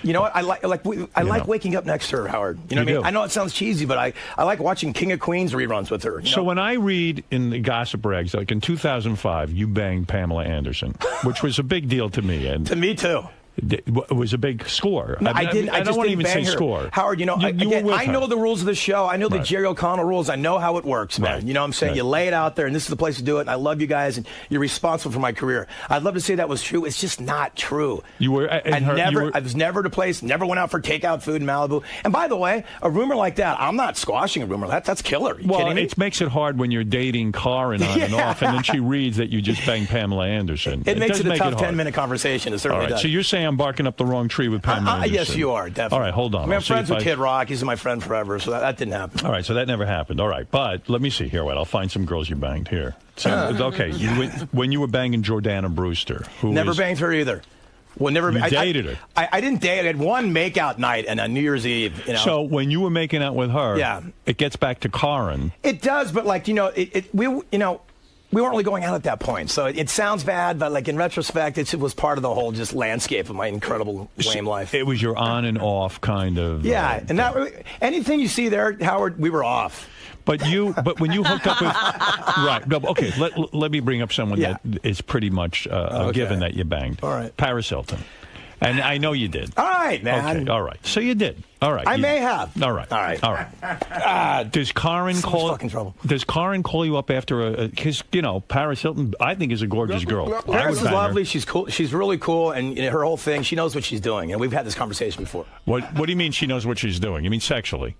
You know what? I like waking up next to her, Howard. You know what I mean? I know it sounds cheesy, but I like watching King of Queens reruns with her. So when I read in the gossip rags, like in 2005, you banged Pamela Anderson, which was a big deal to me. And to me, too. It was a big score. No, I didn't. I don't want to even say her. score. Howard, you know, I know the rules of the show. I know the Jerry O'Connell rules. I know how it works, man. Right. You know what I'm saying? You lay it out there, and this is the place to do it. And I love you guys, and you're responsible for my career. I'd love to say that was true. It's just not true. You were. I was never to place. Never went out for takeout food in Malibu. And by the way, a rumor like that, I'm not squashing a rumor. That's killer. Are you kidding me? It makes it hard when you're dating Karin on and off, and then she reads that you just banged Pamela Anderson. It makes it a tough 10-minute conversation. It certainly does. So you're saying I'm barking up the wrong tree with Pamela Anderson? Yes, you are, definitely. All right, hold on. I mean, I'm friends with Kid Rock. He's my friend forever, so that didn't happen. All right, so that never happened. All right, but let me see here. Wait, I'll find some girls you banged here. So, okay, when you were banging Jordana Brewster. Never banged her either. Well, never. You dated her. I didn't date. I had one makeout night and on New Year's Eve. You know? So when you were making out with her, it gets back to Karin. It does, but like, we weren't really going out at that point, so it sounds bad, but like in retrospect, it was part of the whole just landscape of my incredible lame life. It was your on and off kind of. Yeah, and that anything you see there, Howard, we were off. But when you hooked up with right, no, okay, let me bring up someone that is pretty much a given that you banged. All right, Paris Hilton. And I know you did. All right, man. Okay, all right. So you did. All right. I may have. All right. All right. All right. Does Karin Does Karin call you up after because Paris Hilton I think is a gorgeous girl. Paris is lovely. She's cool. She's really cool, and her whole thing. She knows what she's doing, and we've had this conversation before. What do you mean she knows what she's doing? You mean sexually?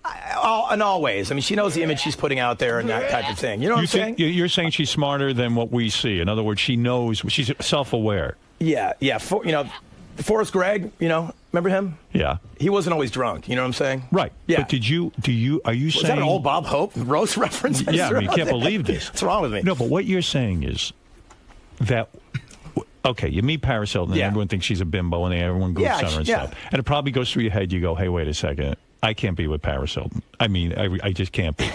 In all ways. I mean, she knows the image she's putting out there and that type of thing. You know what I'm saying? You're saying she's smarter than what we see. In other words, she knows. She's self-aware. Yeah. Forrest Gregg, remember him? Yeah. He wasn't always drunk, you know what I'm saying? Right. Yeah. But are you saying... Was that an old Bob Hope roast reference? Yeah, I mean, you can't believe this. What's wrong with me? No, but what you're saying is that... Okay, you meet Paris Hilton, and everyone thinks she's a bimbo, and everyone goes on her and stuff. And it probably goes through your head, you go, hey, wait a second. I can't be with Paris Hilton. I mean, I just can't be.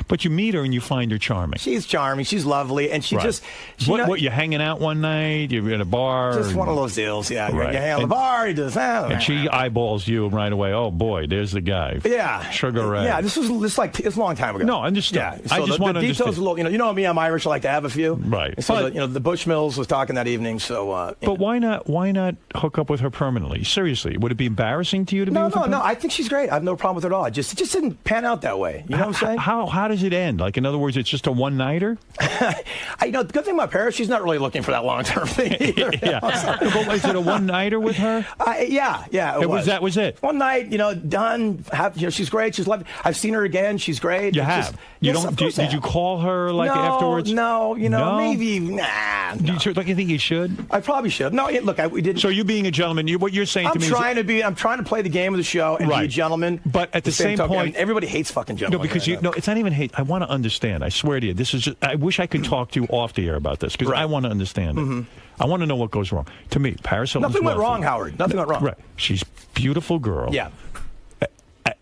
But you meet her and you find her charming. She's charming. She's lovely. And she just... What, you're hanging out one night? You're in a bar? Just one of those deals, yeah. Right. You hang out at the bar, you do this. And she eyeballs you right away. Oh, boy, there's the guy. Yeah. Sugar Ray. Yeah, this was a long time ago. No, I understand. Yeah. So I just want to the details a little... You know me, I'm Irish. I like to have a few. Right. And so, the Bushmills was talking that evening, so... But why not hook up with her permanently? Seriously, would it be embarrassing to you to be with her? No, I think she's great. I have no problem with her at all. It just didn't pan out that way. You know what I'm saying? How does it end? Like, in other words, it's just a one-nighter? The good thing about Paris, she's not really looking for that long-term thing either. But is it a one-nighter with her? Yeah. That was it? One night, done. She's great. She's lovely. I've seen her again. She's great. You have? Did you call her afterwards? No, maybe. Nah. Do you think you should? I probably should. No, look, we did. So you being a gentleman, what you're saying to me I'm trying to play the game of the show and be a gentleman. But at the same point, I mean, everybody hates fucking gentlemen. No, because it's not even hate. I want to understand. I swear to you, this is just. I wish I could talk to you off the air about this because I want to understand it. I want to know what goes wrong. To me, Paris Hilton's nothing went wrong, Howard. Nothing went wrong. Right. She's a beautiful girl. Yeah.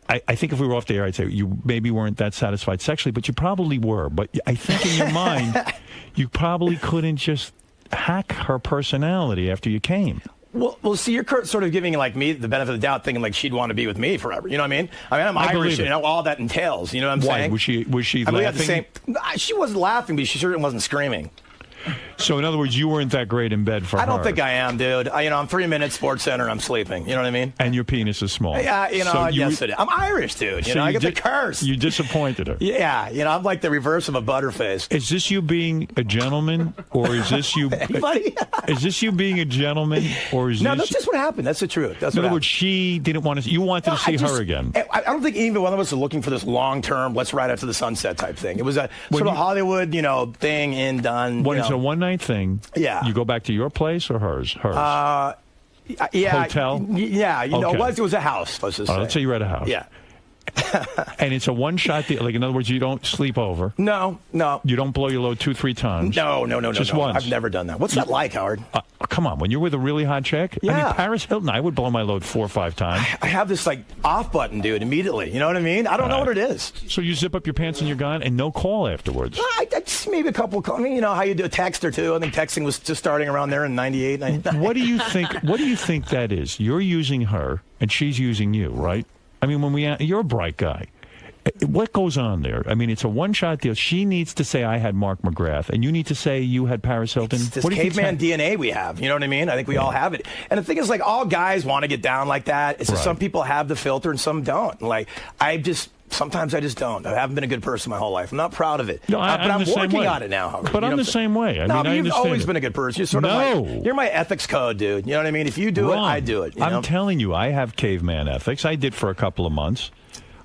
I think if we were off the air, I'd say you maybe weren't that satisfied sexually, but you probably were. But I think in your mind, you probably couldn't just hack her personality after you came. Well, see, you're sort of giving me the benefit of the doubt, thinking like she'd want to be with me forever. You know what I mean? I'm Irish, all that entails. You know what I'm saying? Was she laughing? We had the same. She wasn't laughing, but she certainly wasn't screaming. So, in other words, you weren't that great in bed for her. I don't think I am, dude. I'm 3 minutes, Sports Center, and I'm sleeping. You know what I mean? And your penis is small. Yeah, yes, it is. I'm Irish, dude. I get the curse. You disappointed her. Yeah, I'm like the reverse of a butterface. Is this you being a gentleman, or is this you? Anybody? Is this you being a gentleman, or is No, that's just what happened. That's the truth. In other words, she didn't want to. You wanted to see her again. I don't think either one of us are looking for this long-term, let's ride after the sunset type thing. It was a sort of Hollywood, thing in, done. When it's a one-night thing. Yeah. You go back to your place or hers? Hers. Yeah. Hotel? Yeah. It was a house, let's just say. Let's say you're at a house. Yeah. And it's a one-shot deal. Like, in other words, you don't sleep over. No. You don't blow your load 2-3 times. No. Just no. once. I've never done that. What's that like, Howard? Come on. When you're with a really hot chick? Yeah. I mean, Paris Hilton, I would blow my load 4 or 5 times. I have this, like, off button, dude, immediately. You know what I mean? I don't know what it is. So you zip up your pants and you're gone, and no call afterwards? I just maybe a couple calls. I mean, you know how you do a text or two. I think texting was just starting around there in 98, 99. What do you think that is? You're using her, and she's using you, right? I mean, you're a bright guy. What goes on there? I mean, it's a one-shot deal. She needs to say, I had Mark McGrath, and you need to say you had Paris Hilton. It's this caveman DNA we have. You know what I mean? I think we all have it. And the thing is, like, all guys want to get down like that. It's just some people have the filter and some don't. Like, sometimes I just don't. I haven't been a good person my whole life. I'm not proud of it. No, but I'm working on it now, Howard. But I'm the same way. But you've always been a good person. You're sort of you're my ethics code, dude. You know what I mean? If you do it, I do it. I'm telling you, I have caveman ethics. I did for a couple of months.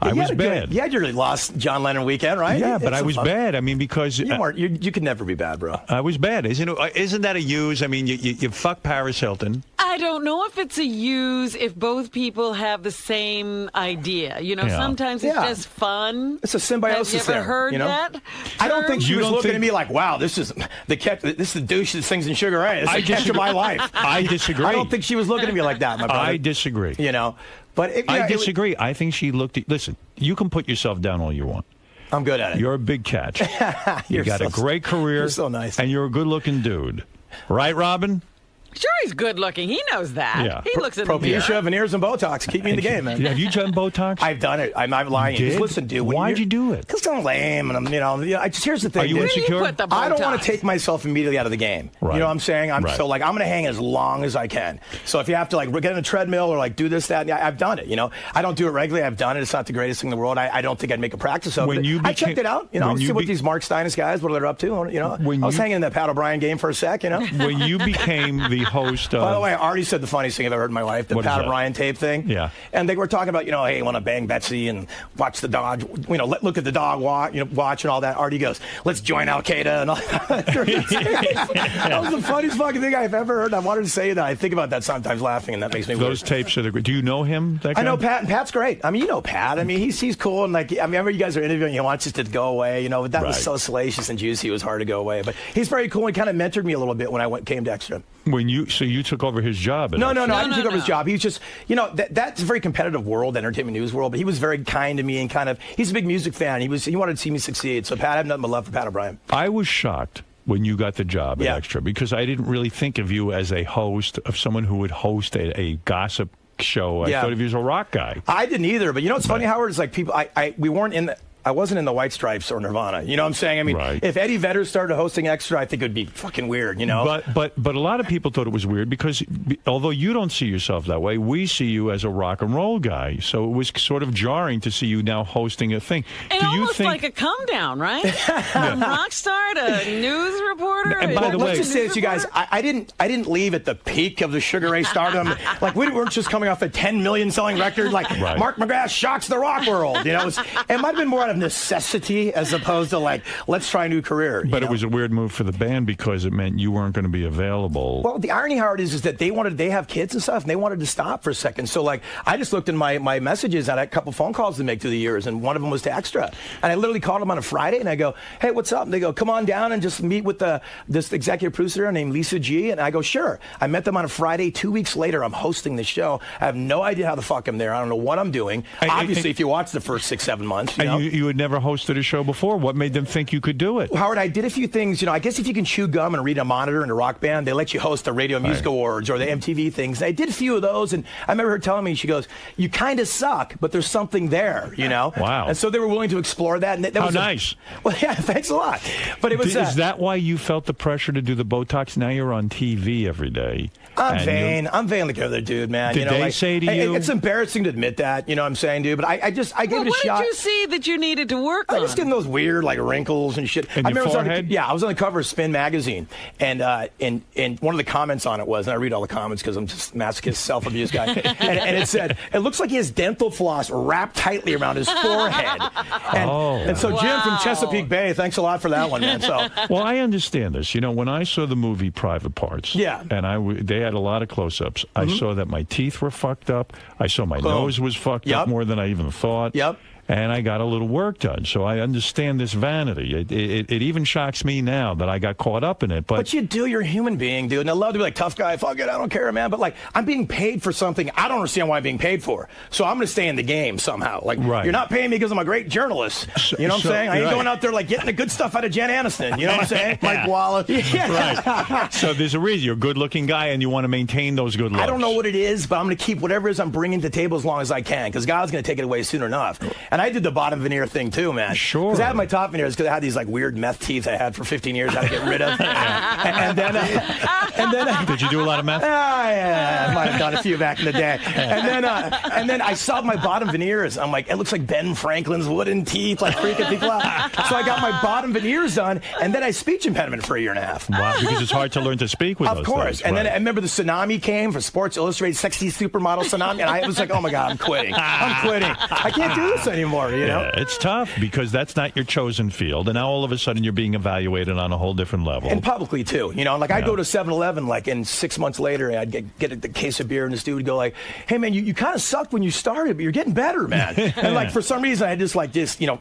I was bad. You had your lost John Lennon weekend, right? Yeah, but I was bad. I mean, because you weren't. You could never be bad, bro. I was bad. Isn't that a use? I mean, you fuck Paris Hilton. I don't know if it's a use if both people have the same idea. You know, sometimes it's just fun. It's a symbiosis there. Have you ever heard that? I don't think she was looking at me like, wow, this is the douche that sings in Sugar Ray. This is the catch of my life. I disagree. I don't think she was looking at me like that, my brother. I disagree. You know. But I disagree. I think she looked at... Listen, you can put yourself down all you want. I'm good at it. You're a big catch. You got a great career. You're so nice. And you're a good-looking dude. Right, Robin? Sure, he's good looking. He knows that. Yeah. He looks in the mirror. Propecia, veneers, and Botox. Keep me in the game, man. Have you done Botox? I've done it. I'm not lying. Just listen, dude. Why'd you do it? Because I'm lame, and I'm, here's the thing. Are you insecure? I don't want to take myself immediately out of the game. Right. You know what I'm saying? So like I'm going to hang as long as I can. So if you have to like get on a treadmill or like do this, that, I've done it. You know, I don't do it regularly. I've done it. It's not the greatest thing in the world. I don't think I'd make a practice of it. I checked it out. You know, see what these Mark Steinis guys, what they're up to. You know, I was hanging in that Pat O'Brien game for a sec. You know, when you became the host of. By the way, I already said the funniest thing I've ever heard in my life, the Pat O'Brien tape thing. Yeah. And they were talking about, hey, you want to bang Betsy and watch the dog, look at the dog watch and all that. Artie goes, let's join Al Qaeda and all that. That was the funniest fucking thing I've ever heard. I wanted to say that. I think about that sometimes laughing, and that makes me weird. Those tapes are the great. Do you know him? That guy? I know Pat, and Pat's great. I mean, you know Pat. I mean, he's cool, and like, I remember you guys are interviewing. He wants us to go away. But that was so salacious and juicy. It was hard to go away. But he's very cool. He kind of mentored me a little bit when I came to Extra. So you took over his job? No, I didn't take over his job. He was just, that's a very competitive world, entertainment news world. But he was very kind to me and he's a big music fan. He wanted to see me succeed. So Pat, I have nothing but love for Pat O'Brien. I was shocked when you got the job at Extra because I didn't really think of you as a host of someone who would host a gossip show. I thought of you as a rock guy. I didn't either. But what's funny, Howard, is like people, we weren't in the. I wasn't in the White Stripes or Nirvana. You know what I'm saying? I mean, if Eddie Vedder started hosting Extra, I think it would be fucking weird, But a lot of people thought it was weird because although you don't see yourself that way, we see you as a rock and roll guy. So it was sort of jarring to see you now hosting a thing. And almost like a come down, right? From rock star to news reporter. And by the way, let's just say this, you guys. I didn't leave at the peak of the Sugar Ray stardom. Like we weren't just coming off a 10 million selling record. Like Mark McGrath shocks the rock world. It might have been more out of necessity as opposed to like, let's try a new career. But it was a weird move for the band because it meant you weren't going to be available. Well, the irony, Howard, is that they have kids and stuff, and they wanted to stop for a second. So like, I just looked in my messages. I had a couple phone calls to make through the years, and one of them was to Extra. And I literally called them on a Friday, and I go, hey, what's up? And they go, come on down and just meet with this executive producer named Lisa G. And I go, sure. I met them on a Friday. 2 weeks later, I'm hosting the show. I have no idea how the fuck I'm there. I don't know what I'm doing. Obviously, if you watch the first 6-7 months, you had never hosted a show before. What made them think you could do it? Well, Howard, I did a few things. I guess if you can chew gum and read a monitor in a rock band, they let you host the Radio Music Awards or the MTV things. And I did a few of those, and I remember her telling me, she goes, you kind of suck, but there's something there, Wow. And so they were willing to explore that. And that was nice. Well, yeah, thanks a lot. But it was. Is that why you felt the pressure to do the Botox? Now you're on TV every day. I'm vain. I'm vain like other dude, man. Did they say to you? It's embarrassing to admit that. You know what I'm saying, dude? But I gave it a shot. What did you see that you needed to work on? I was getting those weird like wrinkles and shit. In your forehead? I was on the cover of Spin magazine, and one of the comments on it was, and I read all the comments because I'm just masochist, self-abuse guy, and it said, it looks like he has dental floss wrapped tightly around his forehead. And so Jim from Chesapeake Bay, thanks a lot for that one, man. So well, I understand this. When I saw the movie Private Parts, and had a lot of close-ups. I saw that my teeth were fucked up. I saw my nose was fucked up more than I even thought. And I got a little work done, so I understand this vanity. It even shocks me now that I got caught up in it. But you do, you're a human being, dude. And I love to be like, tough guy, fuck it, I don't care, man. But like, I'm being paid for something I don't understand why I'm being paid for. So I'm going to stay in the game somehow. Like, you're not paying me because I'm a great journalist. You know what I'm saying? I ain't going out there like getting the good stuff out of Jen Aniston. You know what I'm saying? Mike Wallace. Right. So there's a reason. You're a good-looking guy, and you want to maintain those good looks. I don't know what it is, but I'm going to keep whatever it is I'm bringing to the table as long as I can, because God's going to take it away soon enough. And I did the bottom veneer thing too, man. Sure. Because I had my top veneers because I had these like weird meth teeth I had for 15 years I had to get rid of. and then did you do a lot of meth? Yeah, I might have done a few back in the day. And then I saw my bottom veneers. I'm like, it looks like Ben Franklin's wooden teeth, like freaking people out. So I got my bottom veneers done, and then I speech impediment for a year and a half. Wow, because it's hard to learn to speak with those. Of course. And then I remember the tsunami came for Sports Illustrated, sexy supermodel tsunami, and I was like, oh my God, I'm quitting. I can't do this anymore, you know? It's tough because that's not your chosen field, and now all of a sudden you're being evaluated on a whole different level. And publicly too, you know. Like I'd go to 7-Eleven, like, and 6 months later, I'd get a case of beer, and this dude would go like, "Hey man, you kind of sucked when you started, but you're getting better, man." And like for some reason, I just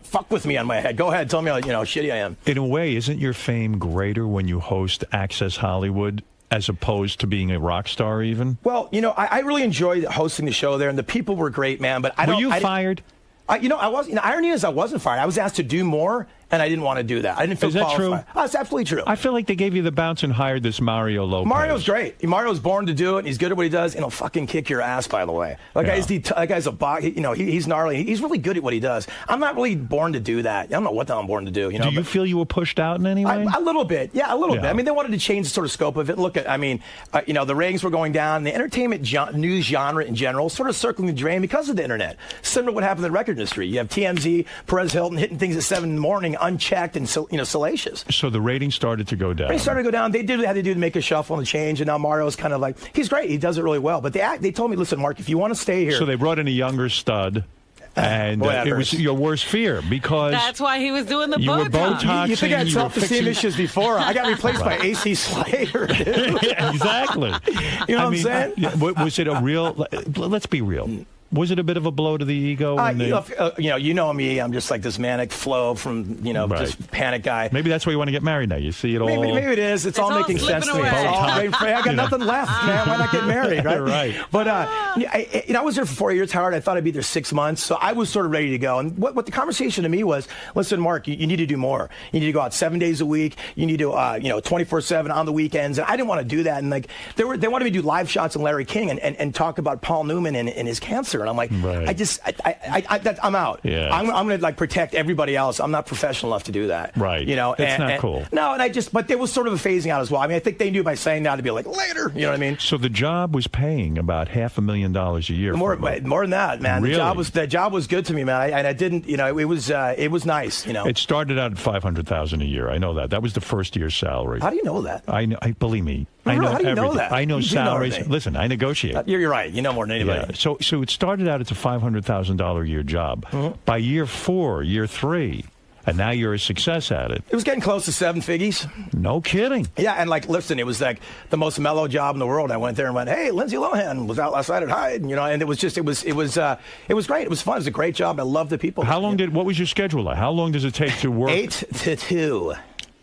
fuck with me on my head. Go ahead, tell me how shitty I am. In a way, isn't your fame greater when you host Access Hollywood, as opposed to being a rock star even? Well, I really enjoyed hosting the show there, and the people were great, man. But were you fired? Irony is I wasn't fired. I was asked to do more, and I didn't want to do that. I didn't feel qualified. Is that true? Oh, it's absolutely true. I feel like they gave you the bounce and hired this Mario Lopez. Mario's great. Mario's born to do it. He's good at what he does, and he'll fucking kick your ass, by the way. That guy's a bot. He's gnarly. He's really good at what he does. I'm not really born to do that. I don't know what the hell I'm born to do. Do you feel you were pushed out in any way? A little bit. Yeah, a little bit. I mean, they wanted to change the sort of scope of it. Look at, the ratings were going down. The entertainment news genre in general sort of circling the drain because of the internet. Similar to what happened in the record industry. You have TMZ, Perez Hilton hitting things at 7 in the morning, unchecked and salacious. So the ratings started to go down. They started to go down. They did what they had to do to make a shuffle and a change, and now Mario's kind of like, he's great. He does it really well. But they told me, listen, Mark, if you want to stay here. So they brought in a younger stud. And it was your worst fear because that's why he was doing the Botox. You were Botoxing. You think I had self-esteem issues before? I got replaced by AC Slater, dude. Exactly. You know what I'm saying? Was it a real? Let's be real. Was it a bit of a blow to the ego? You know me. I'm just like this manic flow from, just panic guy. Maybe that's why you want to get married now. You see it all. Maybe it is. It's all making sense to me. I got nothing left, man. Why not get married, right? Right. But, I was there for 4 years, Howard. I thought I'd be there 6 months. So I was sort of ready to go. And what the conversation to me was, listen, Mark, you need to do more. You need to go out 7 days a week. You need to, 24/7 on the weekends. And I didn't want to do that. And like, they wanted me to do live shots on Larry King and talk about Paul Newman and his cancer. And I'm like, I'm out. Yeah. I'm going to protect everybody else. I'm not professional enough to do that. Right. It's not cool. No, but there was sort of a phasing out as well. I mean, I think they knew by saying now to be like later. You know what I mean? So the job was paying about $500,000 a year. More than that, man. Really? The job was good to me, man. I didn't, it was nice. It started out at $500,000 a year. I know that. That was the first year's salary. How do you know that? I believe me. How do you everything. know that? I know salaries. Listen, I negotiate. You're right. You know more than anybody. Yeah. So it started out as a $500,000 a year job. Mm-hmm. By year 4, year 3, and now you're a success at it. It was getting close to 7 figures. No kidding. Yeah, and listen, it was like the most mellow job in the world. I went there and went, hey, Lindsay Lohan was out last night at Hyde, and it was great. It was fun. It was a great job. I loved the people. What was your schedule like? How long does it take to work? 8 to 2.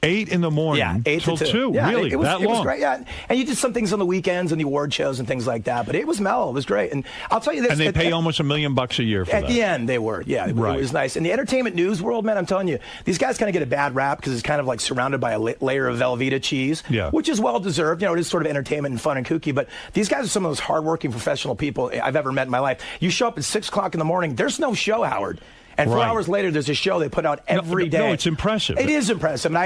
8 in the morning. Yeah, 8 till to 2. 2. Yeah, really? It was long? Great. Yeah, and you did some things on the weekends and the award shows and things like that. But it was mellow. It was great. And I'll tell you this. And they pay almost $1 million a year for that. At the end, they were. Yeah, it was nice. In the entertainment news world, man, I'm telling you, these guys kind of get a bad rap because it's kind of like surrounded by a layer of Velveeta cheese, which is well deserved. It is sort of entertainment and fun and kooky. But these guys are some of those hardworking professional people I've ever met in my life. You show up at 6 o'clock in the morning. There's no show, Howard. And 4 hours later, there's a show they put out every day. No, it's impressive. It is impressive. And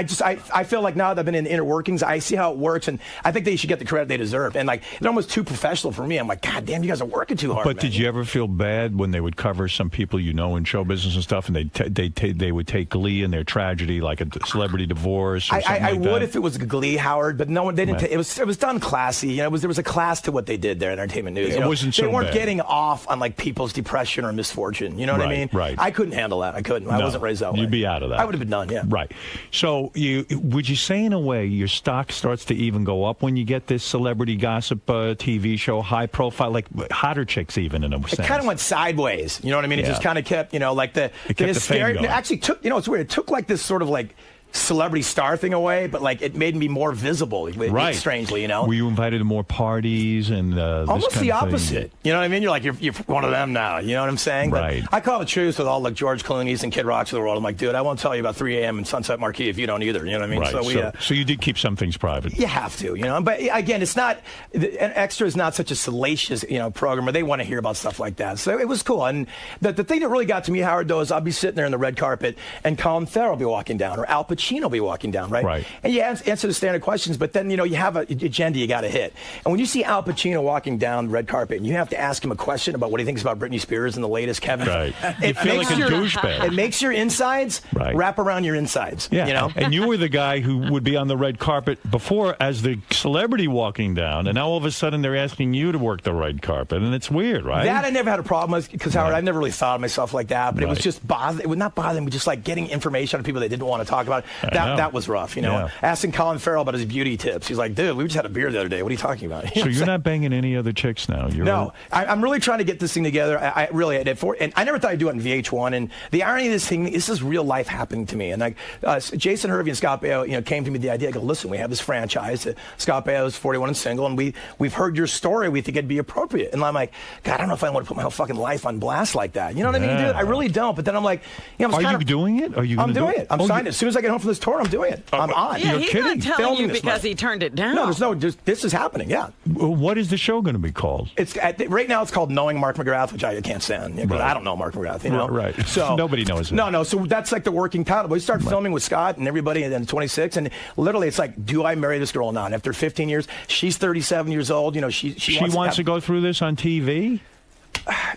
I feel like now that I've been in the inner workings, I see how it works, and I think they should get the credit they deserve. And they're almost too professional for me. I'm like, God damn, you guys are working too hard. But did you ever feel bad when they would cover some people in show business and stuff, and they would take glee in their tragedy, like a celebrity divorce or something I like would that? if it was Glee, Howard, but no one. They didn't. It was done classy. There was a class to what they did there in entertainment news. It wasn't so They weren't bad. getting off on people's depression or misfortune. You know what I mean? Right. I couldn't handle that. I couldn't. I wasn't raised that way. You'd be out of that. I would have been done, yeah. Right. So would you say, in a way, your stock starts to even go up when you get this celebrity gossip TV show, high profile, like hotter chicks even in a sense? It kind of went sideways. You know what I mean? It just kind of kept, like the hysteria. It actually took, it's weird. It took like this sort of like celebrity star thing away, but like it made me more visible, strangely, Were you invited to more parties and almost the opposite? You know what I mean? You're like, you're one of them now. You know what I'm saying? Right. But I call the truth with all like George Clooney's and Kid Rocks of the world. I'm like, dude, I won't tell you about 3 a.m. and Sunset Marquee if you don't either. You know what I mean? Right. So you did keep some things private. You have to, But again, it's not Extra is not such a salacious, program where they want to hear about stuff like that. So it was cool. And the thing that really got to me, Howard, though, is I'll be sitting there in the red carpet and Colin Farrell will be walking down or Al Pacino will be walking down, right? Right. And you answer the standard questions, but then, you have an agenda you got to hit. And when you see Al Pacino walking down the red carpet and you have to ask him a question about what he thinks about Britney Spears and the latest Kevin, right. You feel like a douchebag. It makes your insides wrap around your insides. Yeah. And you were the guy who would be on the red carpet before as the celebrity walking down, and now all of a sudden they're asking you to work the red carpet, and it's weird, right? That I never had a problem with because, Howard, I never really thought of myself like that, but it was just it would not bother me, just like getting information on people they didn't want to talk about. That was rough, Asking Colin Farrell about his beauty tips. He's like, dude, we just had a beer the other day. What are you talking about? So you're not banging any other chicks now? No. I'm really trying to get this thing together. I really, and I never thought I'd do it on VH1. And the irony of this thing, this is real life happening to me. And like Jason Hervey and Scott Baio, came to me with the idea. I go, listen, we have this franchise. Scott Baio is 41 and single, and we've heard your story. We think it'd be appropriate. And I'm like, God, I don't know if I want to put my whole fucking life on blast like that. You know what I mean, dude? I really don't. But then I'm like, are you doing it? I'm doing it. I'm signed. As soon as I get home from this tour, I'm doing it. I'm on. Yeah, You're he's kidding. not telling you because he turned it down. No, this is happening. Yeah. What is the show going to be called? Right now it's called Knowing Mark McGrath, which I can't stand. I don't know Mark McGrath. Right. So nobody knows him. No. So that's like the working title. We start filming with Scott and everybody, and then 26, and literally it's like, do I marry this girl or not? After 15 years, she's 37 years old. She wants to go through this on TV.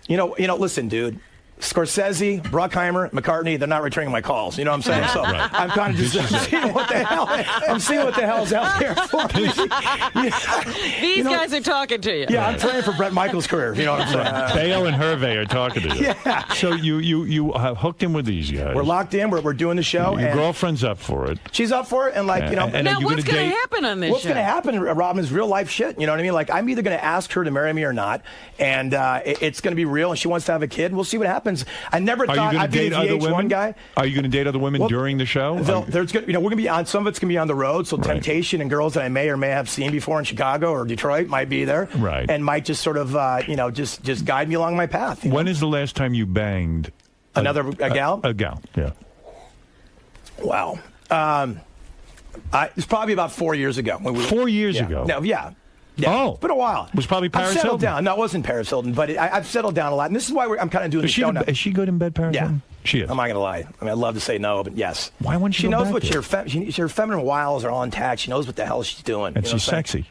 Listen, dude. Scorsese, Bruckheimer, McCartney, they're not returning my calls. You know what I'm saying? So I'm kind of just seeing what the hell's out there for me. These guys are talking to you. Yeah, I'm praying for Bret Michaels' career. You know what I'm saying? Baio and Hervey are talking to you. Yeah. So you have hooked in with these guys. We're locked in. We're doing the show. Your girlfriend's up for it. She's up for it, and now what's going to happen on this show? What's going to happen, Robin, is real life shit. You know what I mean? Like, I'm either going to ask her to marry me or not, and it's going to be real, and she wants to have a kid. We'll see what happens. I never thought I'd be a VH1 guy. Are you going to date other women during the show? We're going to be on. Some of it's going to be on the road. So Temptation and girls that I may or may have seen before in Chicago or Detroit might be there, and might just sort of just guide me along my path. When is the last time you banged a gal? A gal, yeah. Wow. It's probably about 4 years ago. 4 years ago. No, yeah. Oh, it's been a while. It was probably Paris I've settled Hilton. down. No, it wasn't Paris Hilton, but I've settled down a lot. And this is why I'm kind of doing the show now. Is she good in bed, Paris Hilton? She is. I'm not going to lie. I mean, I'd love to say no, but yes. Why wouldn't she knows what her feminine wiles are all intact. She knows what the hell she's doing. And she's sexy.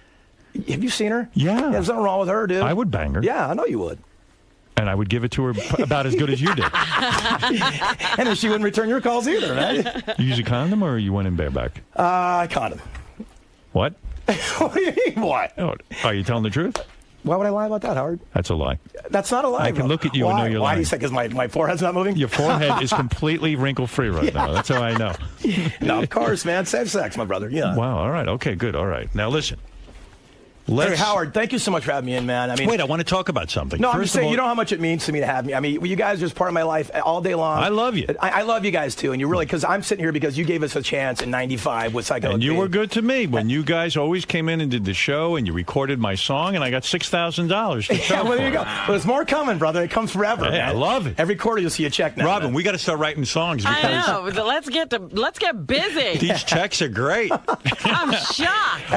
Have you seen her? Yeah. There's nothing wong with her, dude. I would bang her. Yeah, I know you would. And I would give it to her about as good as you did. And then she wouldn't return your calls either, right? You use a condom or you went in bareback? Condom. What? What do you mean, what? Oh, are you telling the truth? Why would I lie about that, Howard? That's a lie. That's not a lie. I can look at you and know you're lying. Why do you say? Because my forehead's not moving? Your forehead is completely wrinkle-free right now. That's how I know. No, of course, man. Safe sex, my brother. Yeah. Wow. All right. Okay, good. All right. Now, listen. Hey, Howard, thank you so much for having me in, man. Wait, I want to talk about something. No, I'm just saying, you know how much it means to me to have me. I mean, you guys are just part of my life all day long. I love you. I love you guys, too. And you really, because I'm sitting here because you gave us a chance in 95 with Psycho. And you were good to me when you guys always came in and did the show and you recorded my song and I got $6,000. Yeah, well, there you go. Well, there's more coming, brother. It comes forever. Hey, I love it. Every quarter you'll see a check now. Robin, we got to start writing songs. Because I know. Let's get busy. These checks are great. I'm shocked.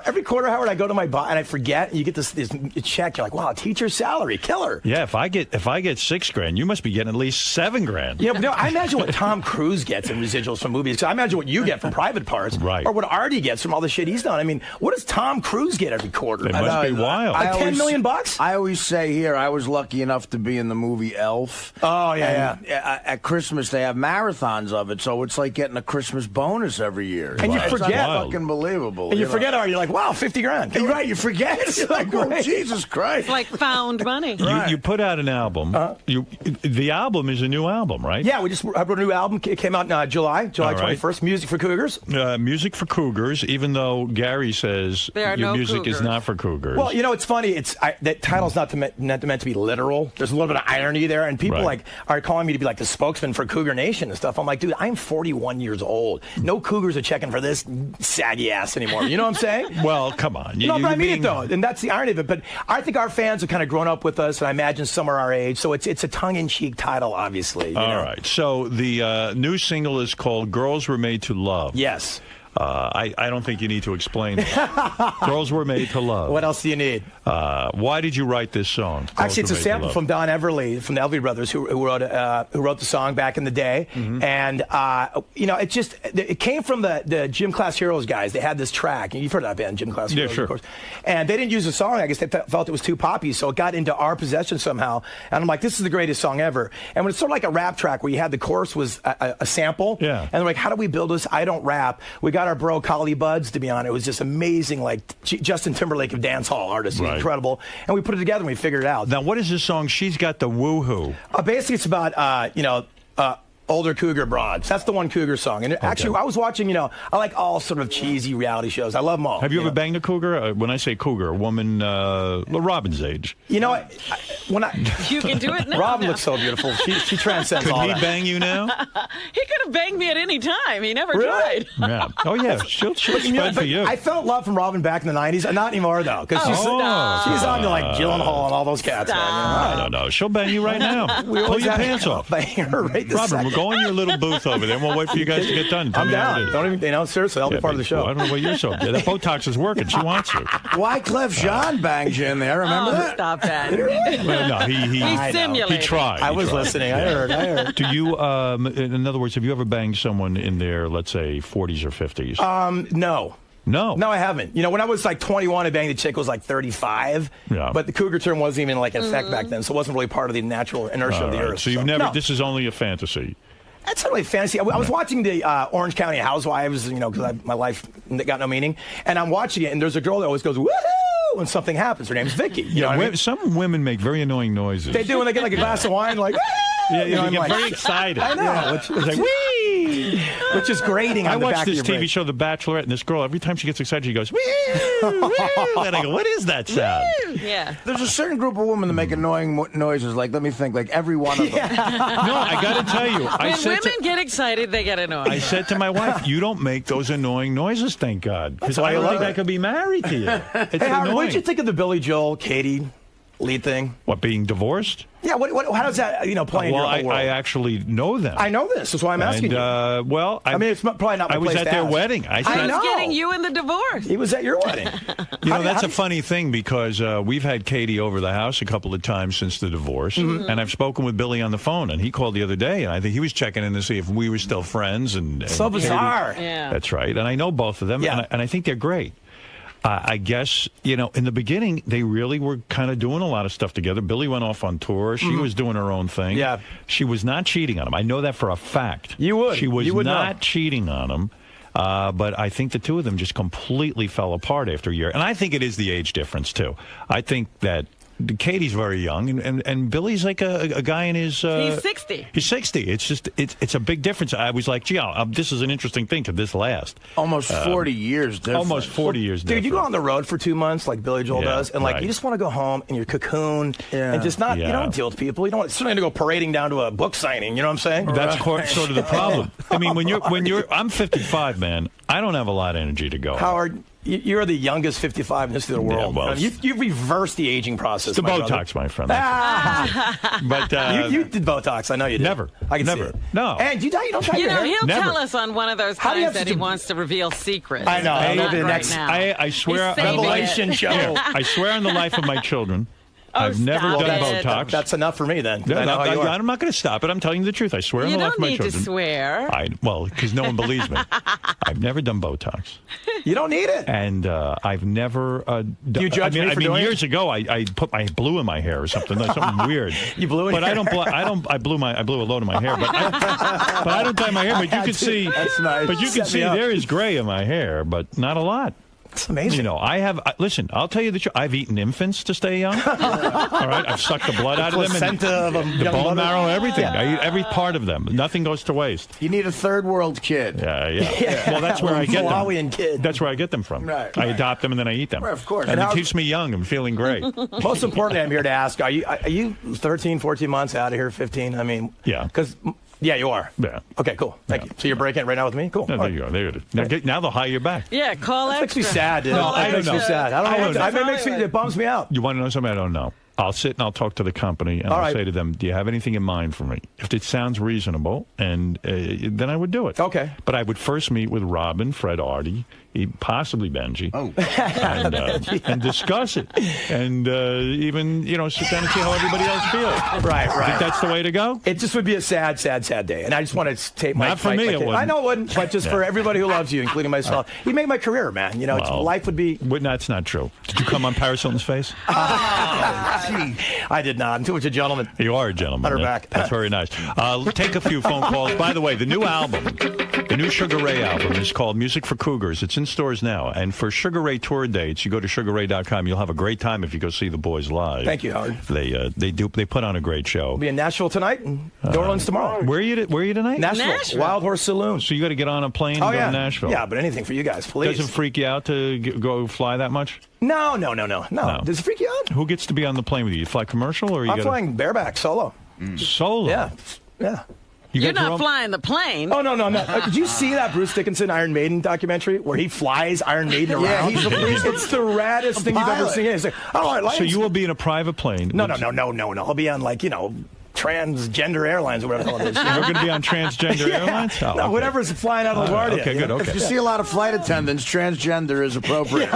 Every quarter, Howard, I go to my boss and I forget. You get this check. You're like, wow, teacher's salary, killer. Yeah, if I get $6,000, you must be getting at least $7,000. Yeah, but no, I imagine what Tom Cruise gets in residuals from movies. So I imagine what you get from Private Parts, right? Or what Artie gets from all the shit he's done. I mean, what does Tom Cruise get every quarter? It must be wild. Like $10 million? I always say here, I was lucky enough to be in the movie Elf. Oh yeah, yeah. At Christmas they have marathons of it, so it's like getting a Christmas bonus every year. And you forget, fucking believable. And you forget, you're like, wow, $50,000. right. You forget. It's like, oh, Jesus Christ. It's like found money. You put out an album. The album is a new album, right? Yeah, I wrote a new album. It came out in July 21st. Music for Cougars. Music for Cougars, even though Gary says your music is not for Cougars. Well, it's funny. That title's not meant to be literal. There's a little bit of irony there, and people are calling me to be like the spokesman for Cougar Nation and stuff. I'm like, dude, I'm 41 years old. No Cougars are checking for this saggy ass anymore. You know what I'm saying? Well, come on. But I mean it though, and that's the irony of it. But I think our fans have kind of grown up with us, and I imagine some are our age. So it's a tongue-in-cheek title, obviously. All right. So the new single is called "Girls Were Made to Love." Yes. I don't think you need to explain that. Girls Were Made to Love. What else do you need? Why did you write this song? Actually, it's a sample from Don Everly from the Everly Brothers, who wrote the song back in the day. And it came from the Gym Class Heroes guys. They had this track, and you've heard of that band, Gym Class Heroes, of course. And they didn't use the song. I guess they felt it was too poppy, so it got into our possession somehow. And I'm like, this is the greatest song ever. And when it's sort of like a rap track where you had the chorus was a sample. Yeah. And they're like, how do we build this? I don't rap. We got our bro Collie Buds to be on it. It was just amazing, like Justin Timberlake of dance hall artists. Right. Incredible. And we put it together and we figured it out. Now, what is this song? She's got the woohoo. Basically, it's about older cougar broads. That's the one cougar song. And actually, I was watching, I like all sort of cheesy reality shows. I love them all. Have you ever banged a cougar? When I say cougar, a woman Robin's age. You can do it now. Robin looks so beautiful. She transcends all that. Could he bang you now? He could have banged me at any time. He never tried. Yeah. Oh, yeah. She'll spread for you. I felt love from Robin back in the 90s. Not anymore, though. Because she's on to like Gyllenhaal and all those cats. No. She'll bang you right now. Pull your pants off. Robin, go in your little booth over there, and we'll wait for you guys to get done. I'm down. Don't even, seriously, I'll be part of the show. I don't know what you're so good. That Botox is working. She wants you. Wyclef Jean banged you in there. Remember that? Stop that. Well, no, he simulated. He tried. I was listening. I heard. Do you, in other words, have you ever banged someone in their, let's say, 40s or 50s? No. No, I haven't. When I was like 21, I banged the chick was like 35. Yeah. But the cougar term wasn't even like in effect back then, so it wasn't really part of the natural inertia of the earth. So you've never. No. This is only a fantasy. That's not really fantasy. I was watching the Orange County Housewives, because my life got no meaning, and I'm watching it, and there's a girl that always goes woohoo when something happens. Her name's Vicky. You know what I mean? Some women make very annoying noises. They do when they get like a glass of wine, like. Yeah, you get very excited. I know. Yeah. Which is grating on the back of your brain. I watched this TV show, The Bachelorette, and this girl, every time she gets excited, she goes, woo, woo. And I go, what is that sound? Yeah. There's a certain group of women that make annoying noises, like, let me think, like every one of them. No, I got to tell you. When women get excited, they get annoyed. I said to my wife, you don't make those annoying noises, thank God. Because I don't think I could be married to you. It's Howard, what did you think of the Billy Joel, Katie lead thing? What, being divorced? Yeah, how does that play in your whole world? I actually know them. I know this. That's why I'm asking you. It's probably not my I was at their wedding. I was getting you in the divorce. He was at your wedding. That's a funny thing because we've had Katie over the house a couple of times since the divorce, and I've spoken with Billy on the phone, and he called the other day, and I think he was checking in to see if we were still friends. And so bizarre. Yeah. That's right. And I know both of them, and I think they're great. I guess, in the beginning, they really were kind of doing a lot of stuff together. Billy went off on tour. She was doing her own thing. Yeah. She was not cheating on him. I know that for a fact. You would. She was not cheating on him. But I think the two of them just completely fell apart after a year. And I think it is the age difference, too. I think that Katie's very young, and Billy's like a guy in his... he's 60. He's 60. It's just, it's a big difference. I was like, gee, this is an interesting thing. Could this last? Almost 40 years difference. Almost 40 years difference. Dude, you go on the road for 2 months like Billy Joel does, and you just want to go home in your cocoon and just not, you don't deal with people. You don't certainly to go parading down to a book signing, you know what I'm saying? That's sort of the problem. I mean, when you're, I'm 55, man. I don't have a lot of energy to go. Howard, you're the youngest 55 in the history of the world. Yeah, well, you've reversed the aging process. It's the Botox, my friend. But you did Botox. I know you did. Never. I can never. See it. No. And you don't try your hair? He'll never. tell us on one of those times that he wants to reveal secrets. I know. Not right now. I swear. Revelation show. I swear on the life of my children. I've never done Botox. That's enough for me then. I'm not going to stop it. I'm telling you the truth. I swear on the life of my children. You don't need to swear. Because no one believes me. I've never done Botox. You don't need it. And I've never. Do you judge me for doing years ago, I put my blue in my hair or something. Something weird. You blew in. But I don't. I blew a load in my hair. But I don't dye my hair. But you can see. That's nice. But you can see there is gray in my hair, but not a lot. It's amazing. You know, listen, I'll tell you the truth. I've eaten infants to stay young. All right? I've sucked the blood out of them. The bone marrow, everything. Yeah. I eat every part of them. Nothing goes to waste. You need a third world kid. Yeah. Well, that's where I get them. Kid. That's where I get them from. Right. I adopt them and then I eat them. Right, of course. And it keeps me young and feeling great. Most importantly, I'm here to ask, are you 13, 14 months out of here, 15? I mean, yeah. Because... Yeah, you are. Yeah. Okay, cool. Thank you. So you're breaking it right now with me? Cool. No, there you go. There it is. Now they'll hire you back. Yeah, call extra. It makes me sad, dude. No, I don't know. Makes me sad. I don't know. It bums me out. You want to know something I don't know? I'll sit and I'll talk to the company and I'll say to them, do you have anything in mind for me? If it sounds reasonable, and then I would do it. Okay. But I would first meet with Robin, Fred Artie, possibly Benji, and discuss it. And even, sit down and see how everybody else feels. Right. I think that's the way to go. It just would be a sad, sad, sad day. And I just want to take my... Not for me, it wouldn't. I know it wouldn't, but just for everybody who loves you, including myself. You made my career, man. Life would be... That's not true. Did you come on Paris Hilton's face? I did not. I'm too much a gentleman. You are a gentleman. Her back. That's very nice. Take a few phone calls. By the way, the new album, the new Sugar Ray album is called Music for Cougars. It's in stores now. And for Sugar Ray tour dates, you go to sugarray.com. You'll have a great time if you go see the boys live. Thank you, Howard. They put on a great show. We'll be in Nashville tonight and New Orleans tomorrow. Where are you tonight? Nashville. Wild Horse Saloon. So you got to get on a plane and go to Nashville. Yeah, but anything for you guys, please. Doesn't freak you out to go fly that much? No. Does it freak you out? Who gets to be on the plane with you? You fly commercial or I'm flying bareback solo. Solo? Yeah. You're not flying the plane. Oh, no. Did you see that Bruce Dickinson Iron Maiden documentary where he flies Iron Maiden around? Yeah, it's the raddest thing you've ever seen. It's like, so you will be in a private plane? No. I'll be on transgender airlines or whatever it is. You're going to be on transgender airlines? Oh, no, whatever's flying out of LaGuardia. Okay, good. Okay. If you see a lot of flight attendants, transgender is appropriate.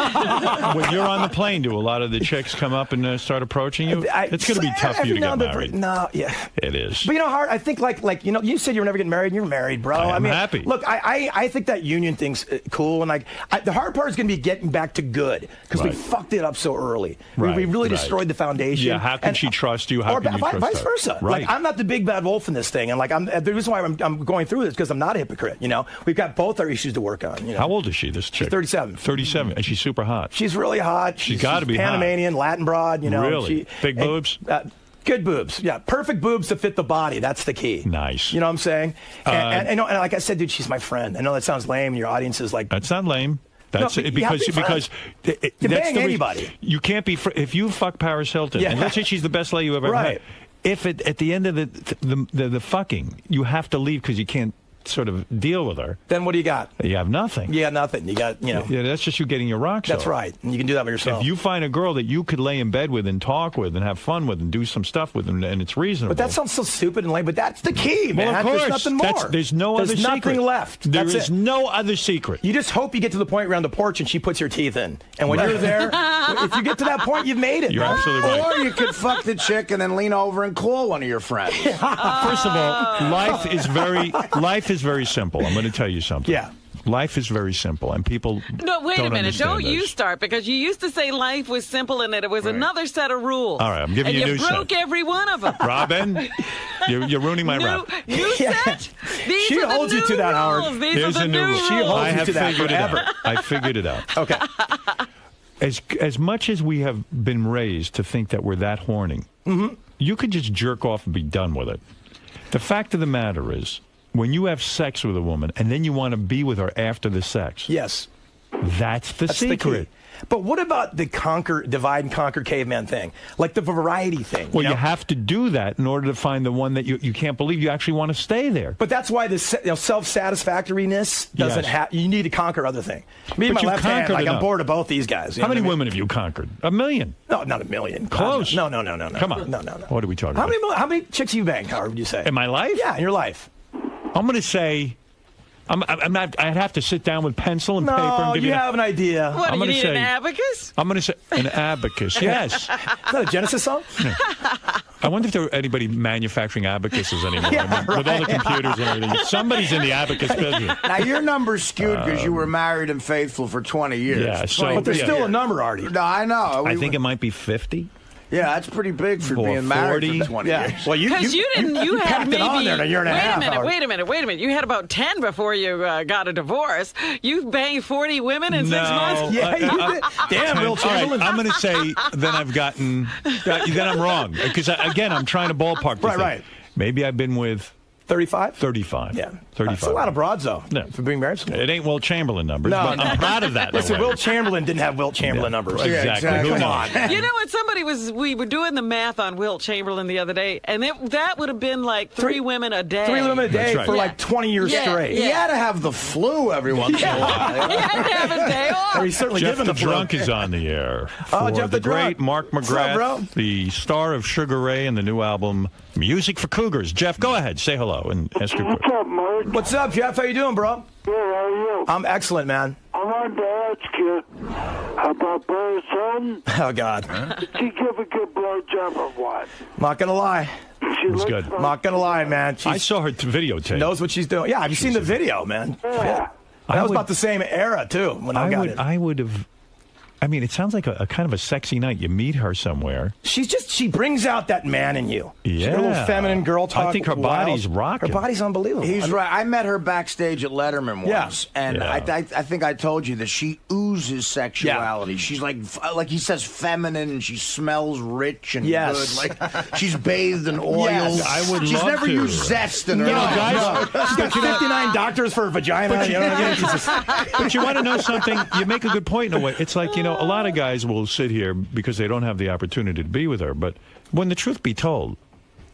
When you're on the plane, do a lot of the chicks come up and start approaching you? It's going to be tough for you to get married. No, yeah. It is. But Hart, I think you said you were never getting married, and you're married, bro. I'm happy. Look, I think that union thing's cool, and the hard part is going to be getting back to good because we fucked it up so early. We really destroyed the foundation. Yeah, how can she trust you? How can you trust her? Vice versa. Right. I'm not the big bad wolf in this thing, and the reason why I'm going through this because I'm not a hypocrite. We've got both our issues to work on. How old is she? This chick? She's 37. 37, and she's super hot. She's really hot. She's got to be Panamanian, hot. Latin broad. Really? Big boobs. Good boobs. Yeah, perfect boobs to fit the body. That's the key. Nice. You know what I'm saying? And like I said, dude, she's my friend. I know that sounds lame, and your audience is like. That's not lame. That's because you bang anybody. You can't be if you fuck Paris Hilton, and let's say she's the best lady you've ever met. If at the end of the fucking, you have to leave because you can't sort of deal with her. Then what do you got? You have nothing. You got nothing. You got, Yeah, that's just you getting your rocks That's off. right. And you can do that by yourself. If you find a girl that you could lay in bed with and talk with and have fun with and do some stuff with and it's reasonable. But that sounds so stupid and lame, but that's the key, man. Well, of course. There's nothing more. There's nothing secret. Left. There is no other secret. You just hope you get to the point around the porch and she puts her teeth in. And when you're there, if you get to that point, you've made it. You're absolutely right. Or you could fuck the chick and then lean over and call one of your friends. First of all, life is very simple. I'm going to tell you something. Yeah. Life is very simple, and people No, wait a minute. Don't you this. start, because you used to say life was simple and that it was another set of rules. All right, I'm giving you a new set. And you broke every one of them. Robin, you're ruining my rap. New set? These she are the holds new you to that, rules. Howard. These Here's are the a new new rule. rules. She holds I you have to that figured forever. it out. I figured it out. Okay. As much as we have been raised to think that we're that horny, you could just jerk off and be done with it. The fact of the matter is, when you have sex with a woman and then you want to be with her after the sex, Yes. that's the secret. The key. But what about the divide and conquer caveman thing? Like the variety thing? Well, you have to do that in order to find the one that you can't believe you actually want to stay there. But that's why the self-satisfactoriness doesn't have... You need to conquer other thing. Me and my left hand, I'm bored of both these guys. How many women have you conquered? 1 million? No, not 1 million. Close. No. Come on. No. What are we talking about? How many chicks have you banged, Howard, would you say? In my life? Yeah, in your life. I'm going to say... I'm not. I'd have to sit down with pencil and paper and give you have an idea. What, I'm you need say, an abacus? I'm going to say an abacus, yes. Is that a Genesis song? I wonder if there are anybody manufacturing abacuses anymore. With all the computers and everything. Somebody's in the abacus business. Now, your number's skewed because you were married and faithful for 20 years. Yeah, but there's still a number, Artie. No, I know. I think it might be 50. Yeah, that's pretty big for For being married 40. for 20 years. Well, you had packed maybe it on there in a year and a half. Wait a minute. You had about 10 before you got a divorce. You banged 40 women in 6 months. Yeah, you did. Damn, Will Chamberlain. I'm going to say then I've gotten. Then I'm wrong because again I'm trying to ballpark. Right. Maybe I've been with 35? 35. Yeah. 35. That's a lot of broads, though, Yeah. for being married. It ain't Will Chamberlain numbers, No, but no. I'm proud of that. Listen, Will Chamberlain didn't have Wilt Chamberlain numbers. Exactly. Come on. You know what? We were doing the math on Wilt Chamberlain the other day, and that would have been like 3 women a day. 3 women a day right. for like 20 years straight. He had to have the flu every once in a while. He had to have a day off. Or he's certainly Jeff given the the flu. Drunk is on the air. For Jeff the great Drunk. Mark What's up, bro? McGrath, the star of Sugar Ray and the new album Music for Cougars. Jeff, go ahead, say hello and ask your question. What's up, Mark? What's up, Jeff? How you doing, bro? Good, how are you? I'm excellent, man. I wanted to ask you about Paris Hilton. Oh, God. Did she give a good blowjob or what? Not going to lie. She was looks good. like- Not going to lie, man. I saw her videotape. knows what she's doing. Yeah, have you seen the video, man? Yeah. That was about the same era, too, when I got it. I would have. I mean, it sounds like a kind of a sexy night. You meet her somewhere. She brings out that man in you. She's Yeah. got a little feminine girl talk. I think her body's rocking. Her body's unbelievable. He's right. I met her backstage at Letterman once, and Yeah. I think I told you that she oozes sexuality. She's like he says, feminine, and she smells rich and Yes. good. Like she's bathed in oils. Yes. I would She's love never to. used zest in her You know, life. guys, she's got 59 doctors for her vagina. You know what I mean? She's just- But you want to know something? You make a good point in a way. It's like, a lot of guys will sit here because they don't have the opportunity to be with her. But when the truth be told,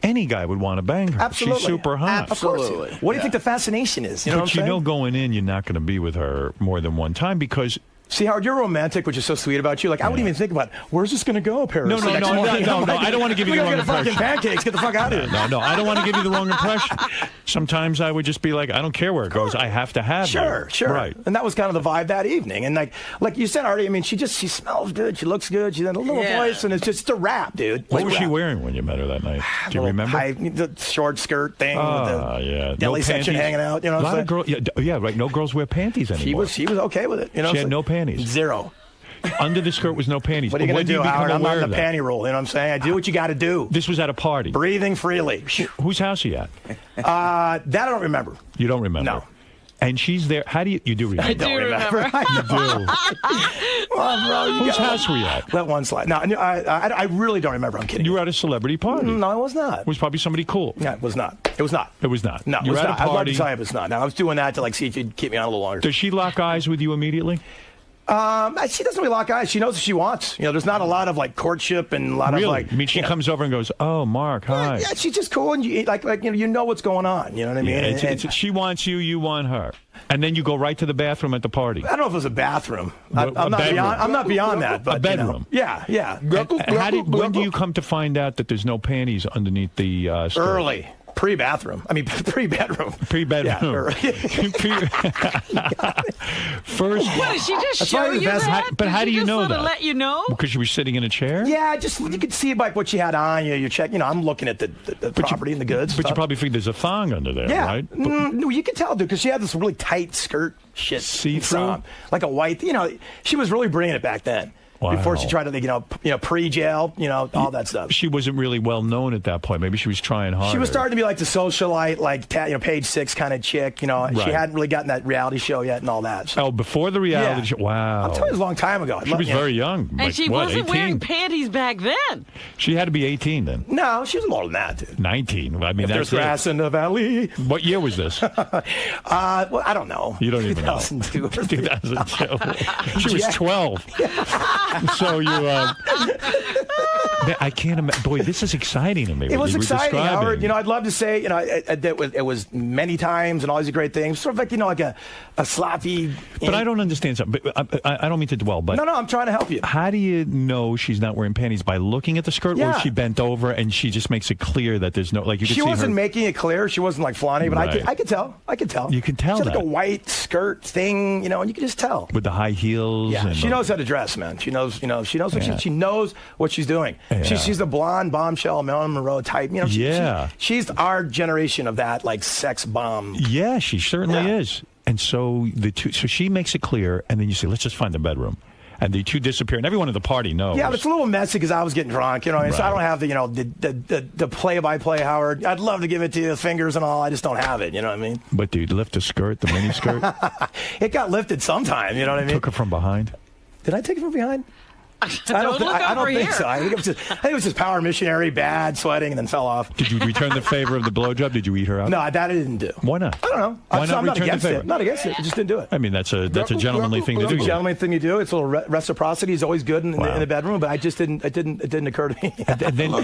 any guy would want to bang her. Absolutely. She's super hot. Absolutely. What do you think the fascination is? You know But what I'm saying? going in, you're not going to be with her more than one time because. See, Howard, you're romantic, which is so sweet about you. Like, I wouldn't even think about, where's this going to go, Paris? No, the next morning? I don't Like, want to give you we the gotta wrong get fucking impression. pancakes. Get the fuck out of here. No, I don't want to give you the wrong impression. Sometimes I would just be like, I don't care where it goes. I have to have you. Sure. Right. And that was kind of the vibe that evening. And like you said, Artie, I mean, she smells good. She looks good. She had a little voice, and it's just a rap, dude. What It's was a she rap. wearing when you met her that night? Do you Little remember? the short skirt thing with the Yeah. deli section panties. hanging out. You know a what lot I'm of girls. Yeah, right. No girls wear panties anymore. She was okay with it. You know, She had no panties. Zero. Under the skirt was no panties. What are you When going to do, you become Howard? I'm not aware in the of that? panty rule. You know what I'm saying? I do what you got to do. This was at a party. Breathing freely. Whose house are you at? That I don't remember. You don't remember? No. And she's there. How do you do remember? I don't remember. You do. Whose house were you at? Let one slide. No, I really don't remember. I'm kidding. You were at a celebrity party. No, I was not. It was probably somebody cool. No, it was not. It was not. It was not. No, it you was were at not. a I'd love party. to tell you it was not. Now, I was doing that to see if you'd keep me on a little longer. Does she lock eyes with you immediately? She doesn't really lock eyes. She knows what she wants. There's not a lot of courtship and a lot Really? of I mean, she comes over and goes, "Oh, Mark, hi." Yeah, she's just cool, and you know what's going on. You know what I mean? Yeah, she wants you, you want her, and then you go right to the bathroom at the party. I don't know if it was a bathroom. A bedroom. I'm not beyond that. But, A bedroom. Yeah. And when do you come to find out that there's no panties underneath the skirt? Early. Pre-bathroom. I mean, pre-bedroom. Pre-bedroom. Yeah, First, What, did she just That's show probably the you best- that? but how Did do she you just know sort of that? let you know? because you were sitting in a chair? yeah, just you could see what she had on you. You check. I'm looking at the property and the goods. But you stuff. probably figured there's a thong under there, Yeah. right? No, you could tell, dude, because she had this really tight skirt shit. See-through? Like a white, she was really bringing it back then. Wow. Before she tried to, pre-jail, all that stuff. She wasn't really well known at that point. Maybe she was trying hard. She was starting to be like the socialite, Page 6 kind of chick. She hadn't really gotten that reality show yet and all that. So. Oh, before the reality Yeah. show. Wow. I'm telling you, it was a long time ago. She was very young. And she wasn't 18? wearing panties back then. She had to be 18 then. No, she was older than that, dude. 19. I mean, If there's that's grass in the valley. What year was this? Well, I don't know. You don't even know. 2002 or 3. 2002. She was 12. So you. I can't imagine. Boy, this is exciting to me. It what was you were exciting, Howard. describing. I'd love to say, it was many times and all these great things. Sort of like, a sloppy. But I don't understand something. But I don't mean to dwell, but No, I'm trying to help you. how do you know she's not wearing panties? By looking at the skirt, or Yeah. is she bent over and she just makes it clear that there's no, like you can She see wasn't her. making it clear. She wasn't like flaunting, but Right. I could tell. You can tell She had like that. a white skirt thing, and you could just tell. With the high heels. Yeah, and she knows how to dress, man. She knows, she knows what Yeah. she knows what she's doing. Yeah. She's the blonde bombshell Marilyn Monroe type. Yeah. She's our generation of that sex bomb. Yeah, she certainly Yeah. is. And so so she makes it clear, and then you say, let's just find the bedroom. and the two disappear, and everyone at the party knows. Yeah, but it's a little messy because I was getting drunk, you know. Right. So I don't have the, you know, the play-by-play, Howard. I'd love to give it to you, the fingers and all. I just don't have it. You know what I mean? But do you lift the skirt, the mini skirt? It got lifted sometime. You know what I mean? Took her from behind. Did I take it from behind? I don't think so. I think it was just power missionary, bad, sweating, and then fell off. Did you return the favor of the blowjob? Did you eat her out? No, that I didn't do. Why not? I don't know. Why not I'm not return against the favor? it. Not against it. I just didn't do it. I mean, that's a gentlemanly thing to do. It's a gentlemanly thing to do. It's a little reciprocity is always good in the bedroom, but I just didn't. It didn't occur to me. And then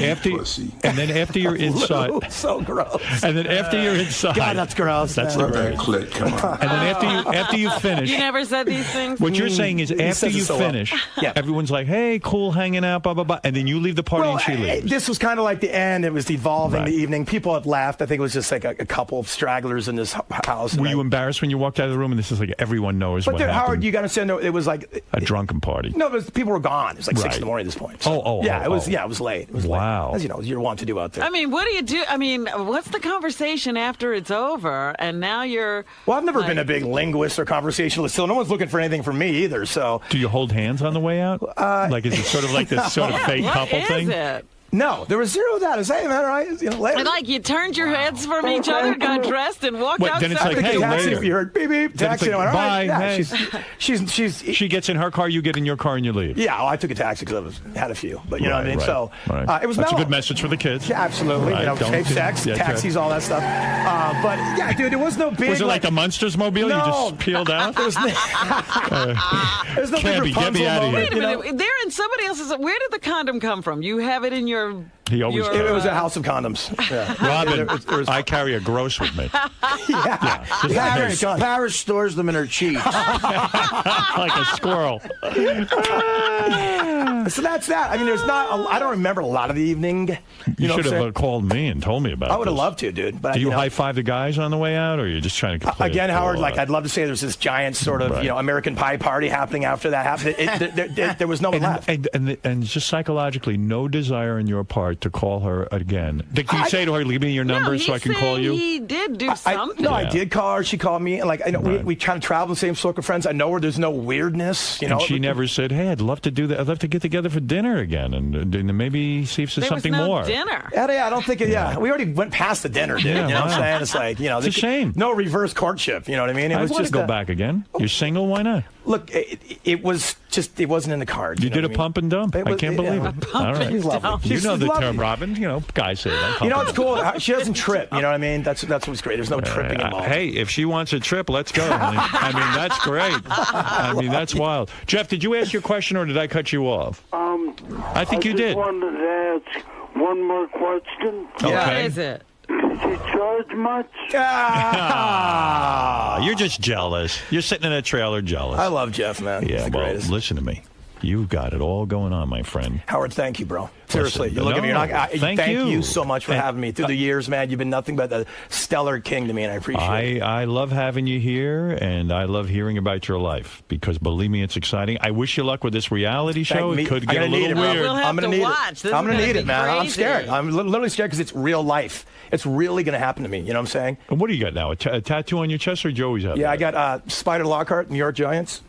after you're inside, so gross. And then after you're inside, God, that's gross. That's the that click. Come on. And then after you finish, you never said these things. What you're saying is after you finish, everyone's like, "Hey, cool, hanging out, blah blah blah," and then you leave the party and she leaves. This was kind of like the end. It was evolving the evening. People had left. I think it was just like a couple of stragglers in this house. Were you embarrassed when you walked out of the room? And this is like everyone knows what happened. Howard, you got to say no. It was like a drunken party. No, people were gone. It was like 6 in the morning at this point. So, it was late. It was wow. Late. As you know, you're want to do out there. I mean, what do you do? I mean, what's the conversation after it's over? And now you're. Well, I've never been a big linguist or conversationalist, so no one's looking for anything from me either. So. Do you hold hands on the way out? Like, is it sort of like this sort of fake couple thing? What is it? No, there was zero of that. I was saying, man, right? You know, later. And like you turned your heads from each other, got dressed, and walked outside. Then it's like, hey, later. You heard beep beep, taxi. Like, went, bye. Right. Hey. She gets in her car, you get in your car, and you leave. Yeah, well, I took a taxi because I had a few, but you know what I mean. Right, so right. It was. That's mellow. a good message for the kids. Yeah, absolutely. Right. You know, safe sex, taxis, all that stuff. But yeah, dude, there was no big. Was it like the Munsters mobile? No. You just peeled out. There's no Cabby, get me out of here. Wait a minute. They're in somebody else's. Where did the condom come from? You have it in your. He always It was a house of condoms. Yeah. Robin, I carry a gross with me. Paris stores them in her cheeks. Like a squirrel. So that's that. I mean, I don't remember a lot of the evening. You should have called me and told me about it. I would have loved to, dude. But do you high-five the guys on the way out, or are you just trying to play again, Howard? Like, I'd love to say there's this giant sort of American Pie party happening after that happened. There was no one left. And just psychologically, no desire on your part to call her again. Did you say to her, "Leave me your number so I can call you"? He did do something. I did call her. She called me, and like I know we kind of travel the same circle of friends. I know her. There's no weirdness, you know. And she never said, "Hey, I'd love to do that. I'd love to get together for dinner again, and maybe see if there's something more." Dinner. Yeah, I don't think. We already went past the dinner, dude. Yeah, you know what I'm saying? It's like it's a shame. No reverse courtship. You know what I mean? I want to go back again. You're single. Why not? Look, it wasn't in the cards. You did a pump and dump. I can't believe it. All right. She's lovely. You know the term, Robin. You know, guys say that. You know what's cool? She doesn't trip. You know what I mean? That's what's great. There's no tripping involved. Hey, if she wants a trip, let's go. I mean, that's great. I mean, that's wild. Jeff, did you ask your question or did I cut you off? I think you did. I wanted to ask one more question. Yeah. What is it? Does she charge much? You're just jealous. You're sitting in a trailer jealous. I love Jeff, man. Yeah, He's the greatest. Listen to me. You've got it all going on, my friend. Howard, thank you, bro. Seriously, you look at me. Thank you so much for having me through the years, man. You've been nothing but a stellar king to me, and I appreciate it. I love having you here, and I love hearing about your life because, believe me, it's exciting. I wish you luck with this reality show. It could get a little weird. We'll have to watch. I'm going to need it, man. Crazy. I'm scared. I'm literally scared because it's real life. It's really going to happen to me. You know what I'm saying? And what do you got now? A tattoo on your chest, or did you always have that? I got Spider Lockhart, New York Giants.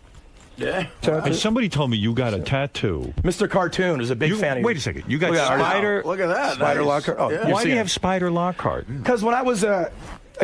Yeah. And somebody told me you got a tattoo. Mr. Cartoon is a big fan of you. Wait a second. You got Spider. Look at that. Spider Lockhart. Oh, yeah. Why do you have Spider Lockhart? Because when I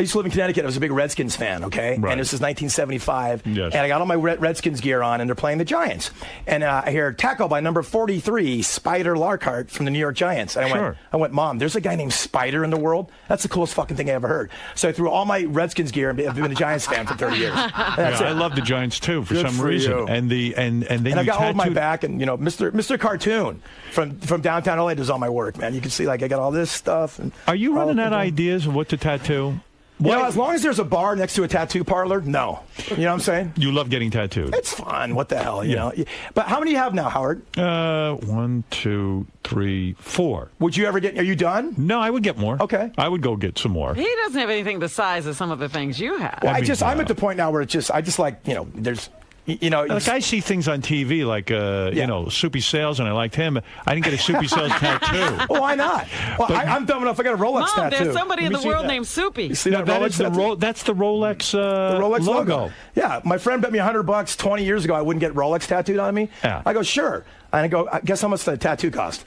used to live in Connecticut. I was a big Redskins fan, okay? Right. And this is 1975. Yes. And I got all my Redskins gear on, and they're playing the Giants. And I hear tackle by number 43, Spider Lockhart from the New York Giants. And I went, Mom, there's a guy named Spider in the world? That's the coolest fucking thing I ever heard. So I threw all my Redskins gear, and I've been a Giants fan for 30 years. I love the Giants, too, for some reason. You. And then I've got all my back, and, Mr. Cartoon from downtown LA does all my work, man. You can see, I got all this stuff. And are you running out of ideas of what to tattoo? As long as there's a bar next to a tattoo parlor, no. You know what I'm saying? You love getting tattooed. It's fun. What the hell, you know? But how many do you have now, Howard? 1, 2, 3, 4. Would you ever are you done? No, I would get more. Okay. I would go get some more. He doesn't have anything the size of some of the things you have. Well, I'm at the point now where I just like, there's... you know, like I see things on TV like you know, Soupy Sales, and I liked him. I didn't get a Soupy Sales tattoo. Well, why not? Well, I'm dumb enough. I got a Rolex tattoo. There's somebody in the world named Soupy. You see that Rolex? That's the Rolex, the Rolex logo. Yeah, my friend bet me $100 20 years ago I wouldn't get Rolex tattooed on me. Yeah. I go, sure. And I go, guess how much the tattoo cost?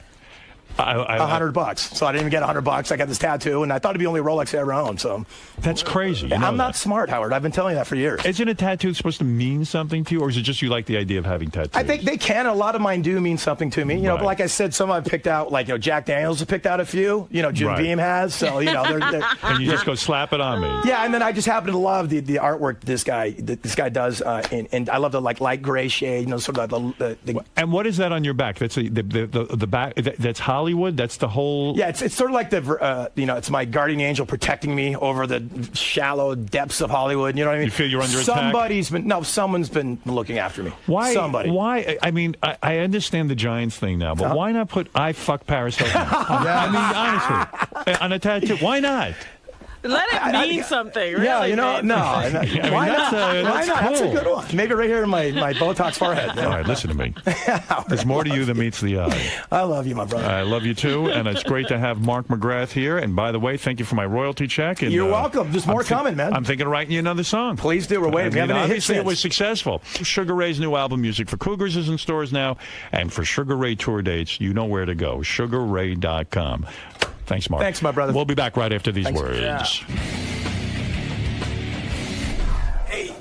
$100. So I didn't even get $100. I got this tattoo, and I thought it'd be the only Rolex I ever owned. So that's crazy. You know I'm not smart, Howard. I've been telling you that for years. Isn't a tattoo supposed to mean something to you, or is it just you like the idea of having tattoos? I think they can. A lot of mine do mean something to me. You know, but like I said, some I've picked out. Like, you know, Jack Daniels has picked out a few. You know, Jim Beam has. So you know, they're and you just go slap it on me. Yeah, and then I just happen to love the artwork this guy does, and I love the like light gray shade. You know, sort of the And what is that on your back? That's the back. That's Hollywood. That's the whole. Yeah, it's sort of like the you know, it's my guardian angel protecting me over the shallow depths of Hollywood. You know what I mean? You feel you're under attack? Someone's been looking after me. Why? Somebody. Why? I mean, I understand the Giants thing now, but why not put "I fuck Paris Hilton"? I mean, honestly, on a tattoo. Why not? Let it mean something. Really, yeah, you know, no. I mean, why not? Why not? Cool. That's a good one. Maybe right here in my Botox forehead. All right, listen to me. There's more to you than meets the eye. I love you, my brother. I love you too, and it's great to have Mark McGrath here. And by the way, thank you for my royalty check. And, you're welcome. There's more coming, man. I'm thinking of writing you another song. Please do. We're waiting. Obviously, it was successful. Sugar Ray's new album, Music for Cougars, is in stores now, and for Sugar Ray tour dates, you know where to go. SugarRay.com. Thanks, Mark. Thanks, my brother. We'll be back right after these words. Yeah.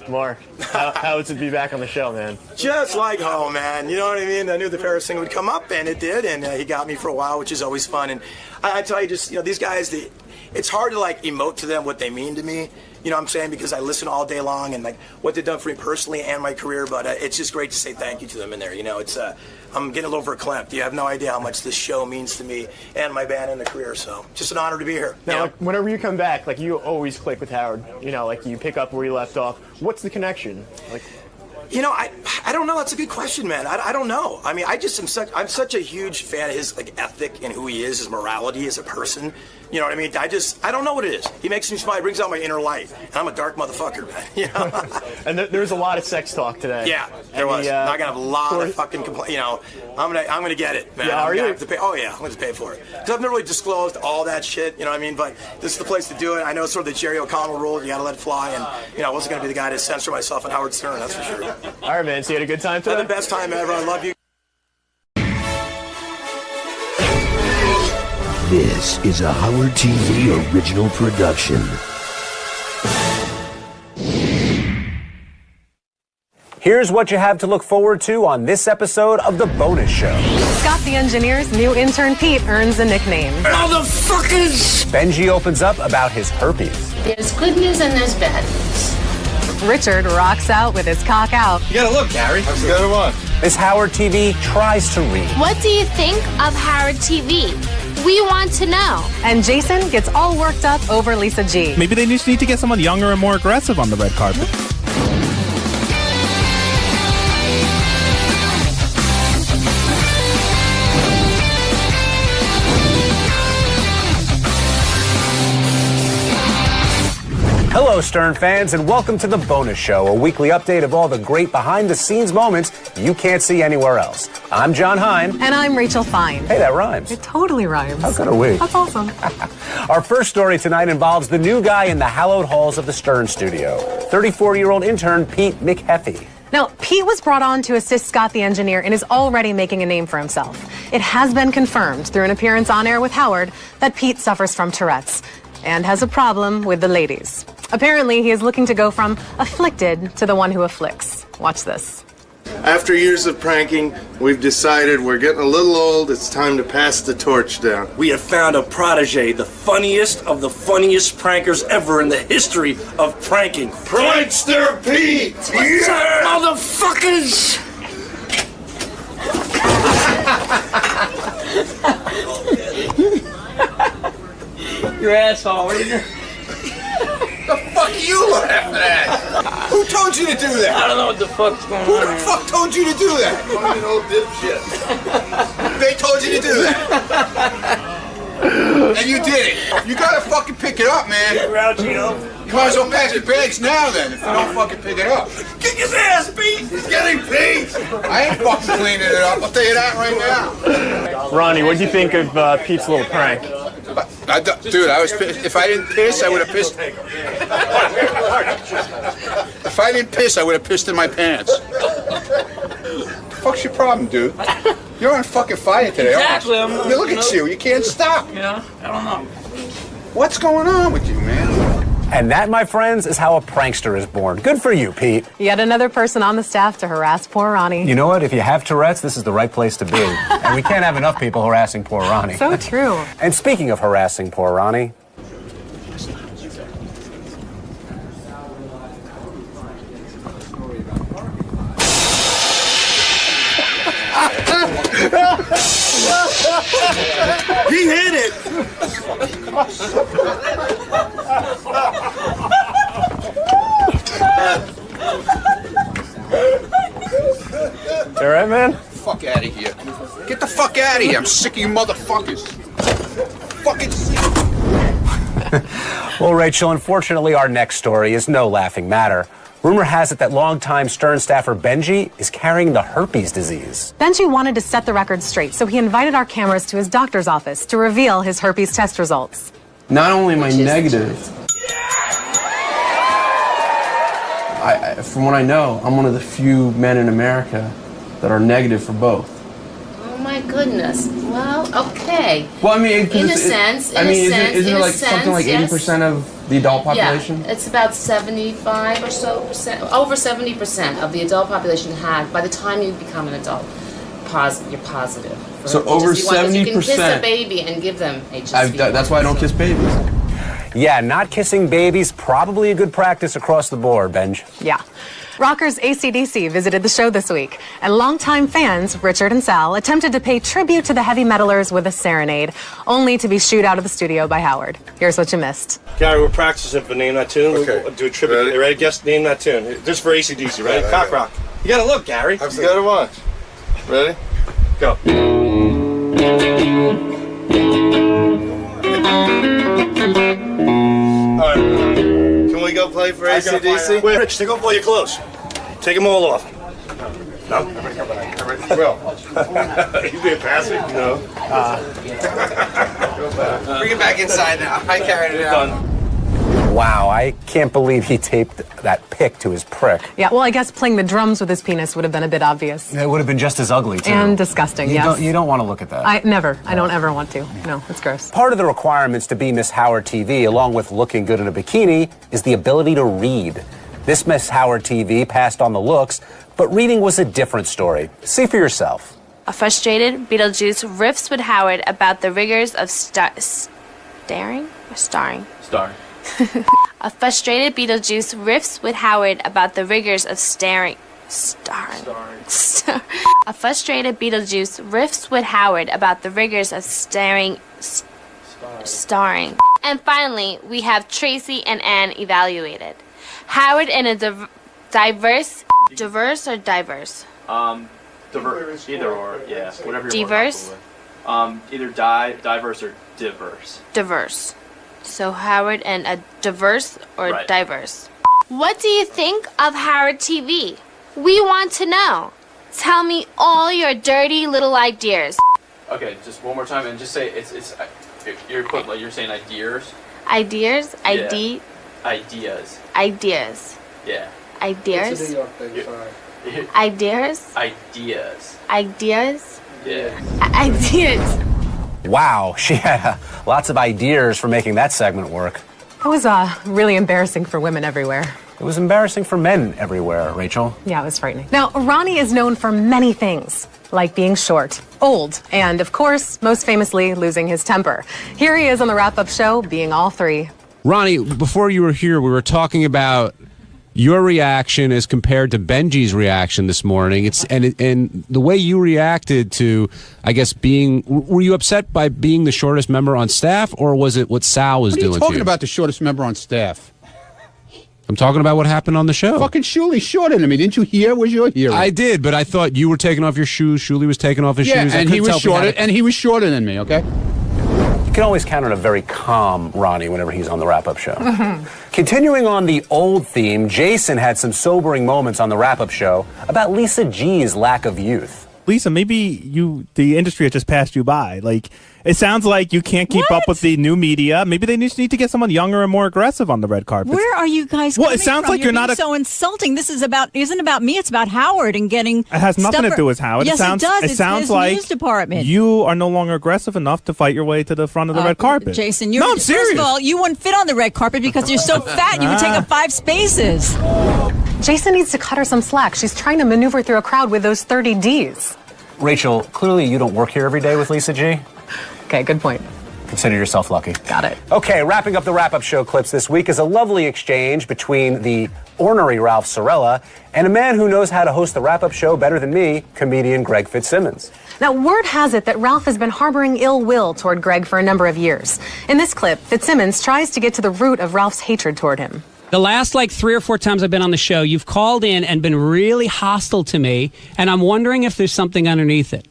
Mark, how is it to be back on the show, man? Just like home, man. You know what I mean? I knew the Paris thing would come up, and it did, and he got me for a while, which is always fun. And I tell you, just, you know, these guys, it's hard to, like, emote to them what they mean to me. You know what I'm saying? Because I listen all day long and, like, what they've done for me personally and my career, but it's just great to say thank you to them in there. You know, it's I'm getting a little verklempt. You have no idea how much this show means to me and my band and the career, so just an honor to be here. Now, like, whenever you come back, like, you always click with Howard. You know, like, you pick up where you left off. What's the connection? Like, you know, I don't know. That's a good question, man. I don't know. I mean, I'm such a huge fan of his, like, ethic and who he is, his morality as a person. You know what I mean? I don't know what it is. He makes me smile. He brings out my inner light. And I'm a dark motherfucker, man. You know? And there's a lot of sex talk today. Yeah, there was. I'm gonna have a lot of fucking complaints. You know, I'm gonna get it, man. Yeah, are you? Have to pay. Oh yeah, I'm gonna pay for it. Because I've never really disclosed all that shit. You know what I mean? But this is the place to do it. I know it's sort of the Jerry O'Connell rule. You gotta let it fly. And you know, I wasn't gonna be the guy to censor myself on Howard Stern. That's for sure. All right, man. So you had a good time today? I had the best time ever. I love you. This is a Howard TV original production. Here's what you have to look forward to on this episode of The Bonus Show. Scott the Engineer's new intern Pete earns a nickname. Motherfuckers! Benji opens up about his herpes. There's good news and there's bad news. Richard rocks out with his cock out. You gotta look, Gary. That's a good one. Miss Howard TV tries to read. What do you think of Howard TV? We want to know. And Jason gets all worked up over Lisa G. Maybe they just need to get someone younger and more aggressive on the red carpet. Hello, Stern fans, and welcome to The Bonus Show, a weekly update of all the great behind-the-scenes moments you can't see anywhere else. I'm John Hein. And I'm Rachel Fine. Hey, that rhymes. It totally rhymes. How good are we? That's awesome. Our first story tonight involves the new guy in the hallowed halls of the Stern studio, 34-year-old intern Pete McGrath. Now, Pete was brought on to assist Scott the Engineer and is already making a name for himself. It has been confirmed through an appearance on air with Howard that Pete suffers from Tourette's and has a problem with the ladies. Apparently, he is looking to go from afflicted to the one who afflicts. Watch this. After years of pranking, we've decided we're getting a little old. It's time to pass the torch down. We have found a protege, the funniest of the funniest prankers ever in the history of pranking. Prankster Pete! What's up, motherfuckers? Your asshole, what are you doing? The fuck are you laughing at? Who told you to do that? I don't know what the fuck's going on. Who the fuck told you to do that? Fucking old dipshit. They told you to do that. And you did it. You gotta fucking pick it up, man. man. Grouchy, yo. You might as well pack your bags now, then, if you don't fucking pick it up. Kick his ass, Pete. He's getting paid. I ain't fucking cleaning it up. I'll tell you that right now. Ronnie, what do you think of Pete's little prank? Dude, I was pissed. If I didn't piss, I would have pissed. If I didn't piss, I would have pissed in my pants. What the fuck's your problem, dude? You're on fucking fire today. Exactly. Look at you. You can't stop. Yeah, I don't know. What's going on with you, man? And that, my friends, is how a prankster is born. Good for you, Pete. Yet another person on the staff to harass poor Ronnie. You know what? If you have Tourette's, this is the right place to be. And we can't have enough people harassing poor Ronnie. So true. And speaking of harassing poor Ronnie... He hit it. All right, man? Fuck out of here. Get the fuck out of here. I'm sick of you motherfuckers. Fucking sick. Well, Rachel, unfortunately, our next story is no laughing matter. Rumor has it that longtime Stern staffer Benji is carrying the herpes disease. Benji wanted to set the record straight, so he invited our cameras to his doctor's office to reveal his herpes test results. Not only am I negative, from what I know, I'm one of the few men in America that are negative for both. Oh my goodness. Well, okay. Well, I mean, in a sense, isn't it like something like 80% of the adult population? Yeah, it's about 75 or so percent, over 70% of the adult population have, by the time you become an adult, you're positive. So over 70%. You can kiss a baby and give them HSV. That's why I don't kiss babies. Yeah, not kissing babies, probably a good practice across the board, Benj. Yeah. Rockers AC/DC visited the show this week, and longtime fans, Richard and Sal, attempted to pay tribute to the heavy metalers with a serenade, only to be shooed out of the studio by Howard. Here's what you missed. Gary, we're practicing for Name That Tune. Okay. We'll do a tribute. Ready? You ready? Guess Name That Tune. Just for AC/DC, ready? Right, Cock right. rock. You gotta look, Gary. I've got to watch. Ready? Go. All right. Can we go play for AC/DC? Wait, Rich, take off all your clothes. Take them all off. No? Well. You being passive? No. Bring it back inside now. I carried it out. Done. Wow, I can't believe he taped that pic to his prick. Yeah, well, I guess playing the drums with his penis would have been a bit obvious. It would have been just as ugly, too. And disgusting, yes. You don't want to look at that. I don't ever want to. No, it's gross. Part of the requirements to be Miss Howard TV, along with looking good in a bikini, is the ability to read. This Miss Howard TV passed on the looks, but reading was a different story. See for yourself. A frustrated Beetlejuice riffs with Howard about the rigors of starring. A frustrated Beetlejuice riffs with Howard about the rigors of starring. A frustrated Beetlejuice riffs with Howard about the rigors of starring. And finally, we have Tracy and Anne evaluated. Howard in a diverse or diverse? Diverse, either or, yeah, whatever you're Diverse? Either diverse or diverse. Diverse. So Howard and a diverse or Right. diverse. What do you think of Howard TV? We want to know. Tell me all your dirty little ideas. Okay, just one more time and just say it's you're saying ideas. Ideas? Yeah. Ideas. Yeah. Ideas? It's a New York thing, sorry. Ideas? Ideas. Ideas? Yeah. Ideas. Wow, she had lots of ideas for making that segment work. That was really embarrassing for women everywhere. It was embarrassing for men everywhere, Rachel. Yeah, it was frightening. Now, Ronnie is known for many things, like being short, old, and, of course, most famously, losing his temper. Here he is on the wrap-up show, being all three. Ronnie, before you were here, we were talking about your reaction as compared to Benji's reaction this morning. And the way you reacted to, I guess, were you upset by being the shortest member on staff, or was it what Sal was doing to you? What are you talking about, the shortest member on staff? I'm talking about what happened on the show. Fucking Shuli's shorter than me. Didn't you hear? Was your hearing? I did, but I thought you were taking off your shoes. Shuli was taking off his shoes. And he was shorter. And he was shorter than me. Okay. You can always count on a very calm Ronnie whenever he's on the wrap-up show. Continuing on the old theme, Jason had some sobering moments on the wrap-up show about Lisa G's lack of youth. Lisa, maybe the industry has just passed you by. Like, it sounds like you can't keep up with the new media. Maybe they just need to get someone younger and more aggressive on the red carpet. Where are you guys Well, coming it sounds from? like you're not so insulting. This isn't about me. It's about Howard and getting. It has nothing to do with Howard. Yes, it does. It's sounds his like news department. You are no longer aggressive enough to fight your way to the front of the red carpet. Jason, I'm serious. First of all, you wouldn't fit on the red carpet because you're so fat. You would take up 5 spaces. Jason needs to cut her some slack. She's trying to maneuver through a crowd with those 30 Ds. Rachel, clearly you don't work here every day with Lisa G. Okay, good point. Consider yourself lucky. Got it. Okay, wrapping up the wrap-up show clips this week is a lovely exchange between the ornery Ralph Sorella and a man who knows how to host the wrap-up show better than me, comedian Greg Fitzsimmons. Now, word has it that Ralph has been harboring ill will toward Greg for a number of years. In this clip, Fitzsimmons tries to get to the root of Ralph's hatred toward him. The last 3 or 4 times I've been on the show, you've called in and been really hostile to me, and I'm wondering if there's something underneath it.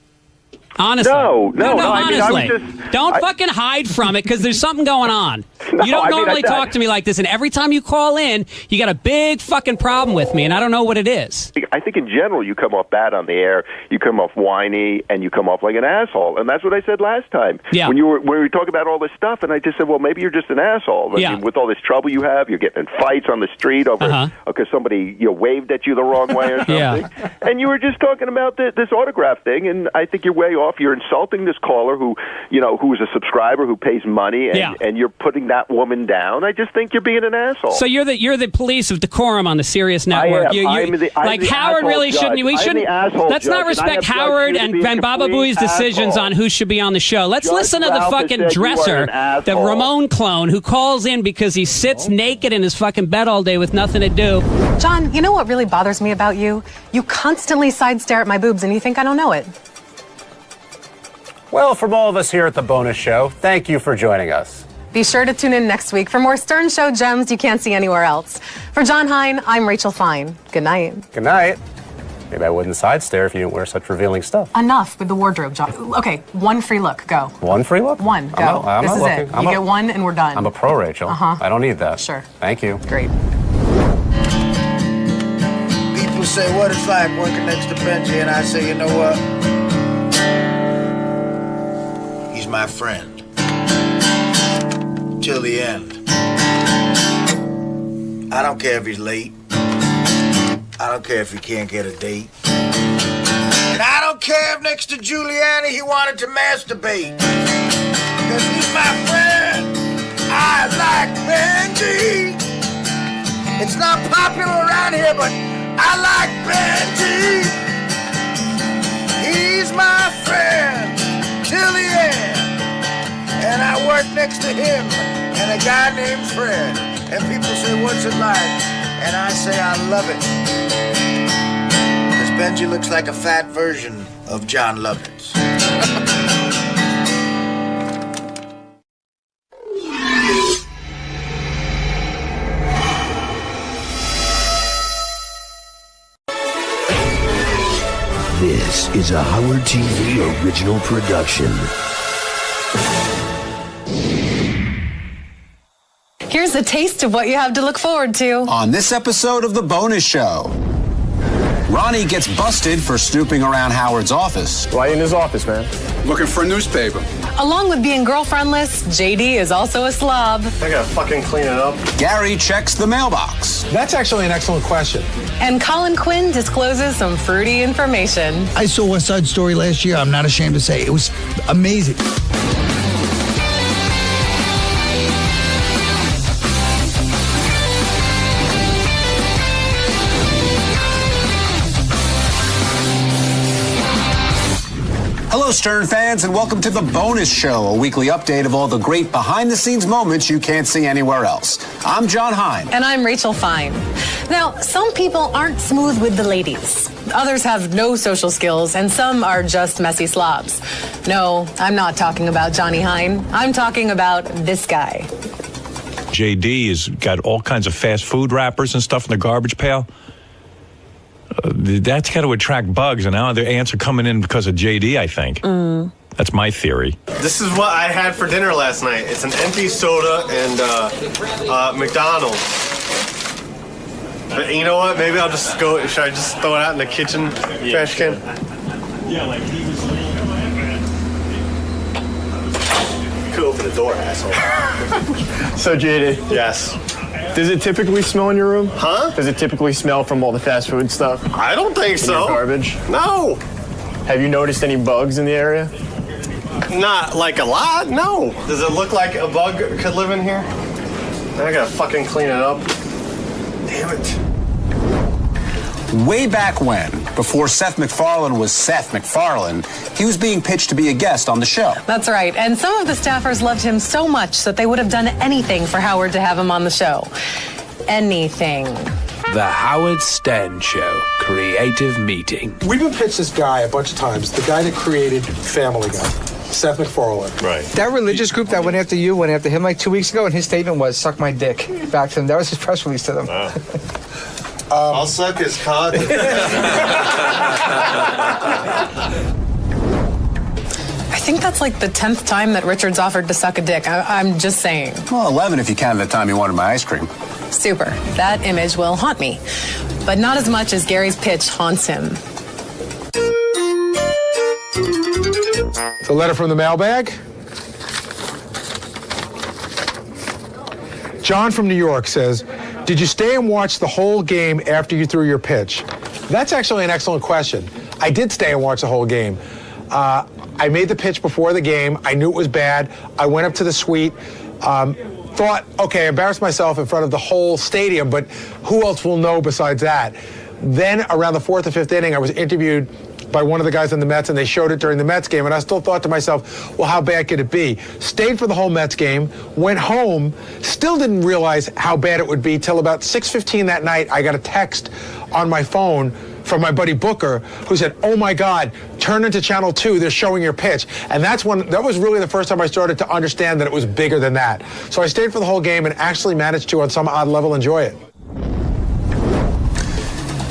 Honestly. No, honestly. I mean, I was just, don't fucking hide from it because there's something going on. You don't normally talk to me like this, and every time you call in, you got a big fucking problem with me, and I don't know what it is. I think in general you come off bad on the air, you come off whiny, and you come off like an asshole, and that's what I said last time. Yeah. When we were talking about all this stuff, and I just said, well, maybe you're just an asshole. I mean, with all this trouble you have, you're getting in fights on the street over because somebody waved at you the wrong way or something. And you were just talking about this autograph thing, and I think you're way off. You're insulting this caller who is a subscriber who pays money, and you're putting that woman down. I just think you're being an asshole. So you're the police of decorum on the Sirius network. I'm the Howard really judge. shouldn't. We shouldn't. Let's not respect Howard and Baba Booey's decisions on who should be on the show. Let's listen to the fucking dresser, the Ramon clone, who calls in because he sits naked in his fucking bed all day with nothing to do. John, you know what really bothers me about you? You constantly side stare at my boobs and you think I don't know it. Well, from all of us here at The Bonus Show, thank you for joining us. Be sure to tune in next week for more Stern Show gems you can't see anywhere else. For John Hein, I'm Rachel Fine. Good night. Good night. Maybe I wouldn't side stare if you didn't wear such revealing stuff. Enough with the wardrobe, John. Okay, one free look. Go. One free look? One. Go. I'm this not is looking. it. You get one and we're done. I'm a pro, Rachel. I don't need that. Sure. Thank you. Great. People say what it's like working next to Benji, and I say, you know what? He's my friend. Till the end. I don't care if he's late. I don't care if he can't get a date. And I don't care if next to Giuliani he wanted to masturbate. Because he's my friend. I like Benji. It's not popular around here, but I like Benji. He's my friend till the end. And I work next to him and a guy named Fred. And people say, what's it like? And I say, I love it. Because Benji looks like a fat version of John Lovitz. This is a Howard TV original production. Here's a taste of what you have to look forward to. On this episode of The Bonus Show, Ronnie gets busted for snooping around Howard's office. Why in his office, man? Looking for a newspaper. Along with being girlfriendless, JD is also a slob. I gotta fucking clean it up. Gary checks the mailbox. That's actually an excellent question. And Colin Quinn discloses some fruity information. I saw West Side Story last year. I'm not ashamed to say it was amazing. Hello, Stern fans, and welcome to The Bonus Show, a weekly update of all the great behind-the-scenes moments you can't see anywhere else. I'm John Hein. And I'm Rachel Fine. Now, some people aren't smooth with the ladies. Others have no social skills, and some are just messy slobs. No, I'm not talking about Johnny Hein. I'm talking about this guy. JD has got all kinds of fast food wrappers and stuff in the garbage pail. That's got to attract bugs, and now the ants are coming in because of JD, I think. That's my theory. This is what I had for dinner last night. It's an empty soda and McDonald's. But you know what? Maybe I'll just go. Should I just throw it out in the kitchen trash can? Yeah, like he was. You could open the door, asshole. So, JD. Yes. Does it typically smell in your room? Huh? Does it typically smell from all the fast food stuff? I don't think so. Your garbage? No. Have you noticed any bugs in the area? Not like a lot, no. Does it look like a bug could live in here? I gotta fucking clean it up. Damn it. Way back when, before Seth MacFarlane was Seth MacFarlane, he was being pitched to be a guest on the show. That's right. And some of the staffers loved him so much that they would have done anything for Howard to have him on the show. Anything. The Howard Stern Show Creative Meeting. We've been pitched this guy a bunch of times, the guy that created Family Guy, Seth MacFarlane. Right. That religious group that went after you went after him like 2 weeks ago, and his statement was, suck my dick, back to them. That was his press release to them. Wow. I'll suck his cock. I think that's like the 10th time that Richard's offered to suck a dick. I'm just saying. Well, 11 if you count the time you wanted my ice cream. Super. That image will haunt me. But not as much as Gary's pitch haunts him. The letter from the mailbag. John from New York says, did you stay and watch the whole game after you threw your pitch? That's actually an excellent question. I did stay and watch the whole game. I made the pitch before the game. I knew it was bad. I went up to the suite, thought, okay, I embarrassed myself in front of the whole stadium, but who else will know besides that? Then around the 4th or 5th inning, I was interviewed by one of the guys on the Mets, and they showed it during the Mets game, and I still thought to myself, well, how bad could it be? Stayed for the whole Mets game, went home, still didn't realize how bad it would be till about 6:15 that night. I got a text on my phone from my buddy Booker, who said, oh my God, turn into Channel 2, they're showing your pitch. And that was really the first time I started to understand that it was bigger than that. So I stayed for the whole game and actually managed to, on some odd level, enjoy it.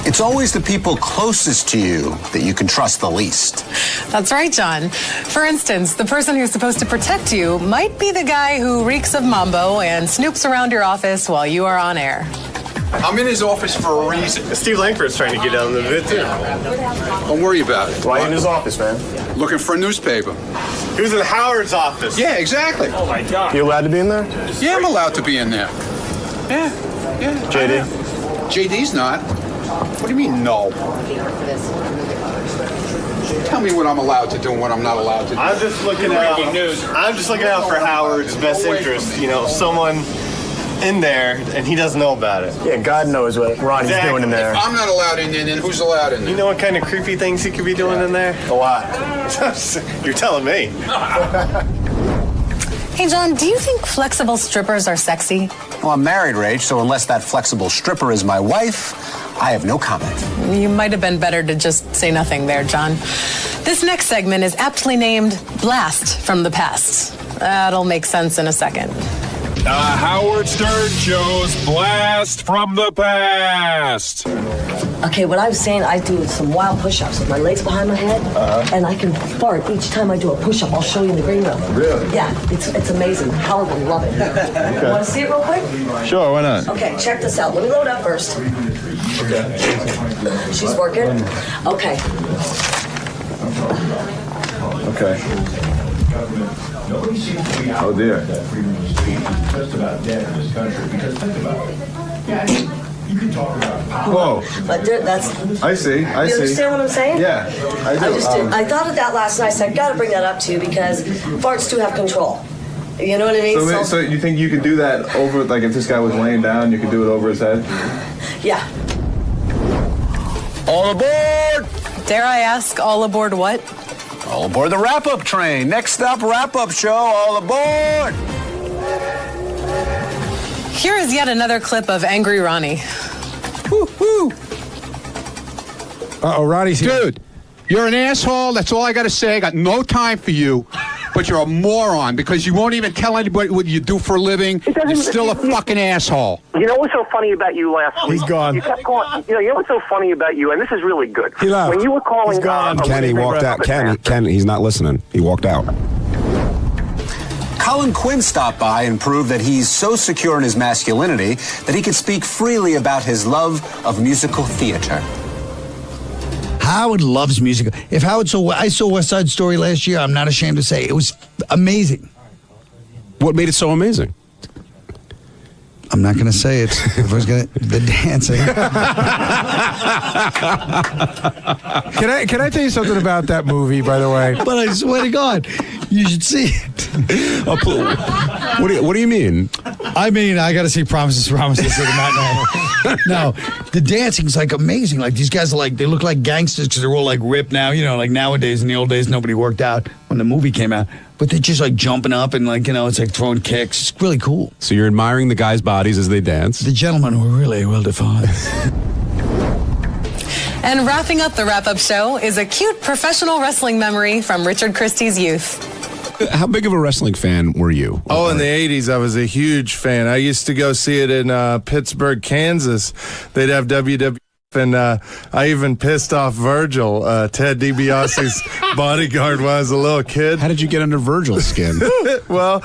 It's always the people closest to you that you can trust the least. That's right, John. For instance, the person who's supposed to protect you might be the guy who reeks of mambo and snoops around your office while you are on air. I'm in his office for a reason. Steve Langford's trying to get out of the bit, too. Don't worry about it. Why in his office, man? Looking for a newspaper. He was in Howard's office. Yeah, exactly. Oh, my God. You allowed to be in there? Yeah, I'm allowed to be in there. Yeah. JD? JD's not. What do you mean, no? Tell me what I'm allowed to do and what I'm not allowed to do. I'm just looking out for Howard's best interest. You know, someone in there, and he doesn't know about it. Yeah, God knows what Ronnie's doing in there. If I'm not allowed in there, then who's allowed in there? You know what kind of creepy things he could be doing in there? A lot. You're telling me. Hey, John, do you think flexible strippers are sexy? Well, I'm married, Rach, so unless that flexible stripper is my wife, I have no comment. You might have been better to just say nothing there, John. This next segment is aptly named Blast from the Past. That'll make sense in a second. The Howard Stern Show's Blast from the Past. Okay, what I was saying, I do some wild push-ups with my legs behind my head, and I can fart each time I do a push-up. I'll show you in the green room. Really? Yeah, it's amazing. Howard will love it. Okay. Want to see it real quick? Sure, why not? Okay, check this out. Let me load up first. Okay. She's working. Okay. Okay. Oh dear. Just about dead in this country because think about it. Yeah, you can talk about power. Whoa. But that's. I see. You understand what I'm saying? Yeah, I do. I thought of that last night, so I got to bring that up too because farts do have control. You know what I mean? So you think you could do that over, like if this guy was laying down, you could do it over his head? Yeah. All aboard! Dare I ask, all aboard what? All aboard the wrap-up train. Next up, wrap-up show. All aboard! Here is yet another clip of Angry Ronnie. Woo-hoo! Uh-oh, Ronnie's here. Dude, you're an asshole. That's all I got to say. I got no time for you. but you're a moron because you won't even tell anybody what you do for a living. You're still a fucking asshole. You know what's so funny about you last week? He's gone. You kept calling, you know what's so funny about you, and this is really good. He left. When you were calling, He's gone. Kenny walked out. Ken, he's not listening. He walked out. Colin Quinn stopped by and proved that he's so secure in his masculinity that he can speak freely about his love of musical theater. Howard loves music. If Howard saw, I saw West Side Story last year. I'm not ashamed to say it was amazing. What made it so amazing? I'm not going to say it. If I was going to, the dancing. Can I tell you something about that movie, by the way? But I swear to God, you should see it. What do you mean? I mean, I got to see Promises to the Matinee. No, the dancing's like amazing. Like these guys are like, they look like gangsters because they're all like ripped now. You know, like nowadays, in the old days, nobody worked out when the movie came out. But they're just like jumping up and like, you know, it's like throwing kicks. It's really cool. So you're admiring the guys' bodies as they dance? The gentlemen were really well defined. And wrapping up the wrap-up show is a cute professional wrestling memory from Richard Christie's youth. How big of a wrestling fan were you? Oh, in the 80s, I was a huge fan. I used to go see it in Pittsburgh, Kansas. They'd have WWF, and I even pissed off Virgil, Ted DiBiase's bodyguard when I was a little kid. How did you get under Virgil's skin? Well,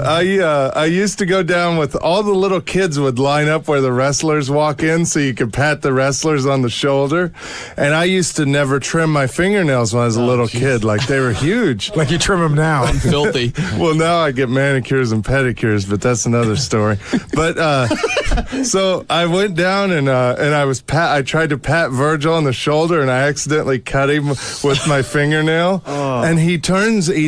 I used to go down with all the little kids would line up where the wrestlers walk in so you could pat the wrestlers on the shoulder. And I used to never trim my fingernails when I was a little kid. Like, they were huge. Like you trim them now. I'm filthy. Well, now I get manicures and pedicures, but that's another story. But so I went down and I tried to pat Virgil on the shoulder, and I accidentally cut him with my fingernail. Oh. And he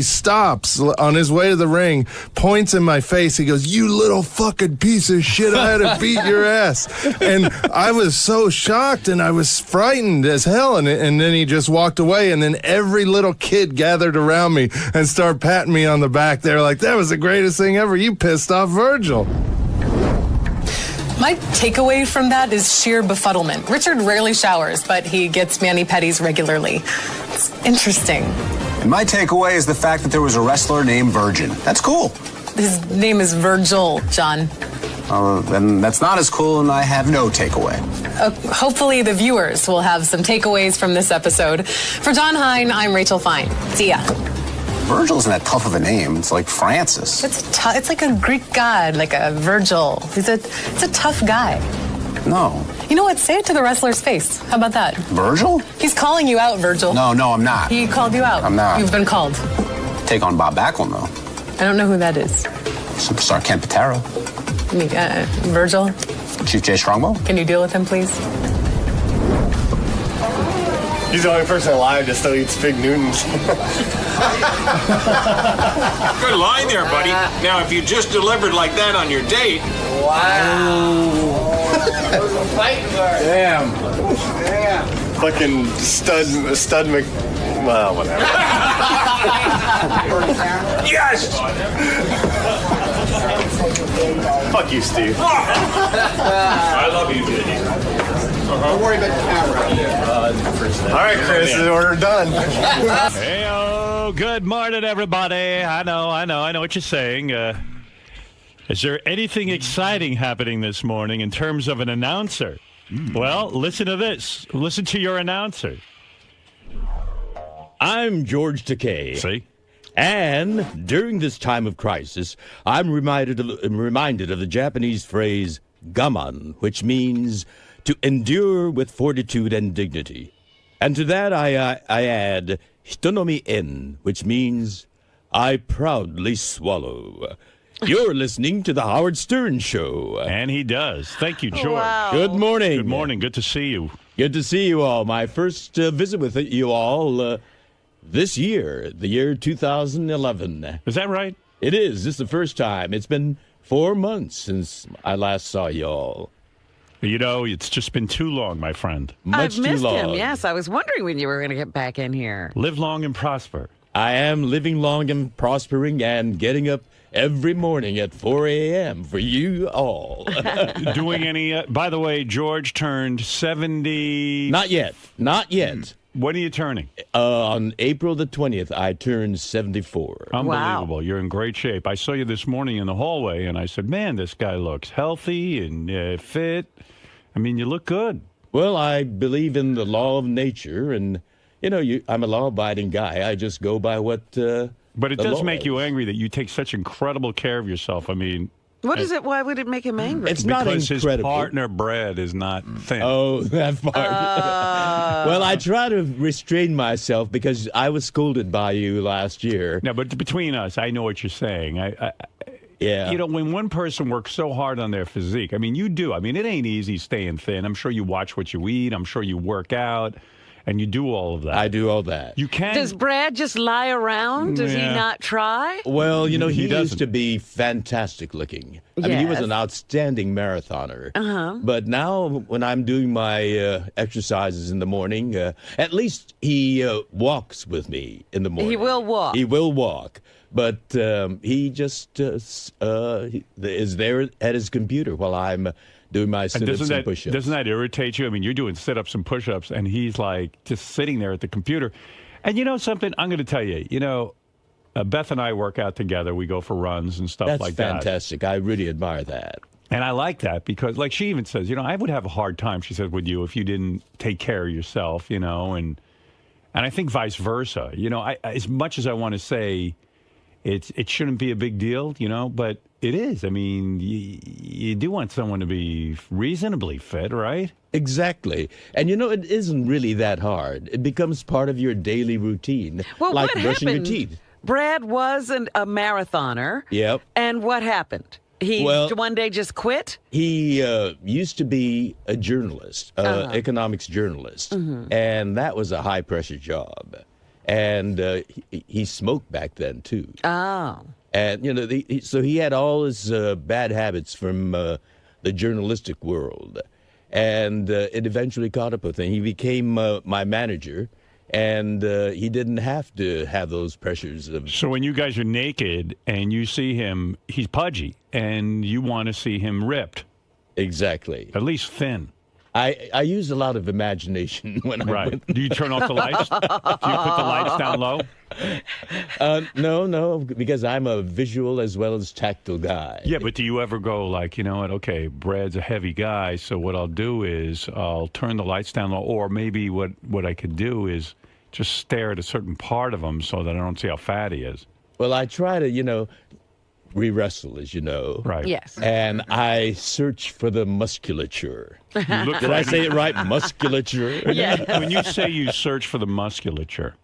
stops on his way to the ring, points in my face. He goes, "You little fucking piece of shit, I had to beat your ass." And I was so shocked, and I was frightened as hell. And then he just walked away, and then every little kid gathered around me and started patting me on the back. They were like, "That was the greatest thing ever. You pissed off Virgil." My takeaway from that is sheer befuddlement. Richard rarely showers, but he gets mani-pedis regularly. It's interesting. And my takeaway is the fact that there was a wrestler named Virgin. That's cool. His name is Virgil, John. Then that's not as cool, and I have no takeaway. Hopefully the viewers will have some takeaways from this episode. For John Hine, I'm Rachel Fine. See ya. Virgil isn't that tough of a name. It's like Francis. It's like a Greek god, like a Virgil. It's a tough guy. No. You know what? Say it to the wrestler's face. How about that? Virgil? He's calling you out, Virgil. No, I'm not. He called you out. I'm not. You've been called. Take on Bob Backlund, though. I don't know who that is. Superstar Ken Patera. Virgil? Chief Jay Strongbow? Can you deal with him, please? He's the only person alive that still eats Fig Newtons. Good line there, buddy. Now, if you just delivered like that on your date. Wow. Damn. Fucking stud Mc... Well, whatever. Yes! Fuck you, Steve. I love you, Diddy. Don't worry about the camera. All right, Chris, we're done. Hey, good morning, everybody. I know what you're saying. Is there anything exciting happening this morning in terms of an announcer? Well, listen to this. Listen to your announcer. I'm George Takei. See? And during this time of crisis, I'm reminded of the Japanese phrase gaman, which means to endure with fortitude and dignity. And to that I add hitonomi en, which means I proudly swallow. You're listening to The Howard Stern Show. And he does. Thank you, George. Wow. Good morning. Good morning. Good to see you. Good to see you all. My first visit with you all this year, the year 2011. Is that right? It is. This is the first time. It's been 4 months since I last saw you all. You know, it's just been too long, my friend. Much I've missed too long. him, yes. I was wondering when you were going to get back in here. Live long and prosper. I am living long and prospering and getting up every morning at 4 a.m. for you all. Doing any... by the way, George turned 70... Not yet. When are you turning? On April the 20th, I turned 74. Unbelievable. Wow. You're in great shape. I saw you this morning in the hallway, and I said, man, this guy looks healthy and fit. I mean, you look good. Well, I believe in the law of nature, and, I'm a law-abiding guy. I just go by what But it the does law make is. you angry that you take such incredible care of yourself. I mean... What is it? Why would it make him angry? It's not because incredible. his partner, Brad, is not thin. Oh, that part. Well, I try to restrain myself because I was scolded by you last year. No, but between us, I know what you're saying. Yeah. When one person works so hard on their physique, I mean, you do. I mean, it ain't easy staying thin. I'm sure you watch what you eat. I'm sure you work out. And you do all of that. I do all that. You can. Does Brad just lie around? Does he not try? Well, he doesn't. used to be fantastic looking. I mean, he was Yes. an outstanding marathoner. Uh-huh. But now, when I'm doing my exercises in the morning, at least he walks with me in the morning. He will walk. He will walk. But he just is there at his computer while I'm doing my And sit-ups and push-ups. doesn't that irritate you? I mean, you're doing sit-ups and push-ups, and he's like just sitting there at the computer. And you know something? I'm going to tell you. Beth and I work out together. We go for runs and stuff That's like that. fantastic. I really admire that. And I like that because, like she even says, I would have a hard time, she said, with you if you didn't take care of yourself, and I think vice versa. As much as I want to say it shouldn't be a big deal, but it is. I mean, you do want someone to be reasonably fit, right? Exactly. And it isn't really that hard. It becomes part of your daily routine, Well, like what brushing happened? your teeth. Brad wasn't a marathoner. Yep. And what happened? He one day just quit? He used to be a journalist, economics journalist, and that was a high-pressure job. And he smoked back then, too. Oh. And, so he had all his bad habits from the journalistic world. And it eventually caught up with him. He became my manager, and he didn't have to have those pressures. So when you guys are naked and you see him, he's pudgy, and you want to see him ripped. Exactly. At least thin. I use a lot of imagination when I Right. Do you turn off the lights? Do you put the lights down low? No, because I'm a visual as well as tactile guy. Yeah, but do you ever go like, you know what, okay, Brad's a heavy guy, so what I'll do is I'll turn the lights down low, or maybe what I could do is just stare at a certain part of him so that I don't see how fat he is. Well, I try to, we wrestle, as you know. Right. Yes. And I search for the musculature. Did I say it right? Musculature? Yeah. When you say you search for the musculature,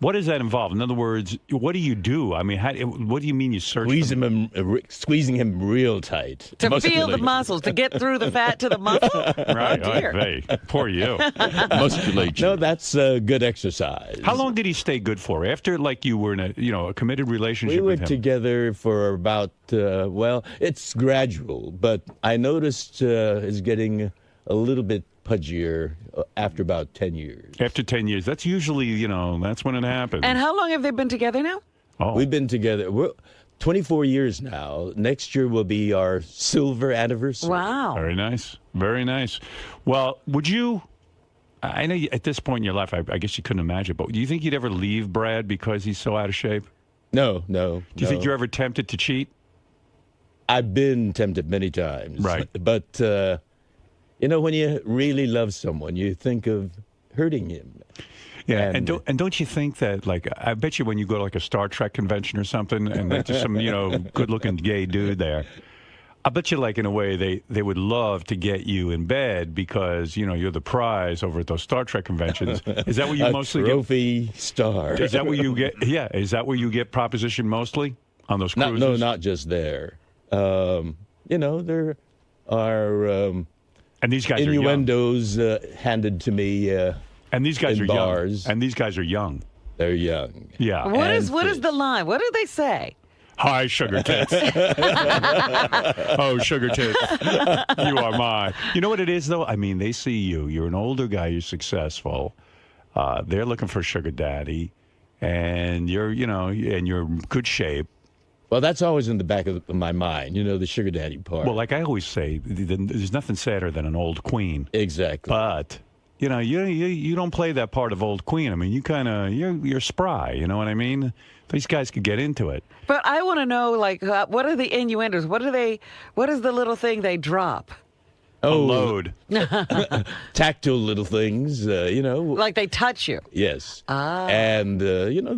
what does that involve? In other words, what do you do? I mean, what do you mean you search? Squeezing him real tight. To feel the muscles, to get through the fat to the muscle? Right. Oh, dear. Hey, poor you. Musculature. No, that's good exercise. How long did he stay good for? After, like, you were in a committed relationship We were with him? together for about, it's gradual, but I noticed it's getting a little bit pudgier after about 10 years. After 10 years. That's usually, that's when it happens. And how long have they been together now? Oh. We've been together. We're 24 years now. Next year will be our silver anniversary. Wow. Very nice. Very nice. Well, would you... I know at this point in your life, I guess you couldn't imagine, but do you think you'd ever leave Brad because he's so out of shape? No. Do you think you're ever tempted to cheat? I've been tempted many times. Right. But, when you really love someone, you think of hurting him. Yeah, and don't you think that, like, I bet you when you go to, like, a Star Trek convention or something, and there's just some, good-looking gay dude there, I bet you, like, in a way, they would love to get you in bed because, you're the prize over at those Star Trek conventions. Is that where you mostly get? Trophy star. Is that where you get? Yeah, is that where you get proposition mostly on those cruises? No, not just there. There are and these guys innuendos handed to me. And these guys are bars. young. And these guys are young. They're young. Yeah. What is the line? What do they say? Hi, sugar tits. Oh, sugar tits. You are mine. You know what it is, though? I mean, they see you. You're an older guy. You're successful. They're looking for a sugar daddy. And you're in good shape. Well, that's always in the back of my mind, the sugar daddy part. Well, like I always say, there's nothing sadder than an old queen. Exactly. But You know, you don't play that part of old queen. I mean, you're spry. You know what I mean? These guys could get into it. But I want to know, like, what are the innuendos? What is the little thing they drop? A load. Tactile little things, you know. Like they touch you. Yes. Ah. And, you know,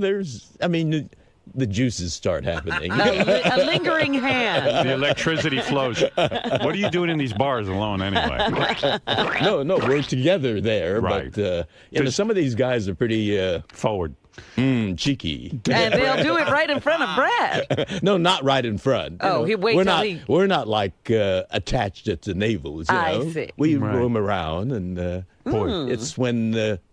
the juices start happening. A lingering hand. The electricity flows. What are you doing in these bars alone anyway? No, we're together there. Right. But, you know, some of these guys are pretty... forward. Cheeky. And they'll do it right in front of Brad. No, not right in front. Oh, he waits till he... We're not like attached at the navels, you know. I see. We roam around, and it's when...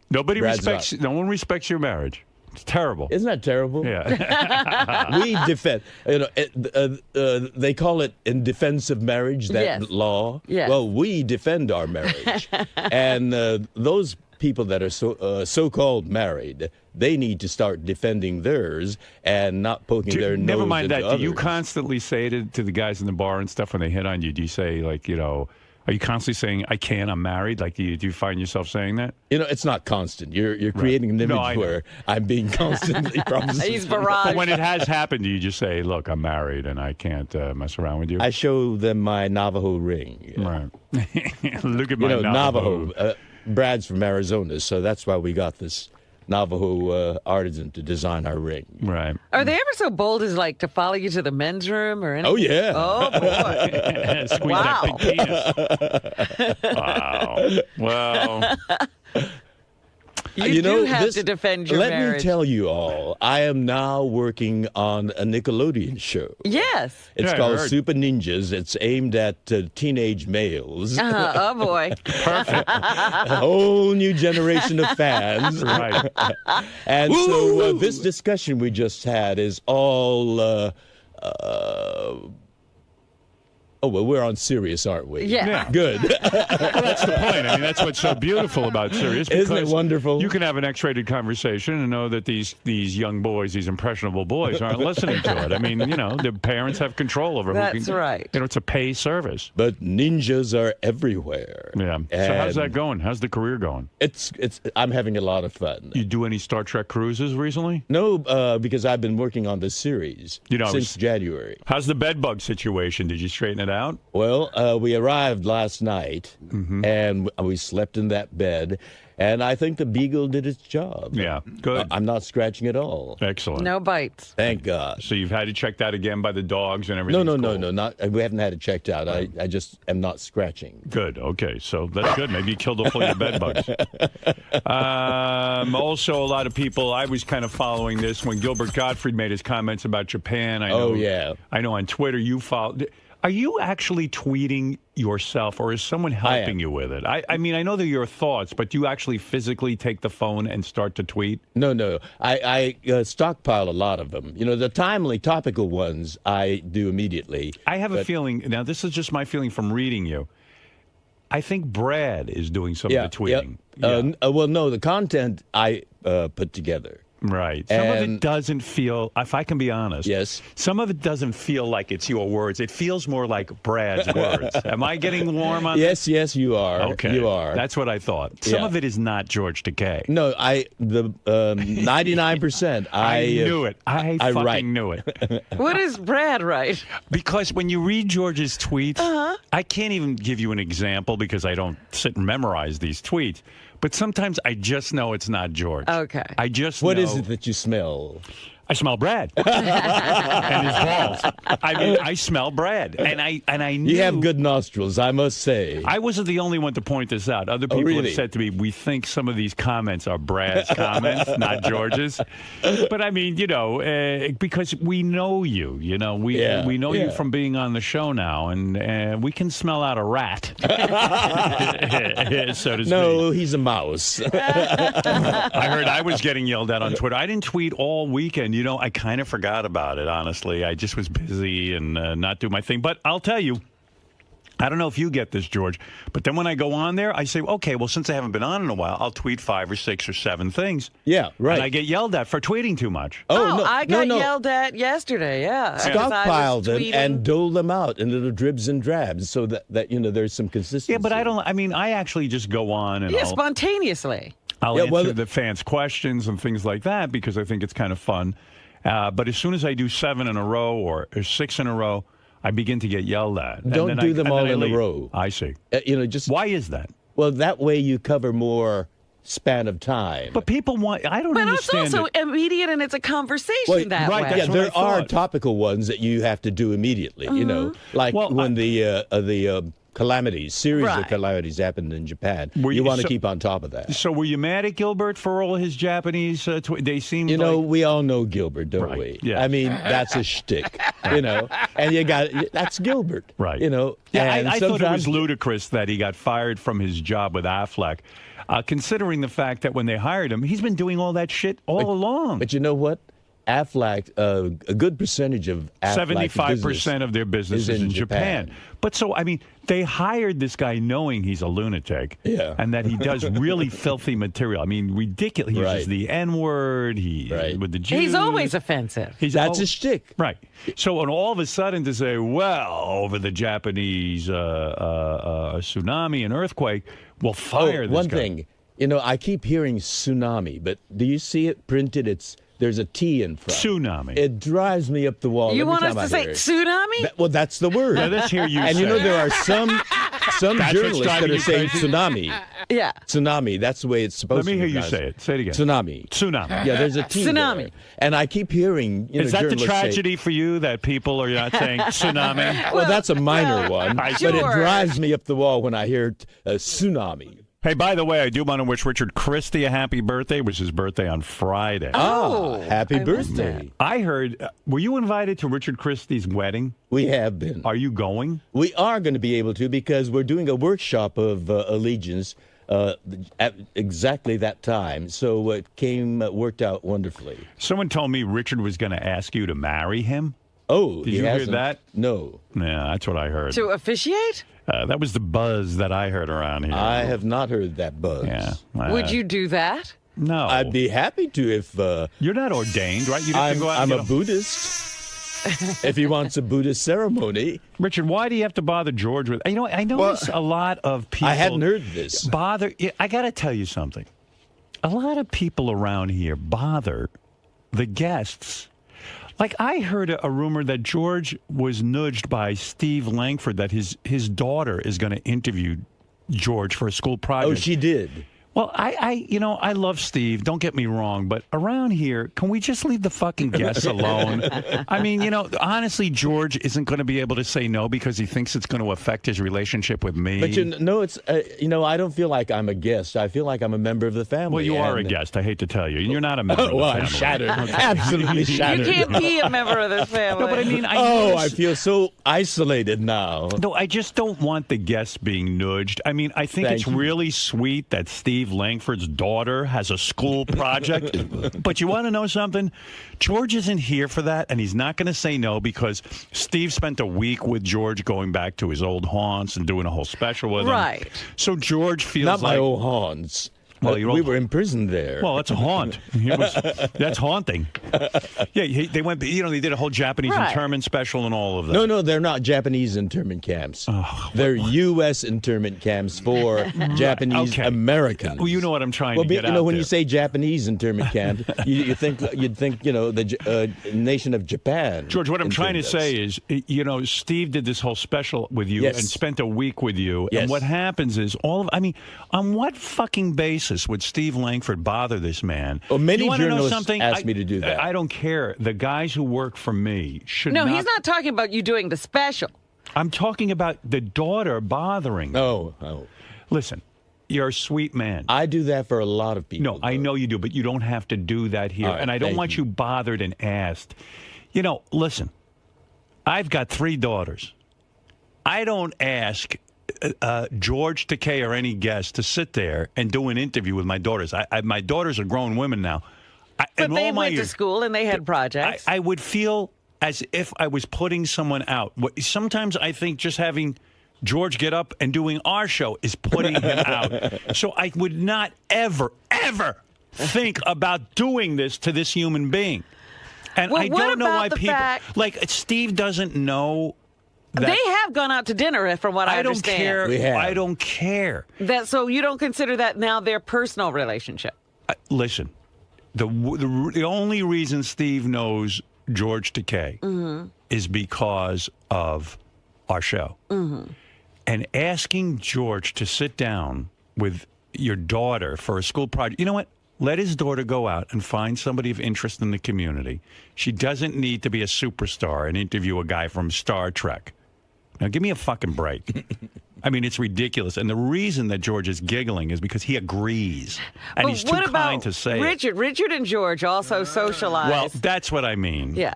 No one respects your marriage. It's terrible. Isn't that terrible? Yeah. We defend. You know, they call it in defense of marriage, that law. Yes. Well, we defend our marriage, and those people that are so-called married, they need to start defending theirs and not poking their nose Never mind into that. others. Do you constantly say to the guys in the bar and stuff when they hit on you? Do you say, like, you know? Are you constantly saying, I can't, I'm married? Like, do you find yourself saying that? You know, it's not constant. You're creating an image where I'm being constantly promised. He's barraged. But when it has happened, do you just say, look, I'm married and I can't mess around with you? I show them my Navajo ring. Right. Look at my Navajo. Brad's from Arizona, so that's why we got this Navajo artisan to design our ring. Right. Are they ever so bold as, like, to follow you to the men's room or anything? Oh, yeah. Oh, boy. Squeeze that big penis. Wow. Well... You do have to defend your marriage. Let me tell you all, I am now working on a Nickelodeon show. Yes. It's called Super Ninjas. It's aimed at teenage males. Oh, boy. Perfect. A whole new generation of fans. Right. And so this discussion we just had is all... Oh, well, we're on Sirius, aren't we? Yeah. Good. Well, that's the point. I mean, that's what's so beautiful about Sirius. Isn't it wonderful? You can have an X-rated conversation and know that these young boys, these impressionable boys, aren't listening to it. I mean, you know, their parents have control over That's who can, right. You know, it's a pay service. But ninjas are everywhere. Yeah. So how's that going? How's the career going? It's. I'm having a lot of fun. You do any Star Trek cruises recently? No, because I've been working on this series since January. How's the bed bug situation? Did you straighten it out? Well, we arrived last night, and we slept in that bed, and I think the beagle did its job. Yeah, good. I'm not scratching at all. Excellent. No bites. Thank God. So you've had it checked out again by the dogs and everything? No. Not. We haven't had it checked out. I just am not scratching. Good. Okay. So that's good. Maybe you killed off all your bed bugs. Also, a lot of people, I was kind of following this when Gilbert Gottfried made his comments about Japan. I know on Twitter you followed. Are you actually tweeting yourself, or is someone helping you with it? I mean, I know they're your thoughts, but do you actually physically take the phone and start to tweet? No. I stockpile a lot of them. You know, the timely, topical ones I do immediately. I have a feeling, now this is just my feeling from reading you, I think Brad is doing some of the tweeting. Well, no, the content I put together. Right. Some of it doesn't feel, if I can be honest, some of it doesn't feel like it's your words. It feels more like Brad's words. Am I getting warm on Yes, you are. Okay. You are. That's what I thought. Some of it is not George Takei. No, the 99%. I knew it. I fucking knew it. What does Brad write? Because when you read George's tweets, I can't even give you an example because I don't sit and memorize these tweets. But sometimes I just know it's not George. Okay. I just What know. is it that you smell? I smell Brad and his balls. I mean, I smell Brad, and I knew you have good nostrils, I must say. I wasn't the only one to point this out. Other people have said to me, "We think some of these comments are Brad's comments, not George's." But I mean, you know, because we know you. You know, we know you from being on the show now, and we can smell out a rat, so to speak. No, he's a mouse. I heard I was getting yelled at on Twitter. I didn't tweet all weekend. You know, I kind of forgot about it, honestly. I just was busy and not doing my thing. But I'll tell you, I don't know if you get this, George, but then when I go on there, I say, okay, well, since I haven't been on in a while, I'll tweet 5 or 6 or 7 things. Yeah, right. And I get yelled at for tweeting too much. I got yelled at yesterday, yeah. Stockpile them and dole them out in little dribs and drabs so that there's some consistency. Yeah, but I actually just go on and spontaneously. I'll answer the fans' questions and things like that because I think it's kind of fun. But as soon as I do 7 in a row or 6 in a row, I begin to get yelled at. Don't do them all in a row. I see. Just why is that? Well, that way you cover more span of time. But people want. I don't understand. But it's also immediate, and it's a conversation that way. Yeah, there are topical ones that you have to do immediately. Like when the calamities, series of calamities happened in Japan. You want to keep on top of that. So were you mad at Gilbert for all his Japanese? They seem. We all know Gilbert, don't we? Yeah. I mean, that's a shtick. And that's Gilbert. Right. Yeah, I thought it was ludicrous that he got fired from his job with Affleck, considering the fact that when they hired him, he's been doing all that shit all along. But you know what? Affleck, a good percentage of Affleck's 75% of their business is in Japan. But they hired this guy knowing he's a lunatic, and that he does really filthy material. I mean, ridiculous. He uses the N-word. With the Jews. He's always offensive. That's his shtick, right? So, and all of a sudden to say, well, over the Japanese tsunami and earthquake, we'll fire this one guy. thing, I keep hearing tsunami, but do you see it printed? There's a T in front. Tsunami. It drives me up the wall. You every want time us to I say hear it. tsunami? Well, that's the word. Now, let's hear you and say there are some journalists that are saying crazy? tsunami. Yeah. Tsunami. That's the way it's supposed to be. Let me hear you say it. Say it again. Tsunami. Tsunami. Yeah, there's a T Tsunami. there. And I keep hearing Is that the journalists tragedy for you that people are not saying tsunami? Well, that's a minor one, sure. but it drives me up the wall when I hear tsunami. Hey, by the way, I do want to wish Richard Christie a happy birthday. It was his birthday on Friday. Oh, happy birthday. I heard, were you invited to Richard Christie's wedding? We have been. Are you going? We are going to be able to because we're doing a workshop of allegiance at exactly that time. So it worked out wonderfully. Someone told me Richard was going to ask you to marry him. Oh, did you hear that? No. Yeah, that's what I heard. To officiate? That was the buzz that I heard around here. I have not heard that buzz. Yeah. Would you do that? No. I'd be happy to if... You're not ordained, right? You have to go out I'm a Buddhist. If he wants a Buddhist ceremony. Richard, why do you have to bother George with... I notice a lot of people... I hadn't heard this. I got to tell you something. A lot of people around here bother the guests. Like, I heard a rumor that George was nudged by Steve Langford that his daughter is going to interview George for a school project. Oh, she did. Well, I love Steve. Don't get me wrong, but around here, can we just leave the fucking guests alone? I mean, honestly, George isn't going to be able to say no because he thinks it's going to affect his relationship with me. But it's I don't feel like I'm a guest. I feel like I'm a member of the family. Well, you are a guest. I hate to tell you, you're not a member of the family. I'm shattered. Absolutely shattered. You can't be a member of this family. No, but I mean, I feel so isolated now. No, I just don't want the guests being nudged. I mean, I think it's really sweet that Steve Langford's daughter has a school project. But you want to know something? George isn't here for that, and he's not going to say no because Steve spent a week with George going back to his old haunts and doing a whole special with him. Right. So George feels Not my old haunts. Well, we were imprisoned there. Well, that's a haunt. That's haunting. Yeah, they went. They did a whole Japanese internment special and all of that. No, they're not Japanese internment camps. They're U.S. internment camps for Japanese Americans. Well, you know what I'm trying to get at. When you say Japanese internment camp, you'd think the nation of Japan. George, what I'm trying to say is, Steve did this whole special with you and spent a week with you. Yes. And what happens is on what fucking basis would Steve Langford bother this man? Well, many journalists asked me to do that. I don't care. The guys who work for me should not... No, he's not talking about you doing the special. I'm talking about the daughter bothering. Oh. Listen, you're a sweet man. I do that for a lot of people. No, I know you do, but you don't have to do that here. Right, and I don't want you bothered and asked. Listen, I've got 3 daughters. I don't ask... George Takei or any guest to sit there and do an interview with my daughters. My daughters are grown women now. But they went to school and they had projects. I would feel as if I was putting someone out. Sometimes I think just having George get up and doing our show is putting him out. So I would not ever think about doing this to this human being. And Well, I what don't know about why the people fact- like Steve doesn't know that They have gone out to dinner, from what I don't understand. care. We have. I don't care. So you don't consider that now their personal relationship? Listen, the only reason Steve knows George Takei is because of our show. And asking George to sit down with your daughter for a school project, you know what? Let his daughter go out and find somebody of interest in the community. She doesn't need to be a superstar and interview a guy from Star Trek. Now, give me a fucking break. I mean, it's ridiculous. And the reason that George is giggling is because he agrees. And But he's too what about kind to say Richard? Richard and George also socialize. Well, that's what I mean. Yeah.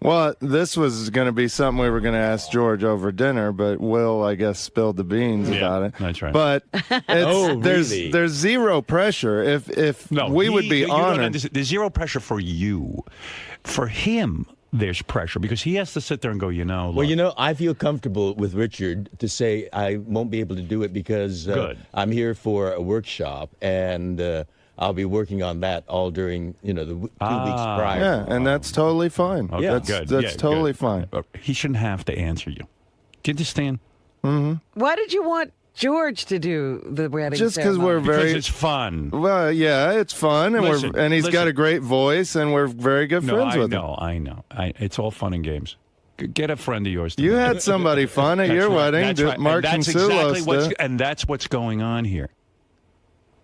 Well, this was going to be something we were going to ask George over dinner, but Will, I guess, spilled the beans about it. That's right. But really? there's zero pressure. If we would be you don't honored. understand. There's zero pressure for you. For him, there's pressure because he has to sit there and go, look, I feel comfortable with Richard to say I won't be able to do it because I'm here for a workshop and I'll be working on that all during, the 2 weeks prior. Yeah, and that's totally fine. Okay, That's totally fine. He shouldn't have to answer you. Do you understand? Mm-hmm. Why did you want George to do the wedding Just because ceremony? Because it's fun. Well, yeah, it's fun, and he's got a great voice, and we're very good friends with him. I know. It's all fun and games. Get a friend of yours. You had somebody fun at your wedding. That's right. Mark and that's Consuelos exactly did. and that's what's going on here.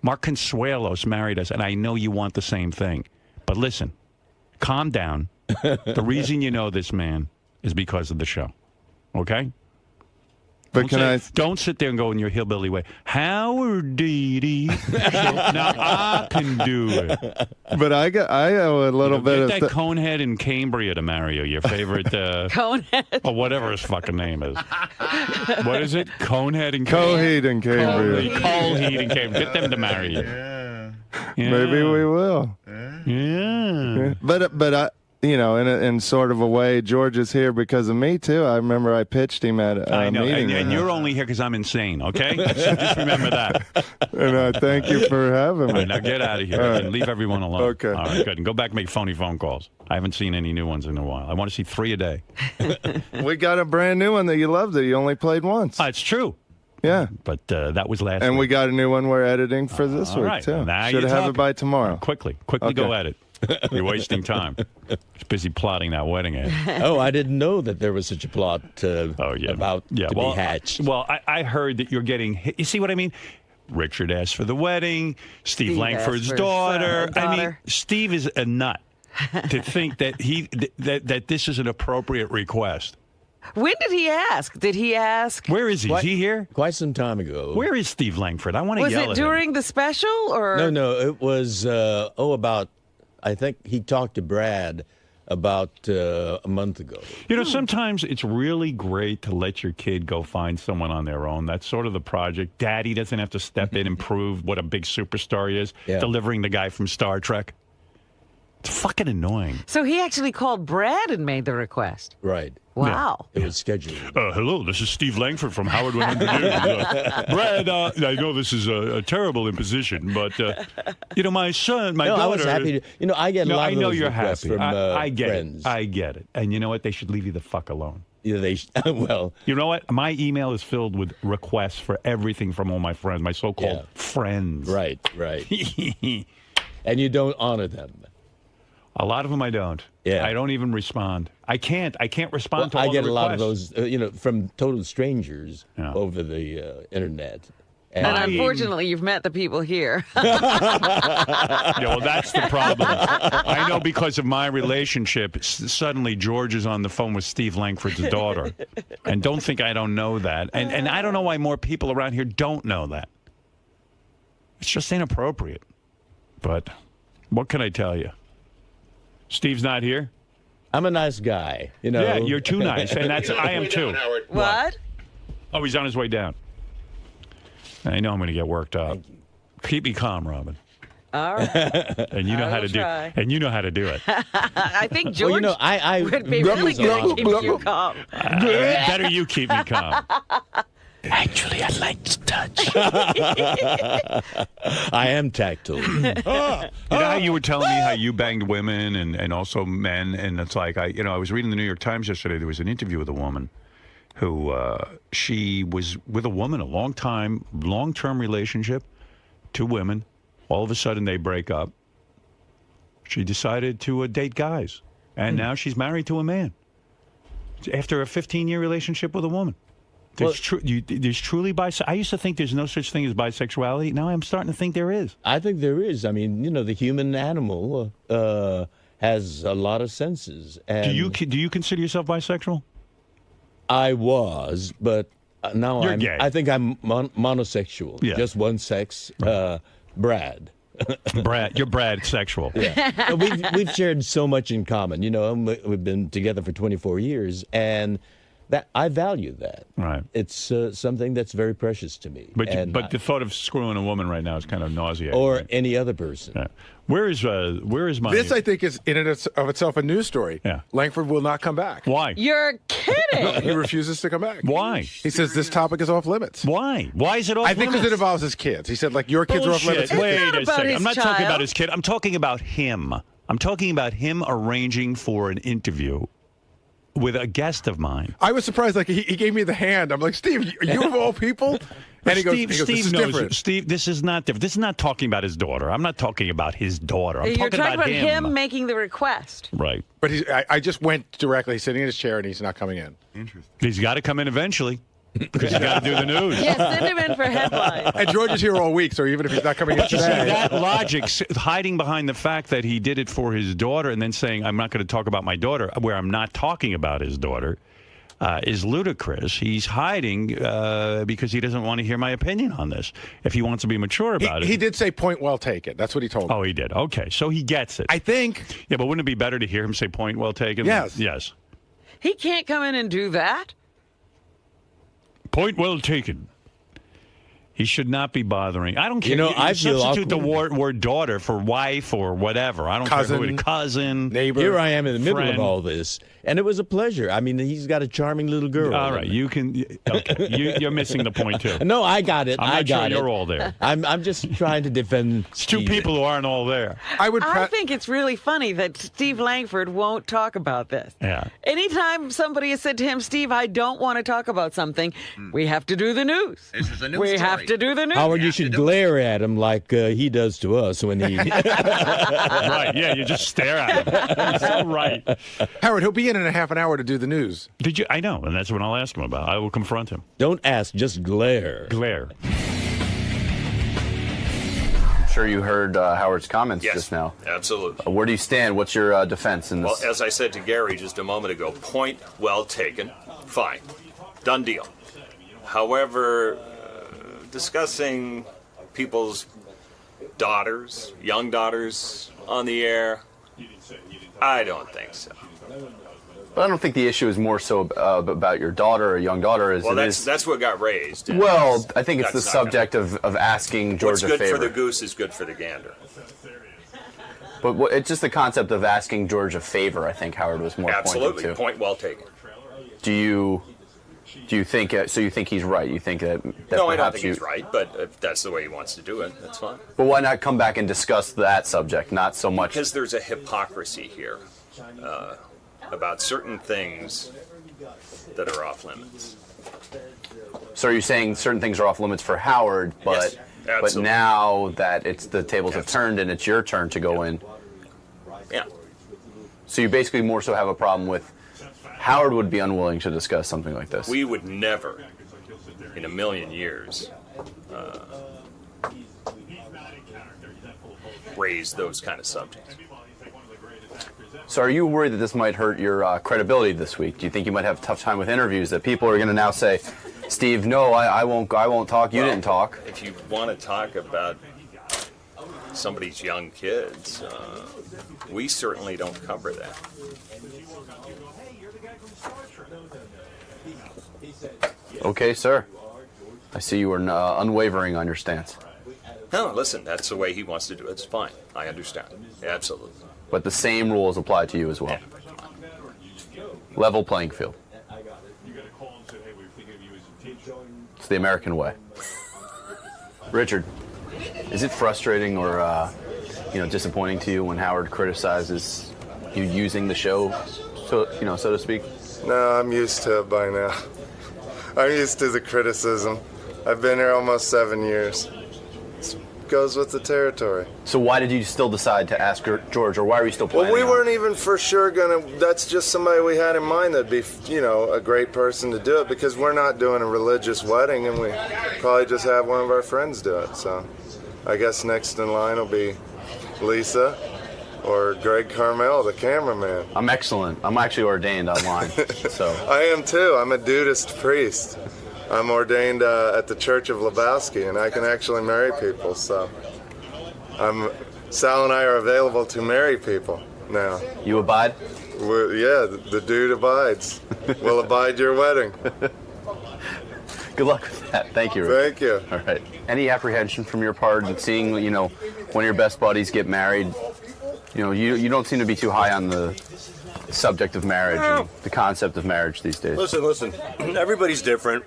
Mark Consuelos married us, and I know you want the same thing. But listen, calm down. The reason you know this man is because of the show. Okay? But don't sit there and go in your hillbilly way. Howard Deedy. Now I can do it. But I owe a little bit get of that conehead in Cambria to marry you. Your favorite conehead, or whatever his fucking name is. What is it? Conehead in Coheed in Cambria. Coheed in Cambria. Get them to marry you. Yeah. Maybe we will. Yeah. But I. In sort of a way, George is here because of me, too. I remember I pitched him at a meeting. And you're only here because I'm insane, okay? So just remember that. And I thank you for having me. All right, now get out of here and leave everyone alone. Okay. All right, good. And go back and make phony phone calls. I haven't seen any new ones in a while. I want to see 3 a day. We got a brand new one that you loved that you only played once. It's true. Yeah. But that was last week. And we week. got a new one we're editing for this week, right. too. Now Should you're have talking. it by tomorrow. Quickly go edit. You're wasting time. He's busy plotting that wedding ad. Oh, I didn't know that there was such a plot about to be hatched. Well, I heard that you're getting hit. You see what I mean? Richard asked for the wedding. Steve Langford's daughter. I mean, Steve is a nut to think that that this is an appropriate request. When did he ask? Did he ask? Where is he? Is he here? Quite some time ago. Where is Steve Langford? I want to yell at him. Was it during the special or? No, it was about. I think he talked to Brad about a month ago. Sometimes it's really great to let your kid go find someone on their own. That's sort of the project. Daddy doesn't have to step in and prove what a big superstar he is, delivering the guy from Star Trek. It's fucking annoying. So he actually called Brad and made the request. Right. Wow. Yeah. It was scheduled. Hello, this is Steve Langford from Howard 100 News. Brad, I know this is a terrible imposition, but, my son, my daughter... I was happy to... I get a lot of those you're requests happy. from I get friends. it. I get it. And you know what? They should leave you the fuck alone. Yeah, well... You know what? My email is filled with requests for everything from all my friends, my so-called friends. Right. And you don't honor them. A lot of them I don't. Yeah. I don't even respond. I can't respond to all I get the a lot of requests. those, from total strangers over the internet. And unfortunately, you've met the people here. Well, that's the problem. I know because of my relationship, suddenly George is on the phone with Steve Langford's daughter. And don't think I don't know that. And I don't know why more people around here don't know that. It's just inappropriate. But what can I tell you? Steve's not here? I'm a nice guy, Yeah, you're too nice. And I am too. What? Oh, he's on his way down. I know I'm going to get worked up. Keep me calm, Robin. All right. And you know how to do. And you know how to do it. I think George I would be really good at keeping you calm. Better you keep me calm. Actually, I'd like to touch. I am tactile. You know how you were telling me how you banged women and also men, and it's like I was reading the New York Times yesterday. There was an interview with a woman who she was with a woman a long-term relationship, 2 women. All of a sudden they break up. She decided to date guys, and now she's married to a man after a 15-year relationship with a woman. There's truly I used to think there's no such thing as bisexuality. Now I'm starting to think there is. I think there is. I mean, the human animal has a lot of senses. And do you consider yourself bisexual? I was, but now You're gay. I think I'm monosexual. Yeah. Just one sex. Brad. You're Brad sexual. Yeah. We've shared so much in common. We've been together for 24 years, and that I value that. Right. It's something that's very precious to me. But the thought of screwing a woman right now is kind of nauseating. Or right? any other person. Yeah. Where is my? This, I think, is in and of itself a news story. Yeah. Langford will not come back. Why? You're kidding. He refuses to come back. Why? He says this topic is off limits. Why? Why is it off limits? I think because it involves his kids. He said, your kids are off limits. Wait a second. I'm not talking about his kid. I'm talking about him. I'm talking about him arranging for an interview with a guest of mine. I was surprised. He gave me the hand. I'm like, Steve, you of all people? And he goes, Steve this is knows. different. Steve, this is not different. This is not talking about his daughter. I'm not talking about his daughter. I'm You're talking about him making the request. Right. But I just went directly. He's sitting in his chair, and he's not coming in. Interesting. He's got to come in eventually. Because you got to do the news. Yeah, send him in for headlines. And George is here all week, so even if he's not coming in But you see, today. that logic, hiding behind the fact that he did it for his daughter and then saying, I'm not going to talk about my daughter, where I'm not talking about his daughter, is ludicrous. He's hiding because he doesn't want to hear my opinion on this. If he wants to be mature about it. He did say point well taken. That's what he told me. Oh, he did. Okay, so he gets it. I think. Yeah, but wouldn't it be better to hear him say point well taken? Yes. Yes. He can't come in and do that. Point well taken. He should not be bothering. I don't care. I feel substitute the awkward. word daughter for wife or whatever. I don't care who it is. Cousin, neighbor. Here I am in the middle friend. of all this, and it was a pleasure. I mean, he's got a charming little girl. All right, you can. Okay, you're missing the point too. No, I got it. I'm not I got sure it. you're all there. I'm just trying to defend. It's two people who aren't all there. I think it's really funny that Steve Langford won't talk about this. Yeah. Anytime somebody has said to him, Steve, I don't want to talk about something, we have to do the news. This is a news we story. have to do the news. Howard, you should glare at him like he does to us when he. Right? Yeah, you just stare at him. You're so right. Howard, he'll be in a half an hour to do the news. Did you? I know, and that's what I'll ask him about. I will confront him. Don't ask, just glare. Glare. I'm sure you heard Howard's comments just now. Absolutely. Where do you stand? What's your defense in this? Well, as I said to Gary just a moment ago, point well taken. Fine. Done deal. However, discussing people's daughters, young daughters, on the air, I don't think so. But I don't think the issue is more so about your daughter or young daughter. As Well, it is. that's what got raised. Well, I think it's the That's not subject of asking George What's good a favor. for the goose is good for the gander. But it's just the concept of asking George a favor. I think Howard was more Absolutely. pointing to. Point well taken. Do you think? So you think he's right? You think that? No, I don't perhaps think he's right, but if that's the way he wants to do it, that's fine. But why not come back and discuss that subject? Not so much. Because there's a hypocrisy here about certain things that are off limits. So are you saying certain things are off limits for Howard, but Yes, absolutely. now that the tables have turned and it's your turn to go in? Yeah. So you basically more so have a problem with Howard would be unwilling to discuss something like this. We would never, in a million years, raise those kind of subjects. So are you worried that this might hurt your credibility this week? Do you think you might have a tough time with interviews, that people are going to now say, Steve, no, I won't talk, you didn't talk? If you want to talk about somebody's young kids, we certainly don't cover that. Okay, sir. I see you are unwavering on your stance. No, listen, that's the way he wants to do it. It's fine. I understand. Absolutely. But the same rules apply to you as well. Level playing field. the American way. Richard, is it frustrating or disappointing to you when Howard criticizes you using the show, so to speak? No, I'm used to it by now. I'm used to the criticism. I've been here almost 7 years. It goes with the territory. So why did you still decide to ask George, or why are you still planning? Well, we weren't even for sure that's just somebody we had in mind that'd be, a great person to do it, because we're not doing a religious wedding, and we probably just have one of our friends do it. So I guess next in line will be Lisa or Greg Carmel, the cameraman. I'm excellent. I'm actually ordained online. So I am too. I'm a Dudist priest. I'm ordained at the Church of Lebowski, and I can actually marry people. So Sal and I are available to marry people now. You abide? The dude abides. We'll abide your wedding. Good luck with that. Thank you, Rick. Thank you. All right. Any apprehension from your part in seeing, one of your best buddies get married? You don't seem to be too high on the subject of marriage and the concept of marriage these days. Listen. Everybody's different.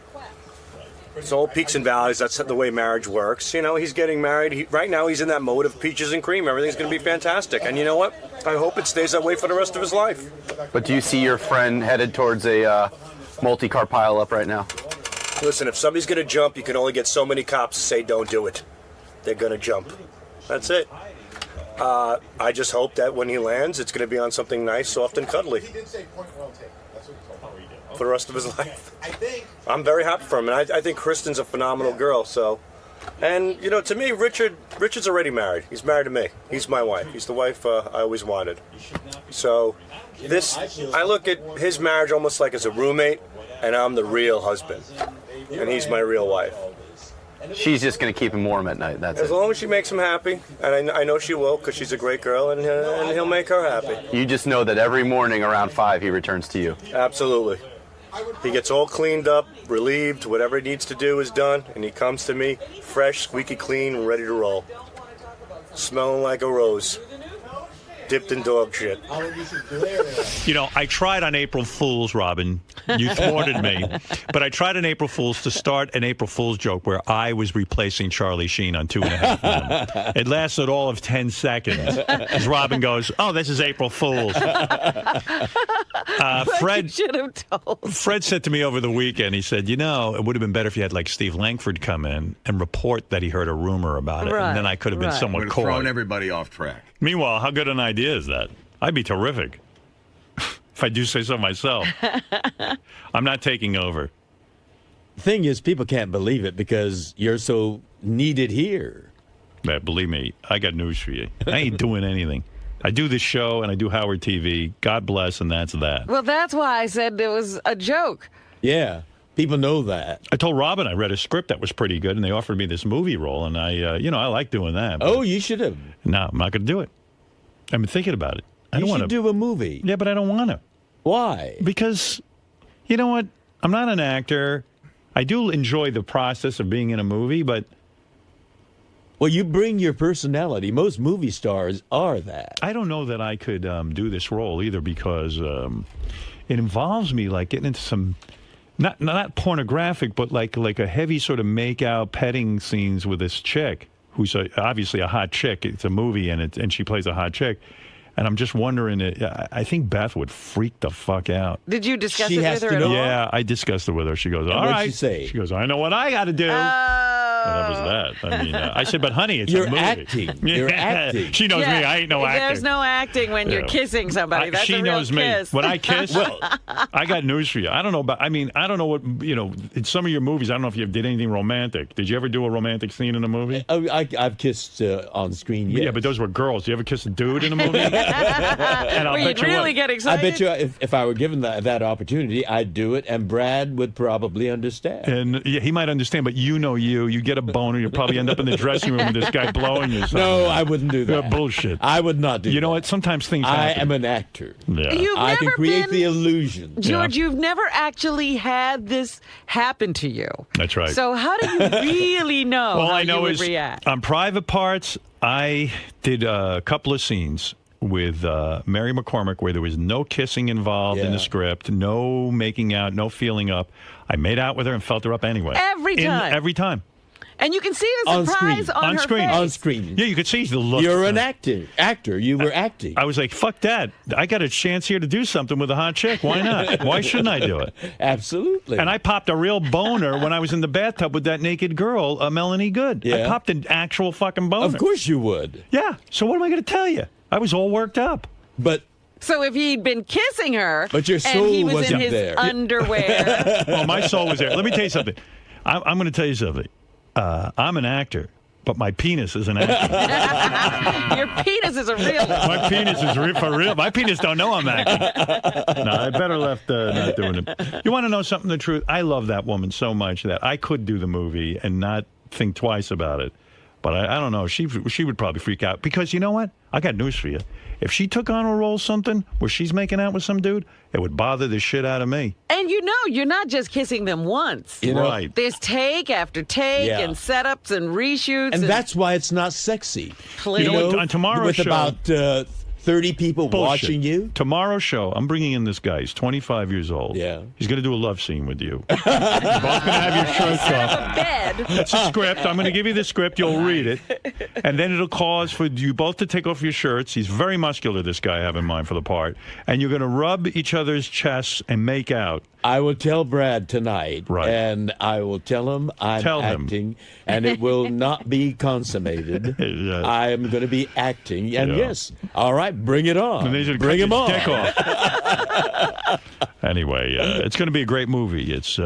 It's all peaks and valleys. That's the way marriage works. He's getting married. Right now, he's in that mode of peaches and cream. Everything's going to be fantastic. And you know what? I hope it stays that way for the rest of his life. But do you see your friend headed towards a multi-car pileup right now? Listen, if somebody's going to jump, you can only get so many cops to say don't do it. They're going to jump. That's it. I just hope that when he lands, it's going to be on something nice, soft, and cuddly for the rest of his life. I'm very happy for him, and I think Kristen's a phenomenal girl. So, and to me, Richard's already married. He's married to me. He's my wife. He's the wife I always wanted. So, I look at his marriage almost like as a roommate, and I'm the real husband, and he's my real wife. She's just going to keep him warm at night. That's it. As long as she makes him happy, and I know she will, because she's a great girl, and he'll make her happy. You just know that every morning around 5 he returns to you. Absolutely. He gets all cleaned up, relieved, whatever he needs to do is done, and he comes to me fresh, squeaky clean, and ready to roll. Smelling like a rose. Dipped in dog shit. I tried on April Fool's, Robin. You thwarted me. But I tried on April Fool's to start an April Fool's joke where I was replacing Charlie Sheen on 2.5 Men. It lasted all of 10 seconds. As Robin goes, oh, this is April Fool's. Fred should have told. Fred said to me over the weekend, he said, it would have been better if you had like Steve Langford come in and report that he heard a rumor about it. Right, and then I could have been somewhat coy. Thrown everybody off track. Meanwhile, how good an idea is that? I'd be terrific. If I do say so myself. I'm not taking over. The thing is, people can't believe it because you're so needed here. Yeah, believe me, I got news for you. I ain't doing anything. I do this show and I do Howard TV. God bless, and that's that. Well, that's why I said it was a joke. Yeah, people know that. I told Robin I read a script that was pretty good, and they offered me this movie role, and I like doing that. Oh, you should have. No, I'm not going to do it. I've been thinking about it. I don't you want should to do a movie. Yeah, but I don't want to. Why? Because, you know what? I'm not an actor. I do enjoy the process of being in a movie, but... Well, you bring your personality. Most movie stars are that. I don't know that I could do this role either because it involves me like getting into some... Not pornographic, but like a heavy sort of make-out petting scenes with this chick who's obviously a hot chick. It's a movie, and she plays a hot chick. And I'm just wondering, I think Beth would freak the fuck out. Did you discuss it with her at all? Yeah, I discussed it with her. She goes, all right. What'd she say? She goes, I know what I got to do. And that was that. I mean, I said, but honey, it's You're a movie. Acting. You're acting. She knows me. I ain't no actor. There's no acting when you're kissing somebody. That's she a real knows kiss. me. When I kiss, well, I got news for you. I don't know about. I mean, I don't know what in some of your movies. I don't know if you did anything romantic. Did you ever do a romantic scene in a movie? I've kissed on screen. Yes. Yeah, but those were girls. Did you ever kiss a dude in a movie? And I'll bet you really get excited. I bet you if I were given that opportunity, I'd do it, and Brad would probably understand. And yeah, he might understand, but you get a boner, you probably end up in the dressing room with this guy blowing you. No, I wouldn't do that. Bullshit. I would not do that. You know what? Sometimes things happen. I am an actor. Yeah. I can create the illusion. George, you've never actually had this happen to you. That's right. So how do you really know All how I know you would is react? On Private Parts, I did a couple of scenes with Mary McCormick where there was no kissing involved in the script, no making out, no feeling up. I made out with her and felt her up anyway. Every time. Every time. And you can see the surprise on her face. On screen. Yeah, you could see the look. You're an actor. You were acting. I was like, fuck that. I got a chance here to do something with a hot chick. Why not? Why shouldn't I do it? Absolutely. And I popped a real boner when I was in the bathtub with that naked girl, Melanie Good. Yeah. I popped an actual fucking boner. Of course you would. Yeah. So what am I going to tell you? I was all worked up. But So if he'd been kissing her, But your soul and he was wasn't in his there. underwear. Well, my soul was there. Let me tell you something. I'm going to tell you something. I'm an actor, but my penis is an actor. Your penis is a real. My penis is for real. My penis don't know I'm acting. No, I better left not doing it. You want to know something? The truth. I love that woman so much that I could do the movie and not think twice about it. But I don't know. She would probably freak out because you know what? I got news for you. If she took on a role something where she's making out with some dude, it would bother the shit out of me. And you know, you're not just kissing them once. Right. There's take after take Yeah. and setups and reshoots. And that's why it's not sexy. Please. You know what? On tomorrow's with show, about 30 people Bullshit. watching you. Tomorrow's show, I'm bringing in this guy. He's 25 years old. Yeah. He's going to do a love scene with you. You're both going to have your shirts off. Bed. It's a script. I'm going to give you the script. You'll read it. And then it'll cause for you both to take off your shirts. He's very muscular, this guy I have in mind for the part. And you're going to rub each other's chests and make out. I will tell Brad tonight, Right. and I will tell him I'm acting, and it will not be consummated. I am going to be acting, and yes, all right, bring it on. And they should Bring cut him his on. dick off. Anyway, it's going to be a great movie. It's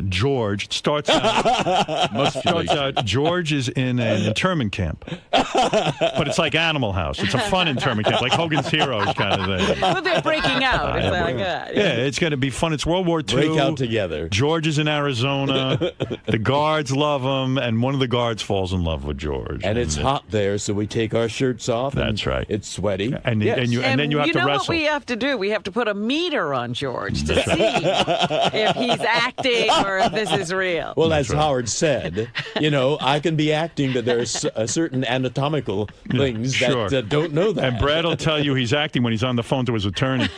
George. It starts out, George is in an internment camp. But it's like Animal House. It's a fun internment camp, like Hogan's Heroes kind of thing. Well, they're breaking out. It's like that. Yeah, it's going to be fun. It's World War II. Break out together. George is in Arizona. The guards love him, and one of the guards falls in love with George. And it's hot there, so we take our shirts off. That's right. It's sweaty. And then you have to know wrestle. what we have to do? We have to put a meter on George to see if he's acting or if this is real. Well, as Howard said, I can be acting, but there's certain anatomical things that don't know that. And Brad will tell you he's acting when he's on the phone to his attorney.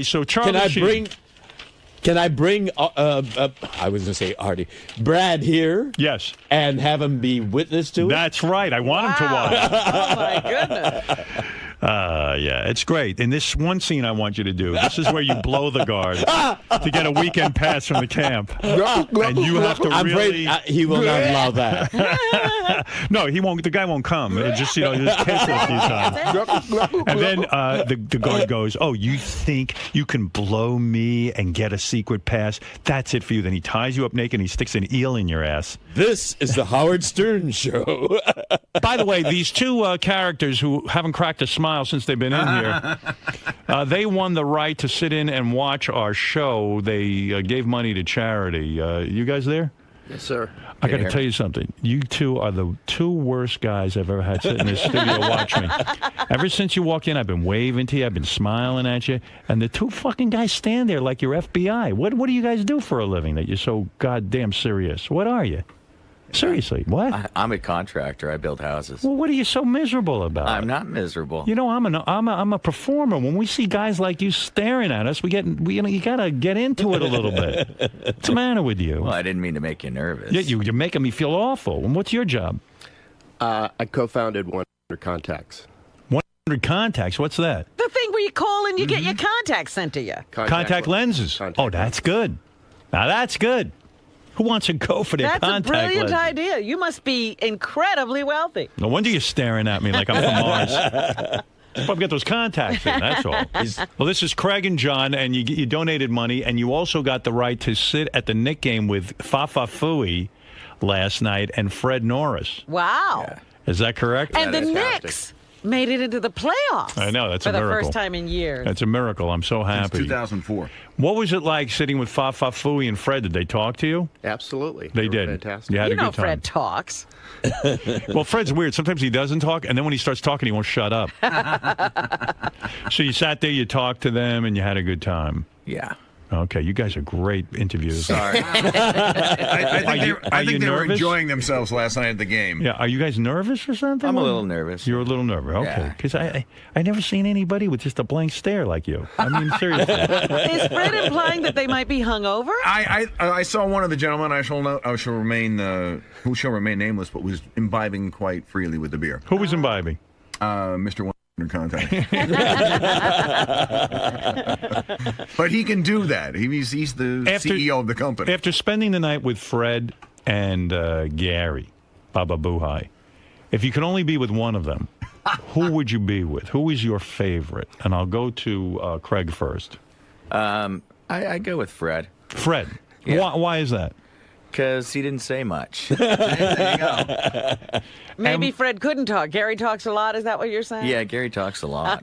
So Charlie Can I bring I was going to say Artie, Brad here? Yes. And have him be witness to it? That's right. I want him to watch. Oh, my goodness. Yeah, it's great. In this one scene I want you to do, this is where you blow the guards to get a weekend pass from the camp. And you have to I'm really... afraid he will not allow that. No, he won't. The guy won't come. It just, just kiss it a few times. And then the guard goes, "Oh, you think you can blow me and get a secret pass? That's it for you." Then he ties you up naked and he sticks an eel in your ass. This is the Howard Stern Show. By the way, these two characters who haven't cracked a smile since they've been in here, they won the right to sit in and watch our show. They gave money to charity. You guys there? Yes, sir. I got to tell you something. You two are the two worst guys I've ever had sit in this studio watch me. Ever since you walked in, I've been waving to you. I've been smiling at you. And the two fucking guys stand there like you're FBI. What do you guys do for a living that you're so goddamn serious? What are you? Seriously, what? I'm a contractor. I build houses. Well, what are you so miserable about? I'm not miserable. You know, I'm a performer. When we see guys like you staring at us, you gotta get into it a little bit. What's the matter with you? Well, I didn't mean to make you nervous. Yeah, you're making me feel awful. And what's your job? I co-founded 100 Contacts. 100 Contacts. What's that? The thing where you call and you get your contacts sent to you. Contact lenses. Oh, that's good. Now that's good. Who wants to go for their That's contact a brilliant lenses? idea. You must be incredibly wealthy. No wonder you're staring at me like I'm from Mars. Probably get those contacts in, that's all. Well, this is Craig and John, and you donated money, and you also got the right to sit at the Knick game with Fafa Fui last night and Fred Norris. Wow. Yeah. Is that correct? And the Knicks made it into the playoffs. I know, that's for a miracle. the first time in years. That's a miracle. I'm so happy. Since 2004. What was it like sitting with Fafa Fui and Fred? Did they talk to you? Absolutely. They did. Fantastic. You had a good time. Fred talks. Well, Fred's weird. Sometimes he doesn't talk, and then when he starts talking, he won't shut up. So you sat there, you talked to them, and you had a good time. Yeah. Okay, you guys are great interviewers. Sorry. I think they were nervous? enjoying themselves last night at the game. Yeah, are you guys nervous or something? I'm a little nervous. You're a little nervous, okay. Yeah. Because I never seen anybody with just a blank stare like you. I mean, seriously. Is Fred implying that they might be hungover? I saw one of the gentlemen who shall remain nameless, but was imbibing quite freely with the beer. Who was imbibing? Mr. Contact. But he can do that. He's the CEO of the company. After spending the night with Fred and Gary, Baba Boohai, if you could only be with one of them, who would you be with? Who is your favorite? And I'll go to Craig first. I go with Fred. Fred. Yeah. Why is that? Because he didn't say much. There you go. Maybe Fred couldn't talk. Gary talks a lot. Is that what you're saying? Yeah, Gary talks a lot.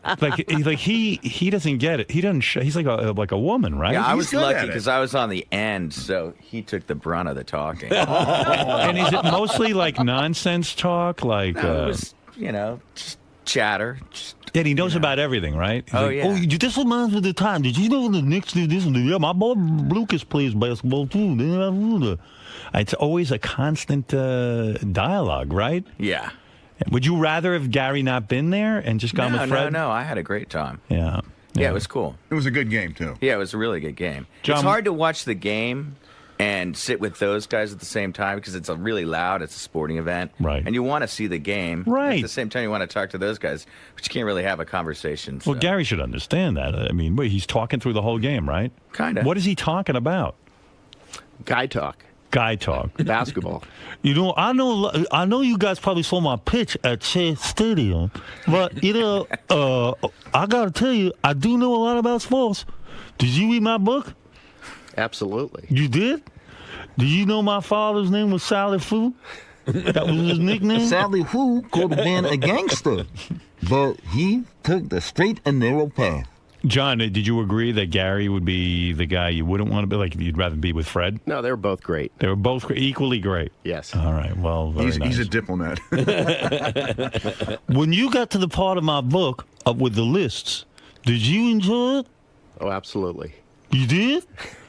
he doesn't get it. He doesn't. He's like a woman, right? Yeah, I was lucky because I was on the end, so he took the brunt of the talking. And is it mostly like nonsense talk, like? No, it was, just chatter. Yeah, he knows about everything, right? He's Yeah. Oh, this reminds me of the time. Did you know the Knicks did this? Yeah, my boy Lucas plays basketball too. It's always a constant dialogue, right? Yeah. Would you rather have Gary not been there and just gone with Fred? No. I had a great time. Yeah. Yeah, it was cool. It was a good game, too. Yeah, it was a really good game. John, it's hard to watch the game and sit with those guys at the same time because it's really loud. It's a sporting event. Right. And you want to see the game. Right. At the same time, you want to talk to those guys, but you can't really have a conversation. So. Well, Gary should understand that. I mean, he's talking through the whole game, right? Kind of. What is he talking about? Guy talk. Guy talk. Basketball. I know you guys probably saw my pitch at Shea Stadium, but I gotta tell you, I do know a lot about sports. Did you read my book? Absolutely. You did? Do you know my father's name was Sally Fu? That was his nickname? Sally Fu could have been a gangster, but he took the straight and narrow path. John, did you agree that Gary would be the guy you wouldn't want to be? Like, you'd rather be with Fred? No, they were both great. They were both equally great? Yes. All right, well, very nice. He's a diplomat. When you got to the part of my book with the lists, did you enjoy it? Oh, absolutely. You did?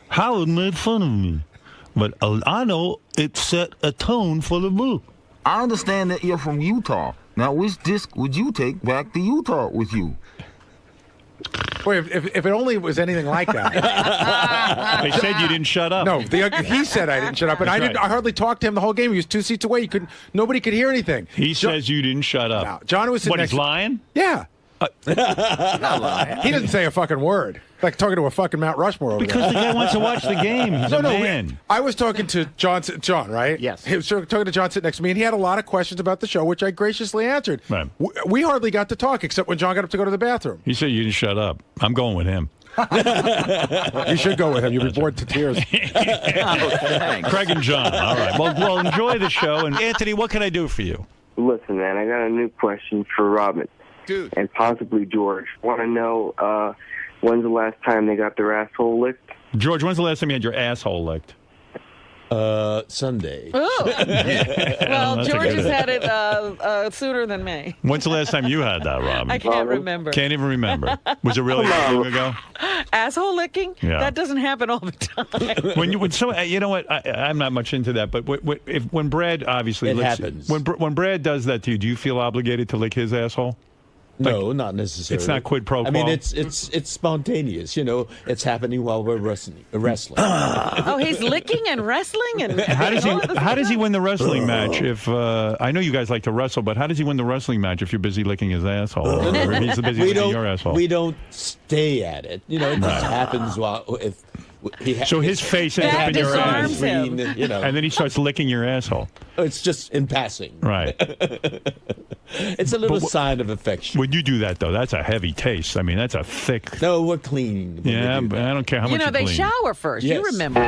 Howard made fun of me. But I know it set a tone for the book. I understand that you're from Utah. Now, which disc would you take back to Utah with you? Wait, if it only was anything like that. They said you didn't shut up. No, he said I didn't shut up, and That's I didn't. right. I hardly talked to him the whole game. He was 2 seats away. Nobody could hear anything. He says you didn't shut up. No, John was sitting What, next he's to- lying? Yeah. Not lying. He doesn't say a fucking word. Like talking to a fucking Mount Rushmore over Because there. the guy wants to watch the game. He's a man. I was talking to John, right? Yes. He was talking to John sitting next to me, and he had a lot of questions about the show, which I graciously answered. Right. We hardly got to talk, except when John got up to go to the bathroom. He said you didn't shut up. I'm going with him. You should go with him. You'll be bored to tears. Craig and John. All right. Well, enjoy the show. And Anthony, what can I do for you? Listen, man, I got a new question for Robin. Dude. And possibly George. Want to know when's the last time they got their asshole licked? George, when's the last time you had your asshole licked? Sunday. Ooh. Well, That's a George good has had it sooner than me. When's the last time you had that, Robin? I can't remember. Can't even remember. Was it really that long ago? Asshole licking? Yeah. That doesn't happen all the time. You know what? I'm not much into that, but when Brad obviously It licks, happens. when Brad does that to you, do you feel obligated to lick his asshole? No, not necessarily. It's not quid pro quo. I mean, it's spontaneous. It's happening while we're wrestling. Oh, he's licking and wrestling and How does he win the wrestling match? If I know you guys like to wrestle, but how does he win the wrestling match if you're busy licking his asshole? Or he's busy licking your asshole. We don't stay at it. It just happens while So his face ends up in your ass, and then he starts licking your asshole. It's just in passing. Right. It's a little sign of affection. When you do that, though, that's a heavy taste. I mean, that's a thick. No, we're cleaning. Yeah, but I don't care how much you they clean. shower first. Yes. You remember.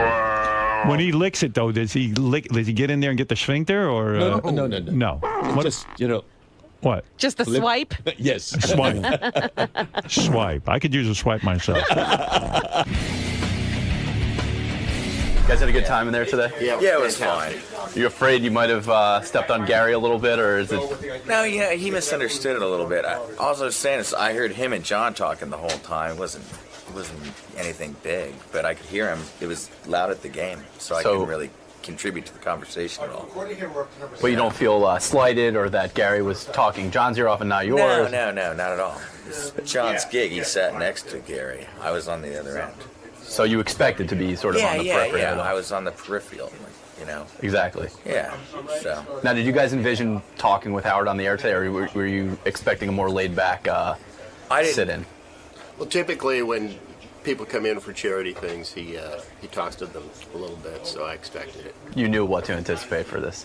When he licks it, though, does he get in there and get the sphincter, or No. No. What? Just What? Just the swipe? Yes. Swipe. Swipe. I could use a swipe myself. You guys had a good time in there today? Yeah, it was fine. You afraid you might have stepped on Gary a little bit, or is it? No, yeah, he misunderstood it a little bit. All I was saying is I heard him and John talking the whole time. It wasn't wasn't anything big, but I could hear him. It was loud at the game, so I couldn't really contribute to the conversation at all. But you don't feel slighted or that Gary was talking John's ear off and not yours? No, not at all. It's John's gig. He sat next to Gary. I was on the other end. So you expected to be sort of on the periphery? Yeah, I was on the peripheral, Exactly. Yeah. So. Now, did you guys envision talking with Howard on the air today, or were you expecting a more laid-back sit-in? Well, typically when people come in for charity things, he talks to them a little bit, so I expected it. You knew what to anticipate for this?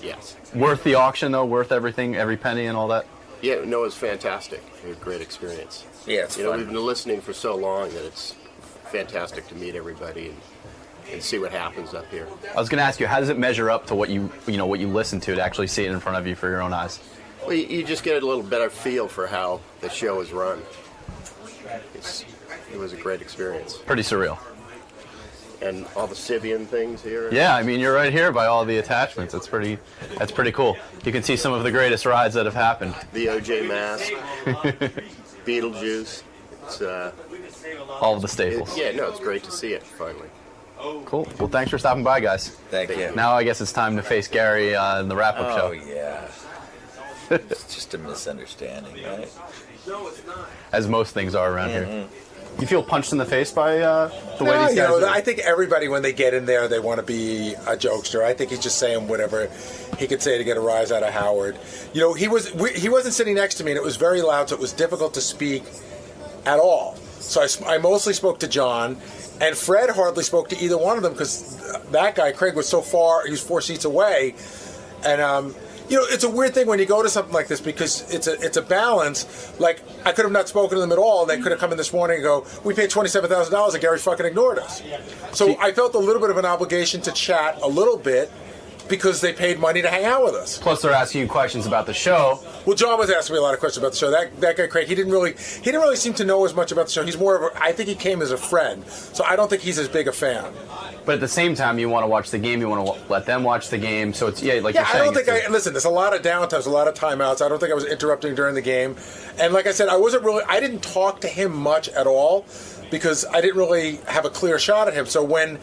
Yes. Worth the auction, though? Worth everything, every penny and all that? Yeah, no, it was fantastic. It was a great experience. Yeah, it's fun. We've been listening for so long that it's fantastic to meet everybody and see what happens up here. I was going to ask you, how does it measure up to what you listen to actually see it in front of you for your own eyes? Well, you just get a little better feel for how the show is run. It was a great experience. Pretty surreal. And all the Sibian things here. Yeah, I mean, you're right here by all the attachments. That's pretty cool. You can see some of the greatest rides that have happened. The OJ mask, Beetlejuice. It's all of the staples. It's great to see it finally. Cool. Well, thanks for stopping by, guys. Thank you. Now I guess it's time to face Gary in the wrap-up show. Oh, yeah. It's just a misunderstanding, right? As most things are around here. You feel punched in the face by the way these guys are? I think everybody, when they get in there, they want to be a jokester. I think he's just saying whatever he could say to get a rise out of Howard. He wasn't sitting next to me, and it was very loud, so it was difficult to speak at all. So I mostly spoke to John, and Fred hardly spoke to either one of them because that guy, Craig, was so far, he was 4 seats away. And, it's a weird thing when you go to something like this because it's a balance. Like, I could have not spoken to them at all, and they could have come in this morning and go, we paid $27,000 and Gary fucking ignored us. So I felt a little bit of an obligation to chat a little bit because they paid money to hang out with us. Plus, they're asking you questions about the show. Well, John was asking me a lot of questions about the show. That guy Craig, he didn't really seem to know as much about the show. He's more of I think he came as a friend, so I don't think he's as big a fan. But at the same time, you want to watch the game. You want to let them watch the game. So it's you're saying. I don't think listen. There's a lot of downtimes, a lot of timeouts. I don't think I was interrupting during the game, and like I said, I didn't talk to him much at all because I didn't really have a clear shot at him. So when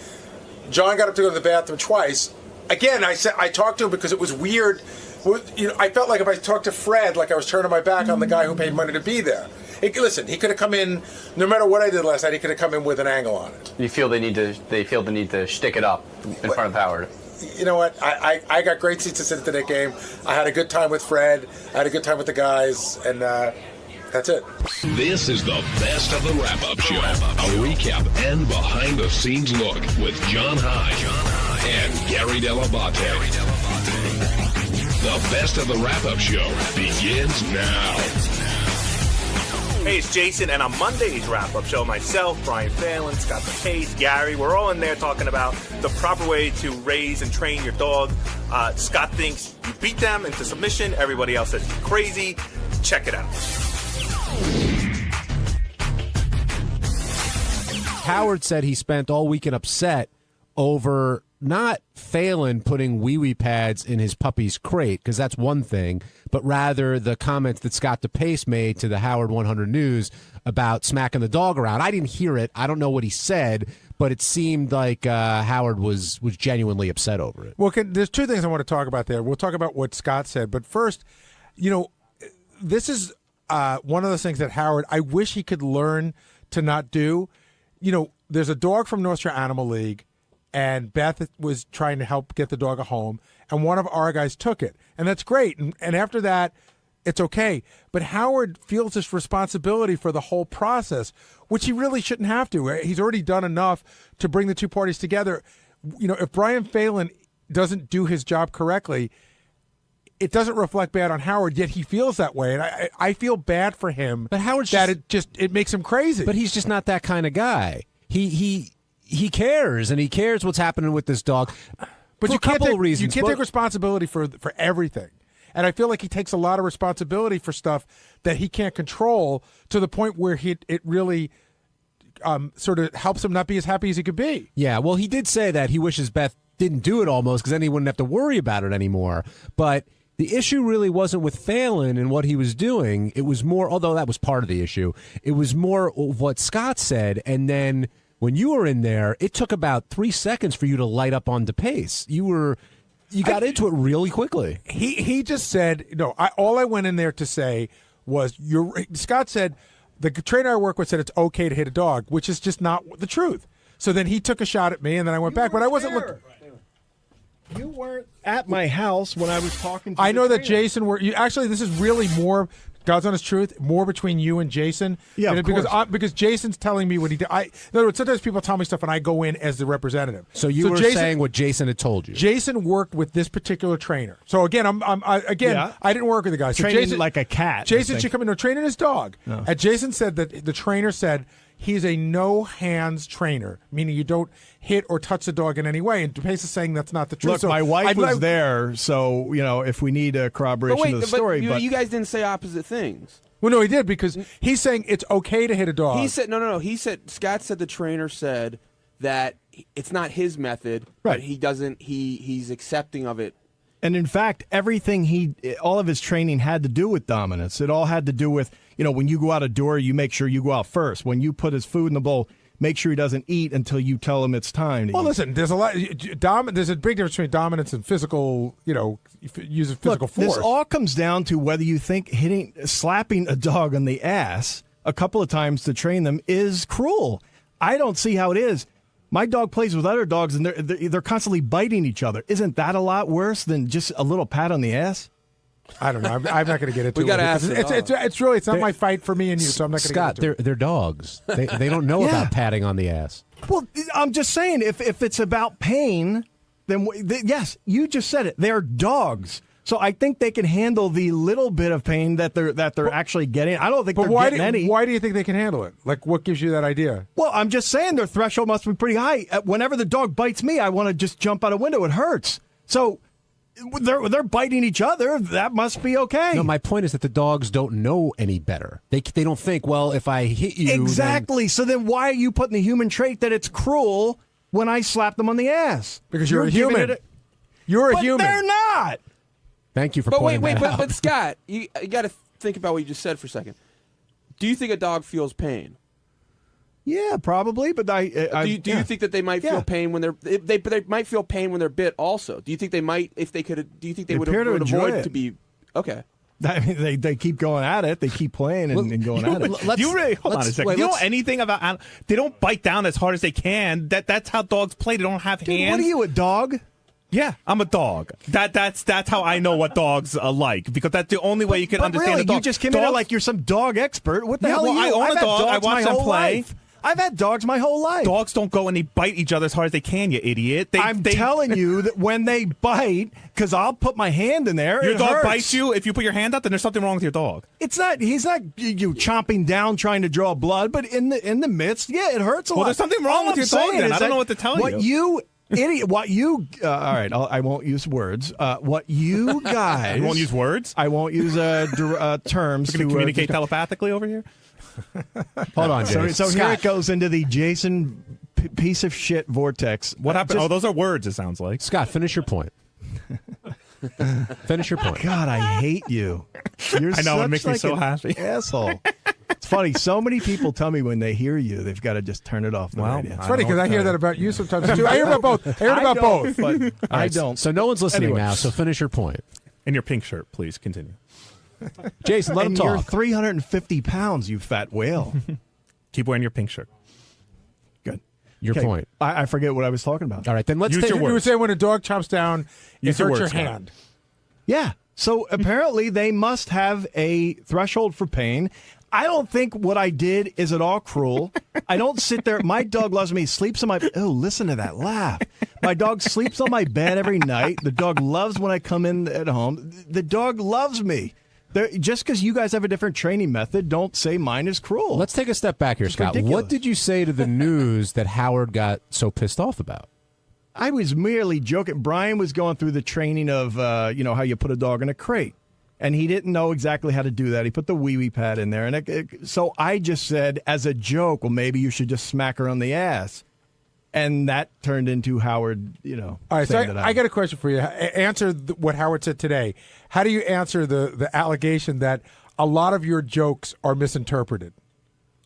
John got up to go to the bathroom twice. Again, I talked to him because it was weird. I felt like if I talked to Fred, like I was turning my back on the guy who paid money to be there. Listen, he could have come in, no matter what I did last night, he could have come in with an angle on it. You feel they feel the need to shtick it up in front of Howard. You know what? I got great seats to sit into that game. I had a good time with Fred. I had a good time with the guys, and that's it. This is the best of the wrap-up show. A recap and behind-the-scenes look with John Hyde and Gary Dell'Abate. The best of the wrap-up show begins now. Hey, it's Jason, and on Monday's wrap-up show, myself, Brian Phelan, Scott DePace, Gary, we're all in there talking about the proper way to raise and train your dog. Scott thinks you beat them into submission. Everybody else says you're crazy. Check it out. Howard said he spent all weekend upset over not Phelan putting wee-wee pads in his puppy's crate, because that's one thing, but rather the comments that Scott DePace made to the Howard 100 News about smacking the dog around. I didn't hear it. I don't know what he said, but it seemed like Howard was genuinely upset over it. Well, there's two things I want to talk about there. We'll talk about what Scott said, but first, this is one of those things that Howard, I wish he could learn to not do. There's a dog from North Shore Animal League, and Beth was trying to help get the dog a home, and one of our guys took it. And that's great. And after that, it's okay. But Howard feels this responsibility for the whole process, which he really shouldn't have to. He's already done enough to bring the two parties together. If Brian Phelan doesn't do his job correctly, it doesn't reflect bad on Howard, yet he feels that way. And I feel bad for him. But Howard's it makes him crazy. But he's just not that kind of guy. He cares, and he cares what's happening with this dog. But for a couple of reasons. You can't take responsibility for everything. And I feel like he takes a lot of responsibility for stuff that he can't control to the point where it really sort of helps him not be as happy as he could be. Yeah, well, he did say that he wishes Beth didn't do it almost because then he wouldn't have to worry about it anymore. But The issue really wasn't with Phelan and what he was doing. It was more, although that was part of the issue, it was more of what Scott said. And then when you were in there, it took about 3 seconds for you to light up on DePace. You got into it really quickly. He just said, no, all I went in there to say was, Scott said, the trainer I work with said it's okay to hit a dog, which is just not the truth. So then he took a shot at me, and then I went back, but I wasn't looking. You weren't at my house when I was talking to I know that trainer. Jason actually, this is really more, God's honest truth, more between you and Jason. Yeah, of course. Because Jason's telling me what he did. In other words, sometimes people tell me stuff and I go in as the representative. So you were saying what Jason had told you. Jason worked with this particular trainer. So again, I didn't work with the guy. So Training Jason, like a cat. Jason should come in training his dog. No. And Jason said that the trainer said he's a no-hands trainer, meaning you don't hit or touch the dog in any way. And DePace is saying that's not the truth. Look, so my wife was there, so, if we need a corroboration of the story. But you guys didn't say opposite things. Well, no, he did, because he's saying it's okay to hit a dog. He said, no. He said, Scott said the trainer said that it's not his method, but he doesn't, he's accepting of it. And in fact, all of his training had to do with dominance. It all had to do with, when you go out a door, you make sure you go out first. When you put his food in the bowl, make sure he doesn't eat until you tell him it's time to eat. Listen, there's a big difference between dominance and physical, using physical force. This all comes down to whether you think slapping a dog on the ass a couple of times to train them is cruel. I don't see how it is. My dog plays with other dogs, and they're constantly biting each other. Isn't that a lot worse than just a little pat on the ass? I don't know. I'm not going to get into it. We got to ask it's not my fight for me and you, so I'm not going to Scott, get into it. they're dogs. They don't know about patting on the ass. Well, I'm just saying, if it's about pain, then yes, you just said it. They're dogs. So I think they can handle the little bit of pain that they're actually getting. I don't think they're getting any. Why do you think they can handle it? Like, what gives you that idea? Well, I'm just saying their threshold must be pretty high. Whenever the dog bites me, I want to just jump out a window. It hurts. So they're biting each other. That must be okay. No, my point is that the dogs don't know any better. They don't think, well, if I hit you, exactly. So then why are you putting the human trait that it's cruel when I slap them on the ass? Because you're a human. You're a human. They're not. Thank you for pointing that out. But Scott, you got to think about what you just said for a second. Do you think a dog feels pain? Yeah, probably. But do you think that they might feel pain when they might feel pain when they're bit? Also, do you think they might, if they could? Do you think they would avoid it to be okay? I mean, they keep going at it. They keep playing and going at it. Hold on a second. You know anything about? They don't bite down as hard as they can. That's how dogs play. They don't have hands. What are you, a dog? Yeah, I'm a dog. That's how I know what dogs are like, because that's the only way you can understand really, a dog. You just came in like you're some dog expert. What the hell are you? I own a dog. I watch them play. Life. I've had dogs my whole life. Dogs don't go and they bite each other as hard as they can, you idiot. I'm telling you that when they bite, because I'll put my hand in there, your dog hurts. bites you. If you put your hand up, then there's something wrong with your dog. It's not. He's not you chomping down trying to draw blood, but in the midst, yeah, it hurts a lot. Well, there's something wrong with your dog. Then I don't know what to tell you. What you idiot? What you? All right, I won't use words. What you guys? You won't use words. I won't use terms. We're going to communicate telepathically over here. Hold on, Jason. So here it goes into the Jason piece of shit vortex. What happened? Those are words, it sounds like. Scott, finish your point. Finish your point. God, I hate you. You're I know, it makes me so an happy. Asshole. It's funny. So many people tell me when they hear you, they've got to just turn it off. It's funny because I hear that about you sometimes too. I hear about both. I heard about both. But I don't. So no one's listening now, so finish your point. In your pink shirt, please continue. Jason, let him talk. You're 350 pounds, you fat whale. Keep wearing your pink shirt. Good. Your point. I forget what I was talking about. All right, then let's use your words. You were saying when a dog chomps down, it hurts your hand. Yeah. So apparently they must have a threshold for pain. I don't think what I did is at all cruel. I don't sit there. My dog loves me. Sleeps on my. Oh, listen to that laugh. My dog sleeps on my bed every night. The dog loves when I come in at home. The dog loves me. Just because you guys have a different training method, don't say mine is cruel. Let's take a step back here, Scott. Ridiculous. What did you say to the news that Howard got so pissed off about? I was merely joking. Brian was going through the training of, how you put a dog in a crate. And he didn't know exactly how to do that. He put the wee-wee pad in there. And so I just said, as a joke, well, maybe you should just smack her on the ass. And that turned into Howard, All right, so I got a question for you. Answer what Howard said today. How do you answer the allegation that a lot of your jokes are misinterpreted?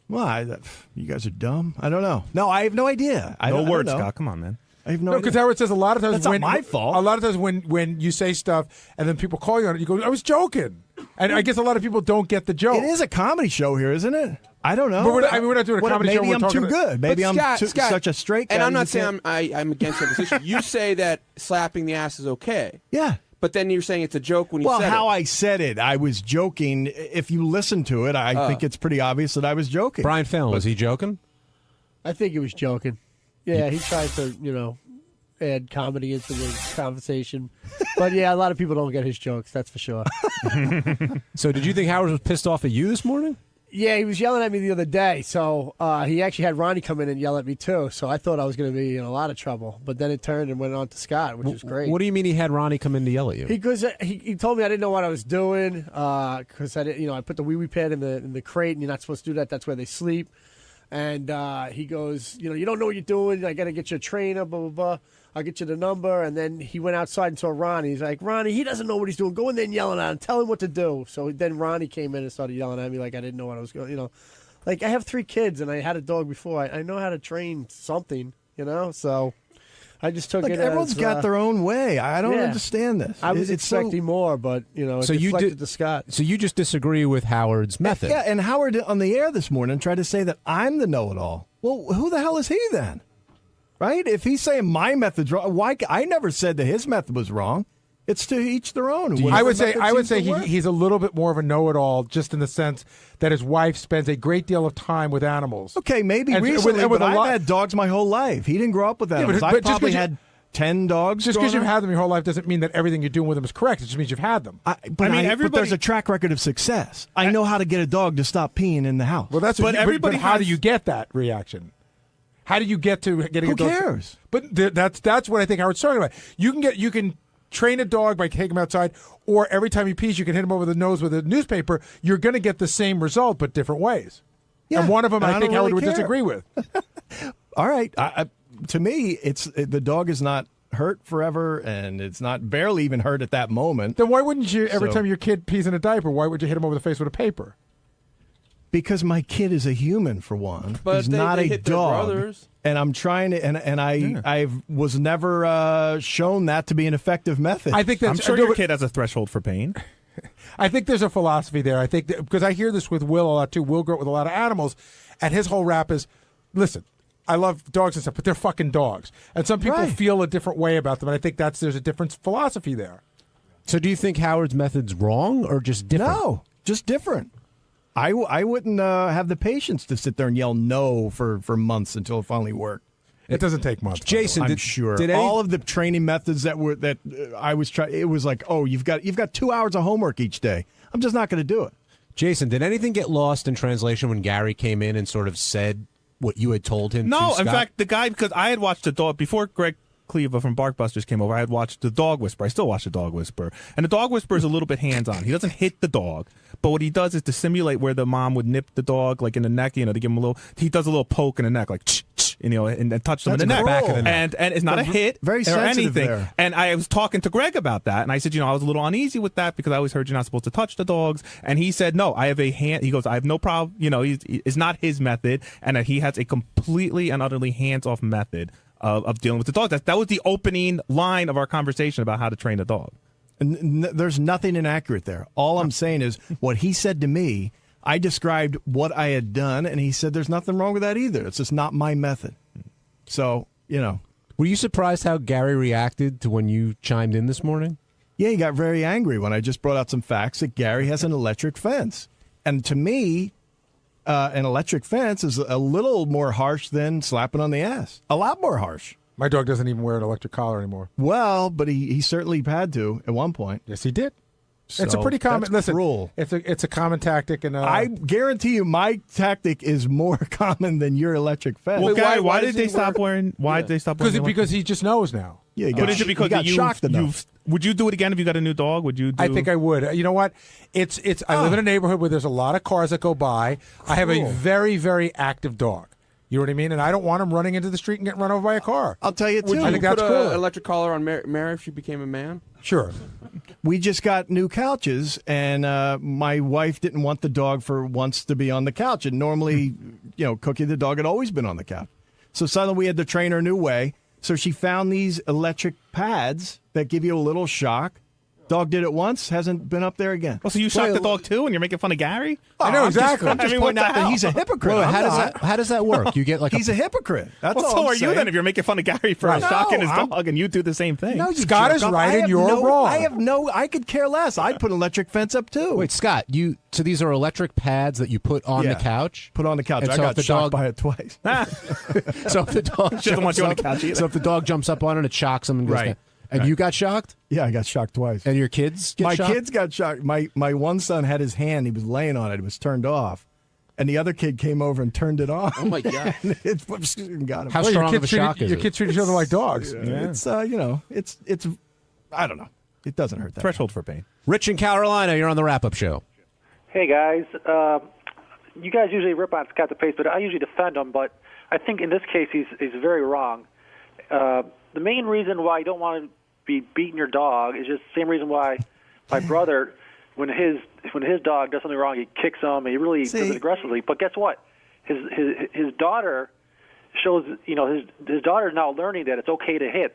Well, you guys are dumb. I don't know. No, I have no idea. No words, Scott. Come on, man. I have no idea. Because Howard says a lot of times That's not my fault. A lot of times when you say stuff and then people call you on it, you go, I was joking. And I guess a lot of people don't get the joke. It is a comedy show here, isn't it? I don't know. But we're not doing a comedy show. Maybe I'm too good. Maybe I'm Scott, such a straight guy. And I'm not saying I'm against this issue. You say that slapping the ass is okay. Yeah. But then you're saying it's a joke when you said it. Well, how I said it, I was joking. If you listen to it, I think it's pretty obvious that I was joking. Brian Fallon, was he joking? I think he was joking. Yeah, he tried to, add comedy into the conversation. But, yeah, a lot of people don't get his jokes, that's for sure. So did you think Howard was pissed off at you this morning? Yeah, he was yelling at me the other day. So he actually had Ronnie come in and yell at me, too. So I thought I was going to be in a lot of trouble. But then it turned and went on to Scott, which is great. What do you mean he had Ronnie come in to yell at you? Because he told me I didn't know what I was doing because I put the wee-wee pad in the crate, and you're not supposed to do that. That's where they sleep. And he goes, you don't know what you're doing. I got to get you a trainer, blah, blah, blah. I'll get you the number. And then he went outside and saw Ronnie. He's like, Ronnie, he doesn't know what he's doing. Go in there and yelling at him. Tell him what to do. So then Ronnie came in and started yelling at me like I didn't know what I was going, Like I have 3 kids and I had a dog before. I know how to train something, So I just took it everyone's as, got their own way. I don't understand this. I was expecting more, but, it deflected to Scott. So you just disagree with Howard's method? Yeah, and Howard on the air this morning tried to say that I'm the know-it-all. Well, who the hell is he then? Right? If he's saying my method's wrong, why? I never said that his method was wrong. It's to each their own. I would say he's a little bit more of a know-it-all, just in the sense that his wife spends a great deal of time with animals. Okay, maybe recently, but I've had dogs my whole life. He didn't grow up with animals. I probably had 10 dogs. Just because you've had them your whole life doesn't mean that everything you're doing with them is correct. It just means you've had them. But there's a track record of success. I know how to get a dog to stop peeing in the house. Well, that's but how do you get that reaction? How do you get to getting a dog? Who cares? But that's what I think Howard's talking about. You can train a dog by taking him outside, or every time he pees, you can hit him over the nose with a newspaper. You're going to get the same result, but different ways. Yeah, and one of them I think Howard would disagree with. All right. To me, the dog is not hurt forever, and it's not barely even hurt at that moment. Then why wouldn't you, every time your kid pees in a diaper, why would you hit him over the face with a paper? Because my kid is a human, for one. But he's they not a hit dog. Their brothers. And I'm trying to, and I was never shown that to be an effective method. I think I'm sure your kid has a threshold for pain. I think there's a philosophy there. I think because I hear this with Will a lot too. Will grew up with a lot of animals, and his whole rap is, listen, I love dogs and stuff, but they're fucking dogs. And some people feel a different way about them, and I think there's a different philosophy there. So do you think Howard's method's wrong or just different? No, just different. I wouldn't have the patience to sit there and yell no for months until it finally worked. It doesn't take much. Jason, I'm sure. All of the training methods that I was trying, it was like, oh, you've got 2 hours of homework each day. I'm just not going to do it. Jason, did anything get lost in translation when Gary came in and sort of said what you had told him? No, to in Scott? fact, the guy, because I had watched the dog before Greg Cleva from Barkbusters came over. I had watched The Dog Whisperer. I still watch The Dog Whisperer. And The Dog Whisperer is a little bit hands-on. He doesn't hit the dog, but what he does is to simulate where the mom would nip the dog, like in the neck, to give him a little. He does a little poke in the neck, like and touch them in the neck. Back of the neck. And it's not a hit very or sensitive anything. there. And I was talking to Greg about that, and I said, I was a little uneasy with that because I always heard you're not supposed to touch the dogs. And he said, no, I have a hand. He goes, I have no problem. It's not his method, and that he has a completely and utterly hands-off method of dealing with the dog. That was the opening line of our conversation about how to train a dog. And there's nothing inaccurate there. All I'm saying is what he said to me, I described what I had done, and he said there's nothing wrong with that either. It's just not my method. So, Were you surprised how Gary reacted to when you chimed in this morning? Yeah, he got very angry when I just brought out some facts that Gary has an electric fence. And to me, an electric fence is a little more harsh than slapping on the ass. A lot more harsh. My dog doesn't even wear an electric collar anymore. Well, but he certainly had to at one point. Yes, he did. So it's a pretty common. Listen, cruel. It's a common tactic, and I guarantee you, my tactic is more common than your electric fence. Well, Guy, why did they stop wearing? Why did they stop wearing? Because he just knows now. Yeah, but is it because you got shocked enough? Would you do it again if you got a new dog? Would you? I think I would. You know what? I live in a neighborhood where there's a lot of cars that go by. Cool. I have a very, very active dog. You know what I mean? And I don't want him running into the street and getting run over by a car. I'll tell you, too. Would you I think that's put cool. an electric collar on Mary if she became a man? Sure. We just got new couches, and my wife didn't want the dog for once to be on the couch. And normally, Cookie the dog had always been on the couch. So suddenly we had to train her a new way. So she found these electric pads that give you a little shock. Dog did it once, hasn't been up there again. Well, so you shocked the dog too, and you're making fun of Gary? I know, exactly. I'm just pointing out that he's a hypocrite. Well, how does that work? You get like he's a hypocrite. That's well, all so I'm are saying. you then if you're making fun of Gary for shocking his dog and you do the same thing? No, you Scott jerk is off. right and you're wrong. I could care less. I'd put an electric fence up too. Wait, Scott, so these are electric pads that you put on the couch? Put on the couch. And I so got if the shocked dog by it twice. So if the dog She doesn't want you on the jumps couch either. So if the dog jumps up on it, it shocks him and goes down. And you got shocked? Yeah, I got shocked twice. And your kids get shocked? My kids got shocked. My one son had his hand. He was laying on it. It was turned off. And the other kid came over and turned it on. Oh, my God. And it got him. How strong of a shock is Your it? kids treat each other like dogs. Yeah. It's, it's, I don't know. It doesn't hurt that Threshold for pain. Rich in Carolina, you're on the wrap-up show. Hey, guys. You guys usually rip on Scott the Pace, but I usually defend him. But I think in this case he's very wrong. The main reason why you don't want to be beating your dog is just the same reason why my brother, when his dog does something wrong, he kicks him. He really does it aggressively. But guess what? His daughter shows. His daughter is now learning that it's okay to hit.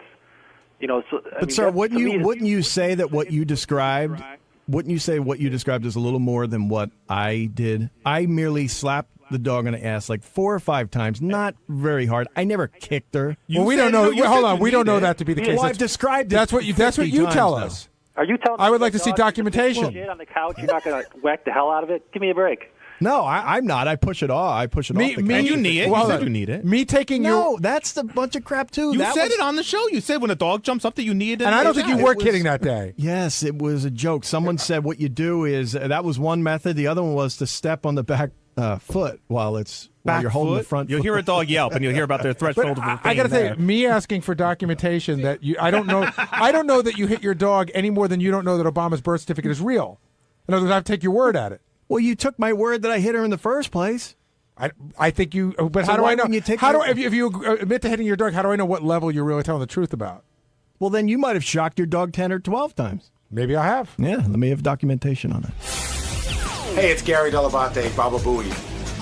But sir, wouldn't you say that what you described? Wouldn't you say what you described is a little more than what I did? I merely slapped the dog on the ass like 4 or 5 times, not very hard. I never kicked her. Well, we don't know. Hold on, we don't know that to be the case. Well, I've described it. That's what you tell us. Are you telling? I would me like to see documentation. Shit on the couch, you're not going to whack the hell out of it. Give me a break. No, I'm not. I push it off. Off the couch. And you need it. Well, you said you need it. Me taking No, that's a bunch of crap too. You said it on the show. You said when a dog jumps up that you need it. And I don't think you were kidding that day. Yes, it was a joke. Someone said what you do is that was one method. The other one was to step on the back foot while you're holding the front. You'll foot. hear a dog yelp, and you'll hear about their threshold of pain. I got to there. tell you, me asking for documentation that I don't know. I don't know that you hit your dog any more than you don't know that Obama's birth certificate is real. In other words, I have to take your word at it. Well, you took my word that I hit her in the first place. I think you. But So how do why I know? wouldn't you take How do my- if you admit to hitting your dog? How do I know what level you're really telling the truth about? Well, then you might have shocked your dog 10 or 12 times. Maybe I have. Yeah, let me have documentation on it. Hey, it's Gary Dell'Abate, Baba Booey.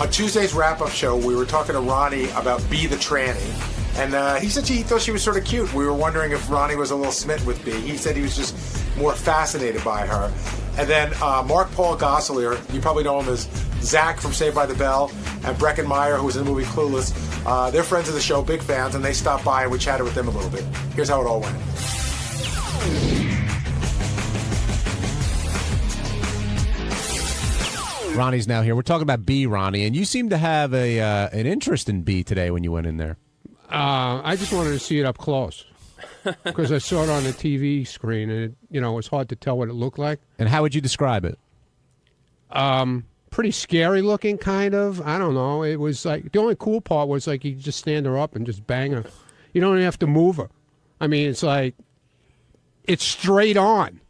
On Tuesday's wrap-up show, we were talking to Ronnie about B the tranny, and he said he thought she was sort of cute. We were wondering if Ronnie was a little smitten with B. He said he was just more fascinated by her. And then Mark Paul Gosselaar, you probably know him as Zach from Saved by the Bell, and Breckin Meyer, who was in the movie Clueless. They're friends of the show, big fans, and they stopped by and we chatted with them a little bit. Here's how it all went. Ronnie's now here. We're talking about B, Ronnie, and you seem to have an interest in B today when you went in there. I just wanted to see it up close because I saw it on the TV screen, and it was hard to tell what it looked like. And how would you describe it? Pretty scary looking, kind of. I don't know. It was like the only cool part was like you just stand her up and just bang her. You don't even have to move her. I mean, it's like it's straight on.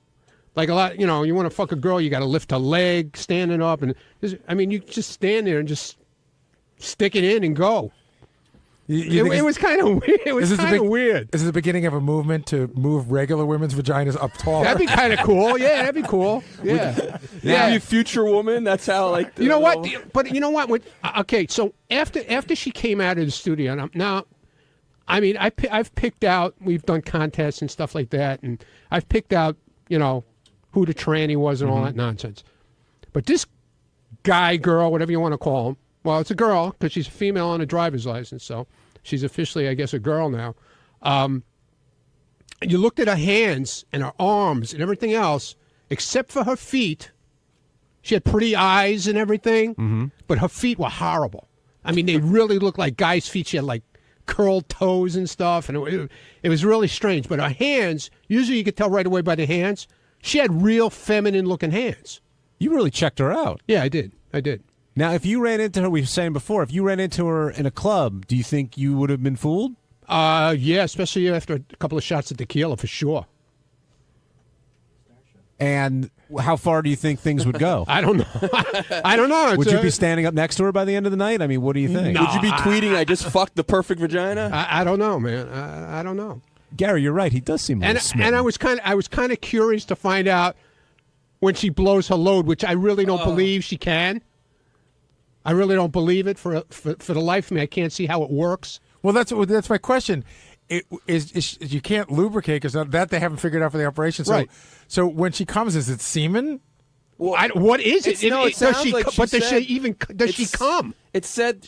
Like a lot, you want to fuck a girl, you got to lift her leg, standing up, and you just stand there and just stick it in and go. It was kind of weird. It was kind of weird. Is it the beginning of a movement to move regular women's vaginas up taller? That'd be kind of cool. Yeah, that'd be cool. Yeah, Yeah, future woman. That's how you know what? But you know what? Okay, so after she came out of the studio, and now, I mean, I've picked out. We've done contests and stuff like that, and I've picked out, who the tranny was and all that nonsense. But this guy, girl, whatever you want to call him, well, it's a girl because she's a female on a driver's license, so she's officially, I guess, a girl now. You looked at her hands and her arms and everything else, except for her feet. She had pretty eyes and everything, but her feet were horrible. I mean, they really looked like guys' feet. She had like curled toes and stuff, and it was really strange. But her hands, usually you could tell right away by the hands, she had real feminine-looking hands. You really checked her out. Yeah, I did. Now, if you ran into her, we were saying before, if you ran into her in a club, do you think you would have been fooled? Yeah, especially after a couple of shots of tequila, for sure. And how far do you think things would go? I don't know. I don't know. Would you be standing up next to her by the end of the night? I mean, what do you think? No, Would you be tweeting, I just fucked the perfect vagina? I don't know, man. I don't know. Gary, you're right. He does seem a little smitten. And I was kind of curious to find out when she blows her load, which I really don't believe she can. I really don't believe it for the life of me. I can't see how it works. Well, that's my question. It is you can't lubricate because that they haven't figured out for the operation. So, Right. So when she comes, is it semen? Well, what is it? It sounds like does she come?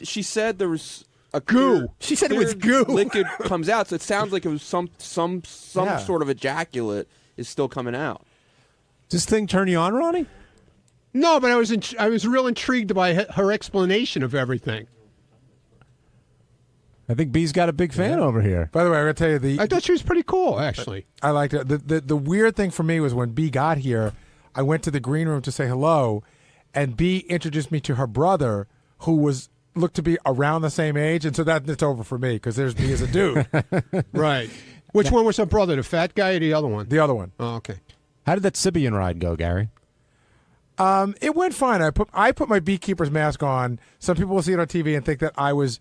She said there was a goo. She said it was goo. Liquid comes out, so it sounds like it was some Yeah. sort of ejaculate is still coming out. Does this thing turn you on, Ronnie? No, but I was real intrigued by her explanation of everything. I think B's got a big fan over here. By the way, I got to tell you I thought she was pretty cool, actually. I liked it. The weird thing for me was when B got here, I went to the green room to say hello, and B introduced me to her brother, who looked to be around the same age, and so it's over for me because there's me as a dude. Right. Which one was her brother, the fat guy or the other one? The other one. Oh, okay. How did that Sibian ride go, Gary? It went fine. I put my beekeeper's mask on. Some people will see it on TV and think that I was,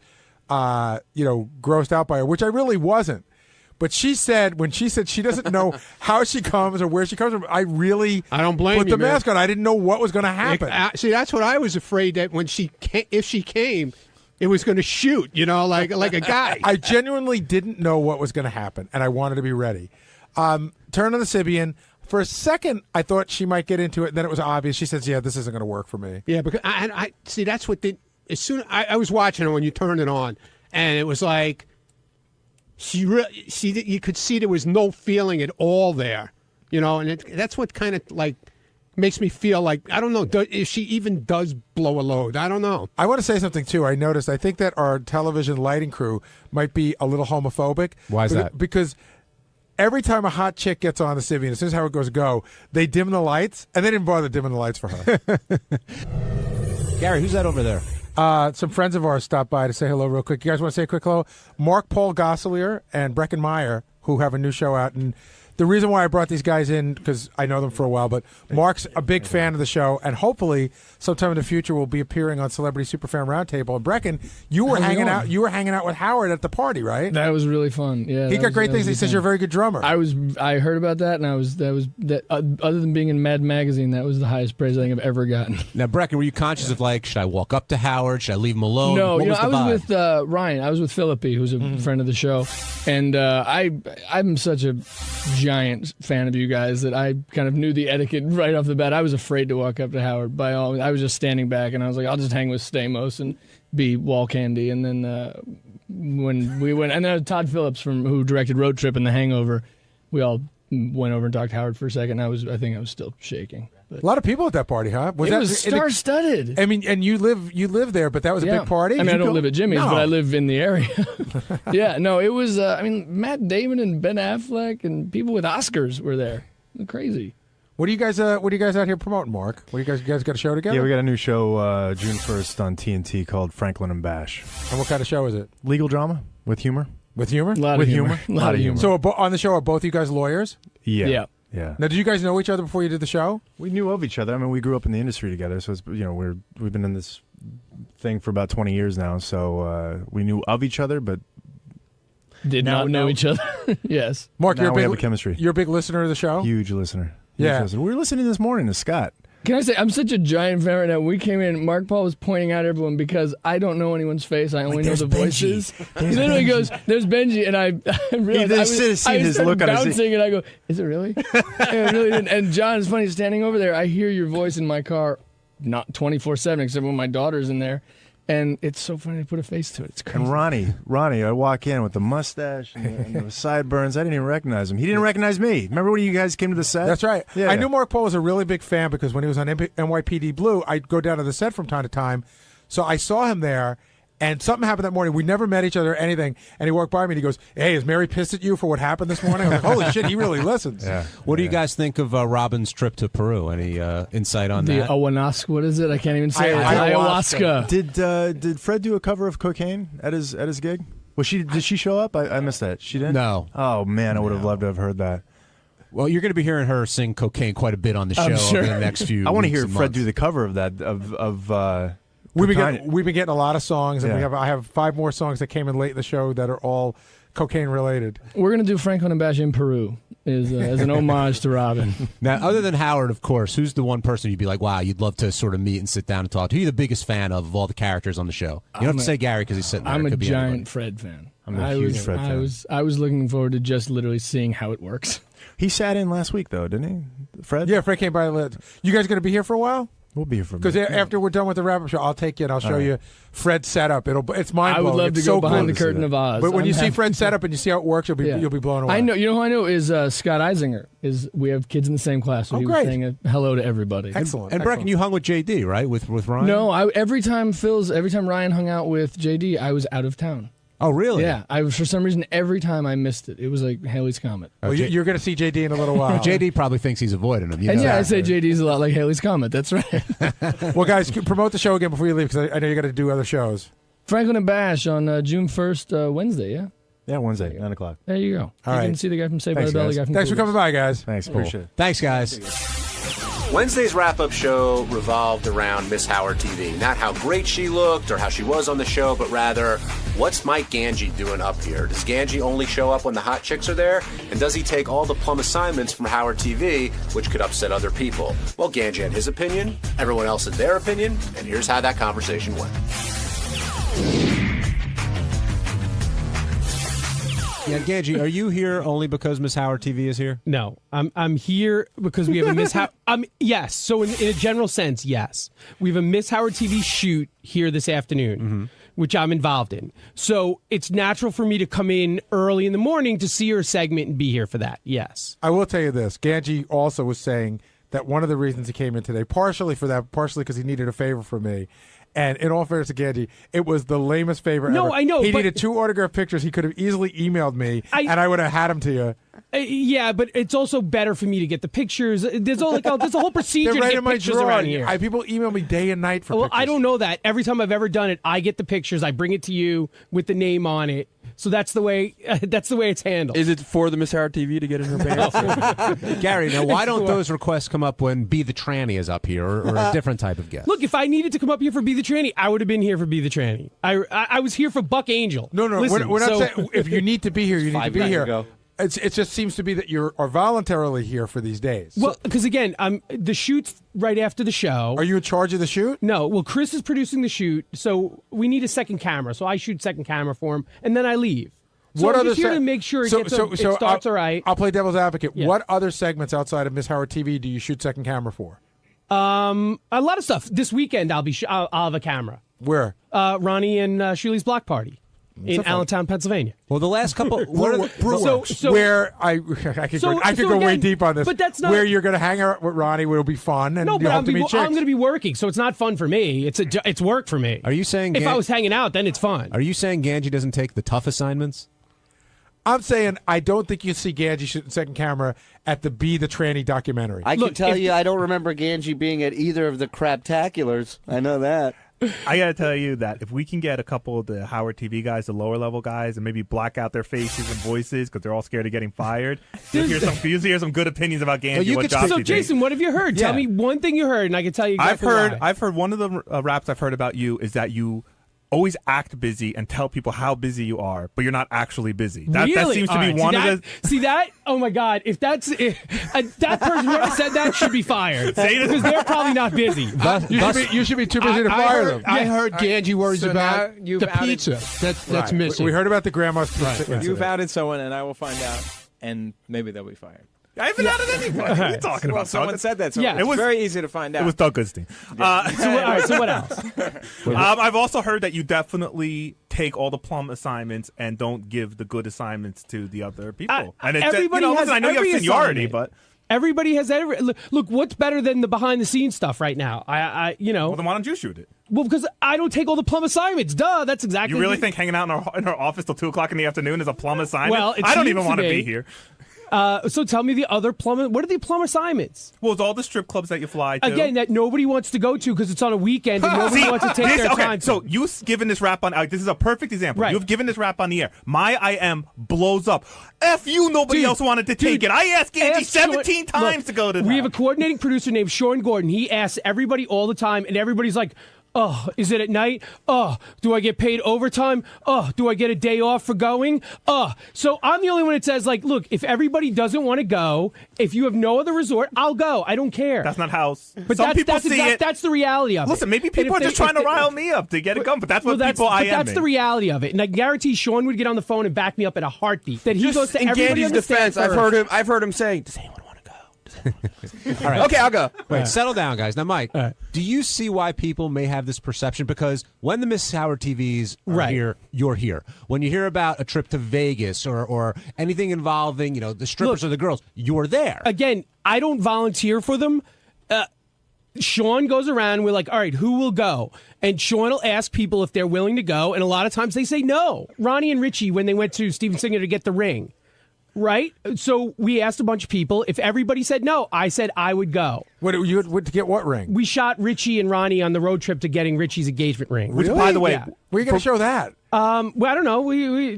grossed out by her, which I really wasn't. But she said she doesn't know how she comes or where she comes from, I don't blame put you, the mask on. I didn't know what was going to happen. See, that's what I was afraid that if she came, it was going to shoot, like a guy. I genuinely didn't know what was going to happen, and I wanted to be ready. Turn on the Sibian. For a second, I thought she might get into it, and then it was obvious. She says, "Yeah, this isn't going to work for me." Yeah, because I see that's what did. As soon I was watching it when you turned it on, and it was like you could see there was no feeling at all there, and that's what kind of like makes me feel like I don't know if she even does blow a load. I don't know. I want to say something too. I think that our television lighting crew might be a little homophobic. Why is that? Because every time a hot chick gets on the Sibian, as soon as Howard goes go, they dim the lights, and they didn't bother dimming the lights for her. Gary, who's that over there? Some friends of ours stopped by to say hello real quick. You guys want to say a quick hello? Mark Paul Gosselier and Brecken Meyer, who have a new show out. And the reason why I brought these guys in, because I know them for a while, but Mark's a big fan of the show, and hopefully sometime in the future will be appearing on Celebrity Superfan Roundtable. And Brecken, you were hanging out. You were hanging out with Howard at the party, right? That was really fun. Yeah, he got great things. He says you're a very good drummer. I heard about that, and other than being in Mad Magazine, that was the highest praise I think I've ever gotten. Now, Brecken, were you conscious of should I walk up to Howard? Should I leave him alone? No, I was with Ryan. I was with Philippi, who's a friend of the show, and I'm such a giant fan of you guys that I kind of knew the etiquette right off the bat. I was afraid to walk up to Howard. I was just standing back, and I was like, I'll just hang with Stamos and be wall candy. And then when we went, and then Todd Phillips who directed Road Trip and The Hangover, we all went over and talked to Howard for a second. I think I was still shaking. But a lot of people at that party, huh? It was star-studded. I mean, and you live there, but that was a big party. I mean, I don't live at Jimmy's, but I live in the area. Yeah, no, it was. Matt Damon and Ben Affleck and people with Oscars were there. Crazy. What are you guys out here promoting, Mark? You guys got a show together? Yeah, we got a new show June 1st on TNT called Franklin and Bash. And what kind of show is it? Legal drama with humor. With humor? A lot of humor. So on the show, are both you guys lawyers? Yeah. Now, did you guys know each other before you did the show? We knew of each other. I mean, we grew up in the industry together, so it's, we've been in this thing for about 20 years now. So we knew of each other, but did not know each other. Yes, Mark, we have a chemistry. You're a big listener of the show. Huge listener. Yeah, we were listening this morning to Scott. Can I say, I'm such a giant fan right now. We came in, Mark Paul was pointing out everyone because I don't know anyone's face. I only know the voices. He literally goes, there's Benji, and I realized I started bouncing, and I go, is it really? And, really didn't. And John, it's funny, standing over there, I hear your voice in my car, not 24/7, except when my daughter's in there. And it's so funny to put a face to it. It's crazy. And Ronnie, I walk in with the mustache and the sideburns. I didn't even recognize him. He didn't recognize me. Remember when you guys came to the set? That's right. Yeah. I knew Mark Paul was a really big fan because when he was on NYPD Blue, I'd go down to the set from time to time. So I saw him there, and something happened that morning. We never met each other or anything. And he walked by me and he goes, "Hey, is Mary pissed at you for what happened this morning?" I was like, "Holy shit, he really listens." Yeah. What do you guys think of Robin's trip to Peru? Any insight on the that? Awanaska, what is it? I can't even say it. Ayahuasca. Did Fred do a cover of Cocaine at his gig? Did she show up? I missed that. She didn't? No. Oh man, I would have loved to have heard that. Well, you're going to be hearing her sing Cocaine quite a bit on the show over the next few I want to weeks hear and Fred months. do the cover of that, We've been getting a lot of songs, and Yeah. I have 5 more songs that came in late in the show that are all cocaine related. We're going to do Franklin and Bash in Peru as an homage to Robin. Now, other than Howard, of course, who's the one person you'd be like, wow, you'd love to sort of meet and sit down and talk to? Who are you the biggest fan of all the characters on the show? You don't have to say Gary because he's sitting there. I'm It a could be giant anybody. Fred fan. I'm a huge Fred fan. I was looking forward to just literally seeing how it works. He sat in last week, though, didn't he? Fred? Yeah, Fred came by. You guys going to be here for a while? We'll be here for a Because minute. after we're done with the wrap-up show, I'll take you and I'll show All right. you Fred's setup. It's mind-blowing. I would love to It's go so behind cool. the curtain of Oz. But when I'm you see happy- Fred's setup and you see how it works, you'll be blown away. I know. You know who I know is Scott Eisinger. We have kids in the same class, so Oh, he great. was saying hello to everybody. Excellent. And Brecken, you hung with JD, right? With Ryan? No, every time Ryan hung out with JD, I was out of town. Oh, really? Yeah. For some reason, every time I missed it. It was like Haley's Comet. Well, you're going to see JD in a little while. JD probably thinks he's avoiding him. And I say JD's a lot like Haley's Comet. That's right. Well, guys, promote the show again before you leave because I know you got to do other shows. Franklin and Bash on June 1st, Wednesday, yeah? Yeah, Wednesday, 9 o'clock. There you go. All you right. can see the guy from Saved by Thanks, the Bell, the guys. guy from Thanks for Cool coming by, guys. Thanks, appreciate it. Thanks, guys. Wednesday's wrap-up show revolved around Miss Howard TV. Not how great she looked or how she was on the show, but rather, what's Mike Ganji doing up here? Does Ganji only show up when the hot chicks are there? And does he take all the plum assignments from Howard TV, which could upset other people? Well, Ganji had his opinion, everyone else had their opinion, and here's how that conversation went. Yeah, Ganji, are you here only because Miss Howard TV is here? No, I'm here because we have a Miss Howard. Yes. So in a general sense, yes, we have a Miss Howard TV shoot here this afternoon, which I'm involved in. So it's natural for me to come in early in the morning to see her segment and be here for that. Yes. I will tell you this. Ganji also was saying that one of the reasons he came in today, partially for that, partially because he needed a favor from me. And in all fairness to Ganji, it was the lamest favor ever. No, I know, He but- needed 2 autographed pictures. He could have easily emailed me, and I would have had them to you. Yeah, but it's also better for me to get the pictures. There's a whole procedure They're right to get in my pictures drawer. around here. People email me day and night for Well, pictures. I don't know that. Every time I've ever done it, I get the pictures. I bring it to you with the name on it. So that's the way. That's the way it's handled. Is it for the Miss Howard TV to get in her pants? Gary, now why don't those requests come up when Be the Tranny is up here or a different type of guest? Look, if I needed to come up here for Be the Tranny, I would have been here for Be the Tranny. I was here for Buck Angel. No, Listen, we're not so- saying if you need to be here, you need to be here. ago. It just seems to be that you are voluntarily here for these days. Well, because again, the shoot's right after the show. Are you in charge of the shoot? No. Well, Chris is producing the shoot, so we need a second camera. So I shoot second camera for him, and then I leave. So I'm just here to make sure it starts all right. I'll play devil's advocate. Yeah. What other segments outside of Miss Howard TV do you shoot second camera for? A lot of stuff. This weekend, I'll have a camera. Where? Ronnie and Shuley's block party in Allentown, Pennsylvania. Well, the last couple. Where I could go way deep on this. But that's not where you're going to hang out with Ronnie. Will be fun, and No, you but hope to meet chicks. I'm going to be working, so it's not fun for me. It's work for me. Are you saying if I was hanging out, then it's fun? Are you saying Ganji doesn't take the tough assignments? I'm saying I don't think you see Ganji shooting second camera at the Be the Tranny documentary. I can tell you, I don't remember Ganji being at either of the craptaculars. I know that. I gotta tell you that if we can get a couple of the Howard TV guys, the lower level guys, and maybe black out their faces and voices because they're all scared of getting fired, you'll hear some good opinions about Ganji. So, Jason, what have you heard? Tell me one thing you heard, and I can tell you exactly why. I've heard one of the raps I've heard about you is that you always act busy and tell people how busy you are, but you're not actually busy. That seems to be one of the. See that? Oh my God! If that person whoever said that should be fired because they're probably not busy. You should be too busy to fire them. I heard Ganji worries So about now you've the outed- pizza that's missing. We heard about the grandma's pizza. incident. You've outed someone, and I will find out, and maybe they'll be fired. I haven't outed anybody. What are you talking Well, about? someone Doug? said that, so Yeah, it's very easy to find out. It was Doug Goodstein. So what else? I've also heard that you definitely take all the plum assignments and don't give the good assignments to the other people. And it's, Everybody has listen, I know you every have seniority, assignment. but everybody has every. Look, what's better than the behind the scenes stuff right now? well, then why don't you shoot it? Well, because I don't take all the plum assignments. Duh, that's exactly. You really think hanging out in our office till 2:00 in the afternoon is a plum assignment? Well, I don't even want to be here. So tell me the other plumber. What are the plumber assignments? Well, it's all the strip clubs that you fly to. Again, that nobody wants to go to because it's on a weekend and nobody wants to take their time. So you've given this rap on. This is a perfect example. Right. You've given this rap on the air. My IM blows up. F you. Nobody else wanted to take it. I asked Angie 17 times to go to that. We have a coordinating producer named Sean Gordon. He asks everybody all the time, and everybody's like, oh, is it at night? Oh, do I get paid overtime? Oh, do I get a day off for going? Oh, so I'm the only one that says, like, look, if everybody doesn't want to go, if you have no other resort, I'll go. I don't care. That's not how. But some people see it. That's the reality of it. Listen, maybe people are just trying to rile me up to get it going, but that's what people IM me. That's the reality of it. And I guarantee Sean would get on the phone and back me up at a heartbeat. That he Just goes to in everybody Gandy's on the defense, staff I've heard him saying, "Does anyone want to go?" All right. Okay, I'll go. Wait, settle down, guys. Now, Mike, do you see why people may have this perception? Because when the Miss Howard TVs are here, you're here. When you hear about a trip to Vegas or anything involving, the strippers or the girls, you're there. Again, I don't volunteer for them. Sean goes around, we're like, all right, who will go? And Sean will ask people if they're willing to go, and a lot of times they say no. Ronnie and Richie, when they went to Steven Singer to get the ring, right? So we asked a bunch of people. If everybody said no, I said I would go. What you would to get what ring? We shot Richie and Ronnie on the road trip to getting Richie's engagement ring. Which, by the way, where are you going to show that? Well, I don't know. We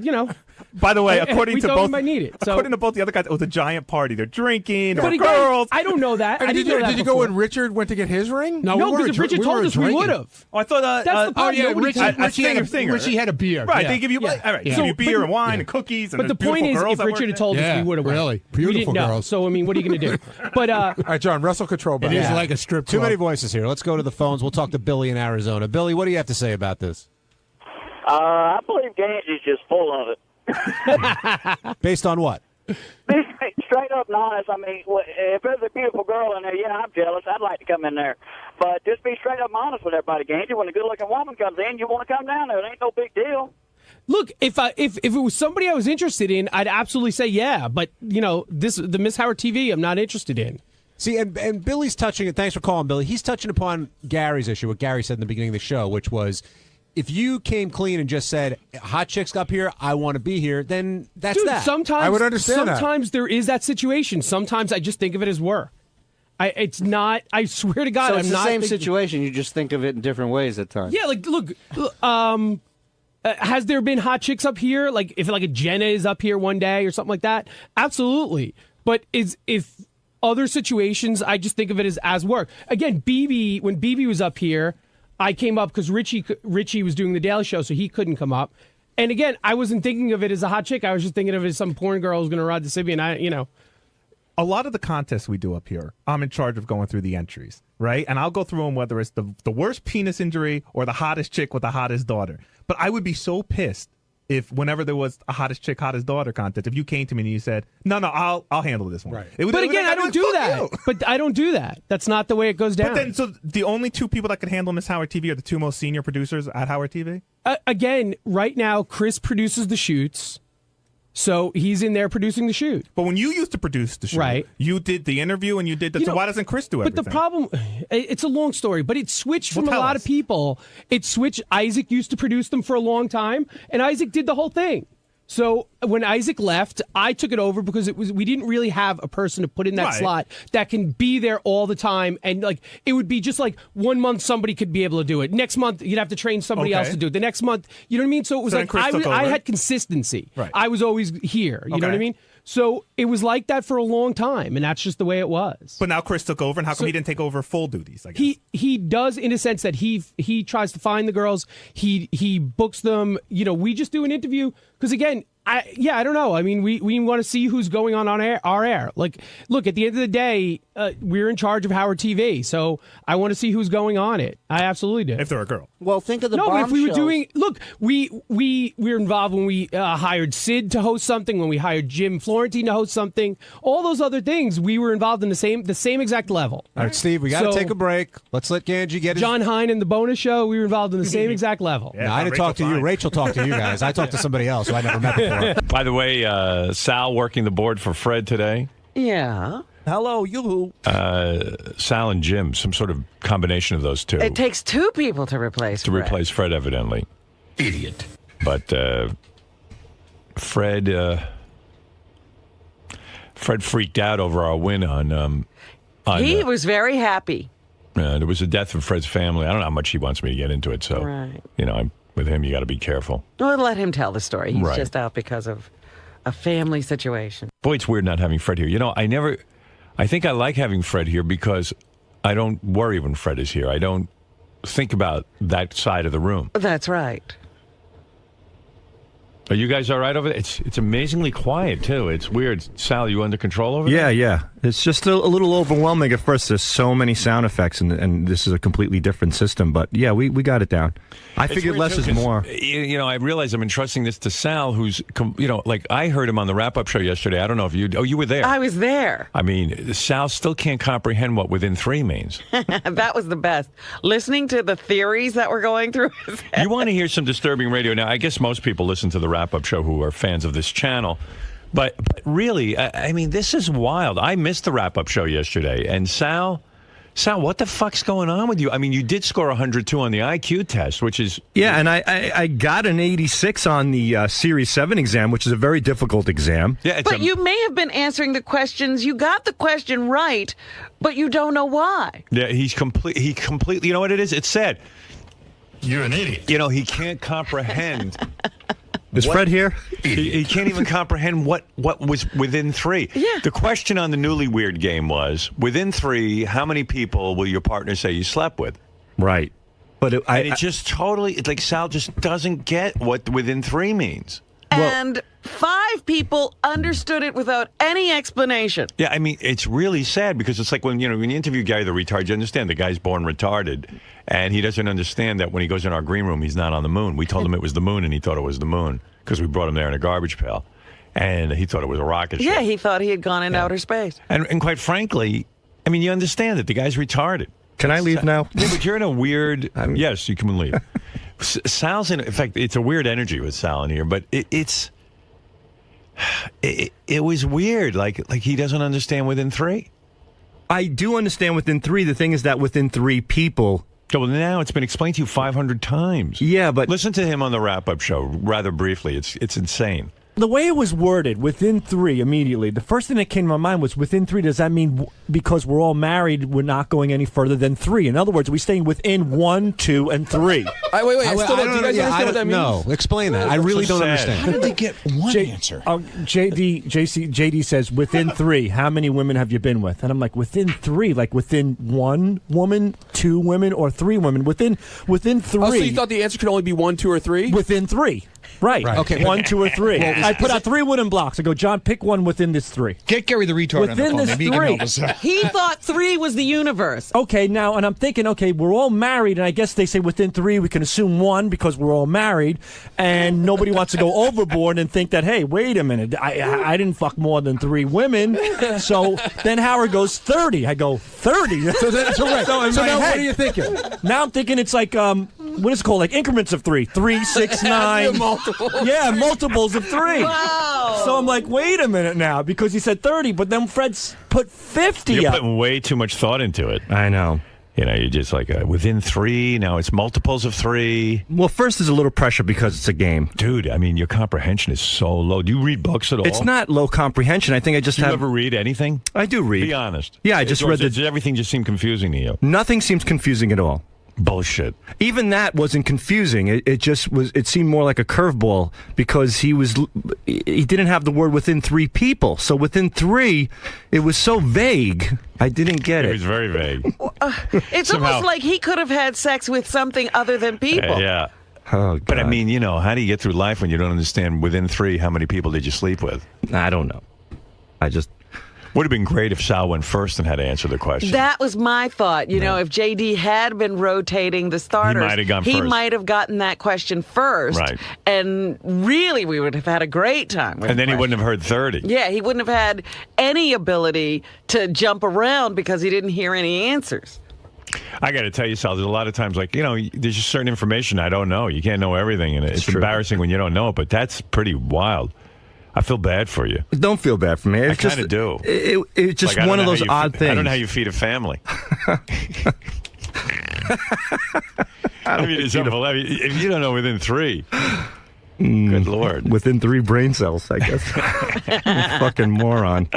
By the way, according we to thought both, we might need it, so. according to both the other guys, it was a giant party. They're drinking, there But were again, girls. I don't know that. Did you go when Richard went to get his ring? No, because if Richard told us, we would have. Oh, I thought. That's the problem. Richie had a beer. Right, Yeah. they give you all right. They give you beer and wine and cookies. But and the point is, if Richard had told us, we would have. Really, we beautiful didn't know. girls. So I mean, what are you going to do? But all right, John, wrestle control. It is like a strip club. Too many voices here. Let's go to the phones. We'll talk to Billy in Arizona. Billy, what do you have to say about this? I believe Gange's just full of it. Based on what? Straight up and honest. I mean, if there's a beautiful girl in there, yeah, I'm jealous. I'd like to come in there. But just be straight up and honest with everybody, Gange. When a good-looking woman comes in, you want to come down there. It ain't no big deal. Look, if it was somebody I was interested in, I'd absolutely say yeah. But the Miss Howard TV, I'm not interested in. See, and Billy's touching it. Thanks for calling, Billy. He's touching upon Gary's issue, what Gary said in the beginning of the show, which was, if you came clean and just said, hot chicks up here, I want to be here, then that's Dude, that. Sometimes, I would understand that. Sometimes there is that situation. Sometimes I just think of it as work. It's not, I swear to God, So it's I'm the not same situation. You just think of it in different ways at times. Yeah, like, look, has there been hot chicks up here? Like, if like a Jenna is up here one day or something like that? Absolutely. But if other situations, I just think of it as work. Again, when BB was up here, I came up because Richie was doing the Daily Show, so he couldn't come up. And again, I wasn't thinking of it as a hot chick. I was just thinking of it as some porn girl who's going to ride the Sibian. A lot of the contests we do up here, I'm in charge of going through the entries, right? And I'll go through them whether it's the worst penis injury or the hottest chick with the hottest daughter. But I would be so pissed if whenever there was a hottest chick, hottest daughter contest, if you came to me and you said, no, I'll handle this one. Right. But again, I don't do that. But I don't do that. That's not the way it goes down. But then, so the only two people that could handle Miss Howard TV are the two most senior producers at Howard TV? Again, right now, Chris produces the shoots. So he's in there producing the shoot. But when you used to produce the shoot, right. You did the interview and you did the. So why doesn't Chris do everything? But the problem, it's a long story, but it switched from a lot of people. It switched. Isaac used to produce them for a long time, and Isaac did the whole thing. So when Isaac left, I took it over because we didn't really have a person to put in that slot that can be there all the time, and like it would be just like 1 month somebody could be able to do it. Next month you'd have to train somebody else to do it. The next month, you know what I mean? So it was like I had consistency. Right. I was always here. You know what I mean? So it was like that for a long time, and that's just the way it was. But now Chris took over, and how come he didn't take over full duties? I guess He does, in a sense that he tries to find the girls. He books them. We just do an interview because again, I don't know. I mean, we want to see who's going on our air. Like, look, at the end of the day, we're in charge of Howard TV, so I want to see who's going on it. I absolutely do. If they're a girl. Well, think of the but if we were bombshells. doing, look, we were involved when we hired Sid to host something, when we hired Jim Florentine to host something, all those other things. We were involved in the same exact level. All right, Steve, we got to take a break. Let's let Ganji get his... John Hine and the Bonus Show. We were involved in the same exact level. No, I didn't talk to you. Rachel talked to you guys. I talked to somebody else who I never met before. By the way, Sal working the board for Fred today. Yeah. Hello, you. Sal and Jim, some sort of combination of those two. It takes two people to replace Fred. Replace Fred, evidently. Idiot. But Fred Fred freaked out over our win on he was very happy. there was a death of Fred's family. I don't know how much he wants me to get into it. So, Right. with him, you got to be careful. Well, let him tell the story. He's Right. just out because of a family situation. Boy, it's weird not having Fred here. I think I like having Fred here because I don't worry when Fred is here. I don't think about that side of the room. That's right. Are you guys all right over there? It's amazingly quiet, too. It's weird. Sal, you under control over there? Yeah. It's just a little overwhelming at first. There's so many sound effects, and this is a completely different system. But, yeah, we got it down. I figured less is more. I realize I'm entrusting this to Sal, who's, I heard him on the wrap-up show yesterday. I don't know if you were there. I was there. I mean, Sal still can't comprehend what within 3 means. That was the best. Listening to the theories that we're going through. You want to hear some disturbing radio? Now, I guess most people listen to the wrap-up show who are fans of this channel. But really, I mean, this is wild. I missed the wrap-up show yesterday. And Sal, what the fuck's going on with you? I mean, you did score 102 on the IQ test, which is... Yeah, and I got an 86 on the Series 7 exam, which is a very difficult exam. Yeah, but you may have been answering the questions. You got the question right, but you don't know why. Yeah, he completely... You know what it is? It's sad. You're an idiot. He can't comprehend... Is Fred here? He can't even comprehend what was within 3. Yeah. The question on the Newly Weird game was, within 3, how many people will your partner say you slept with? Right. But Sal just doesn't get what within 3 means. And 5 people understood it without any explanation. Yeah, I mean, it's really sad because it's like when you interview Gary the retard, you understand the guy's born retarded, and he doesn't understand that when he goes in our green room, he's not on the moon. We told him it was the moon, and he thought it was the moon because we brought him there in a garbage pail, and he thought it was a rocket ship. Yeah, he thought he had gone into outer space. And quite frankly, I mean, you understand that the guy's retarded. Can I leave now? Yeah, but you're in a weird... yes, you can leave. Sal's in fact, it's a weird energy with Sal in here, but it was weird. Like he doesn't understand within 3. I do understand within 3. The thing is that within 3 people... Well, now it's been explained to you 500 times. Yeah, but... Listen to him on the wrap-up show rather briefly. It's insane. The way it was worded, within 3 immediately, the first thing that came to my mind was within 3, does that mean because we're all married, we're not going any further than 3? In other words, are we staying within 1, 2, and 3? Wait, I still don't. Do you guys understand what that means? No, explain that. I really don't understand. How did they get one answer? JD says, within 3, how many women have you been with? And I'm like, within 3? Like within 1 woman, 2 women, or 3 women? Within 3. Oh, so you thought the answer could only be 1, 2, or 3? Within 3. Right. Okay. 1, 2, or 3. I put out 3 wooden blocks. I go, John, pick one within this 3. Get Gary the retard within on the phone. This Maybe he 3. can help us out. He thought 3 was the universe. Okay, now, and I'm thinking, okay, we're all married, and I guess they say within 3, we can assume 1 because we're all married, and nobody wants to go overboard and think that, hey, wait a minute, I didn't fuck more than 3 women. So then Howard goes 30. I go 30. So now what are you thinking? Now I'm thinking it's like what is it called? Like increments of 3. 3, 6, 9. Yeah, multiples of 3. Wow. So I'm like, wait a minute now, because he said 30, but then Fred's put 50 You're up. putting way too much thought into it. I know. You're just like within 3. Now it's multiples of 3. Well, first there's a little pressure because it's a game. Dude, I mean, your comprehension is so low. Do you read books at all? It's not low comprehension. I think I just Do you ever read anything? I do read. Be honest. Yeah, I just read Does everything just seem confusing to you? Nothing seems confusing at all. Bullshit. Even that wasn't confusing. It just was. It seemed more like a curveball because he didn't have the word within 3 people. So within 3, it was so vague. I didn't get it. It was very vague. It's Somehow. almost like he could have had sex with something other than people. Yeah. Oh, but I mean, how do you get through life when you don't understand within 3 how many people did you sleep with? I don't know. Would have been great if Sal went first and had to answer the question. That was my thought. You know, if JD had been rotating the starters, He might have gone first. might have gotten that question first. Right. And really, we would have had a great time with And then the he wouldn't have heard 30. Yeah, he wouldn't have had any ability to jump around because he didn't hear any answers. I got to tell you, Sal, there's a lot of times there's just certain information I don't know. You can't know everything, and it's embarrassing when you don't know it, but that's pretty wild. I feel bad for you. Don't feel bad for me. I kind of do. It's just one of those odd things. I don't know how you feed a family. I mean, it's unbelievable. If you don't know within 3, good Lord. Within 3 brain cells, I guess. Fucking moron.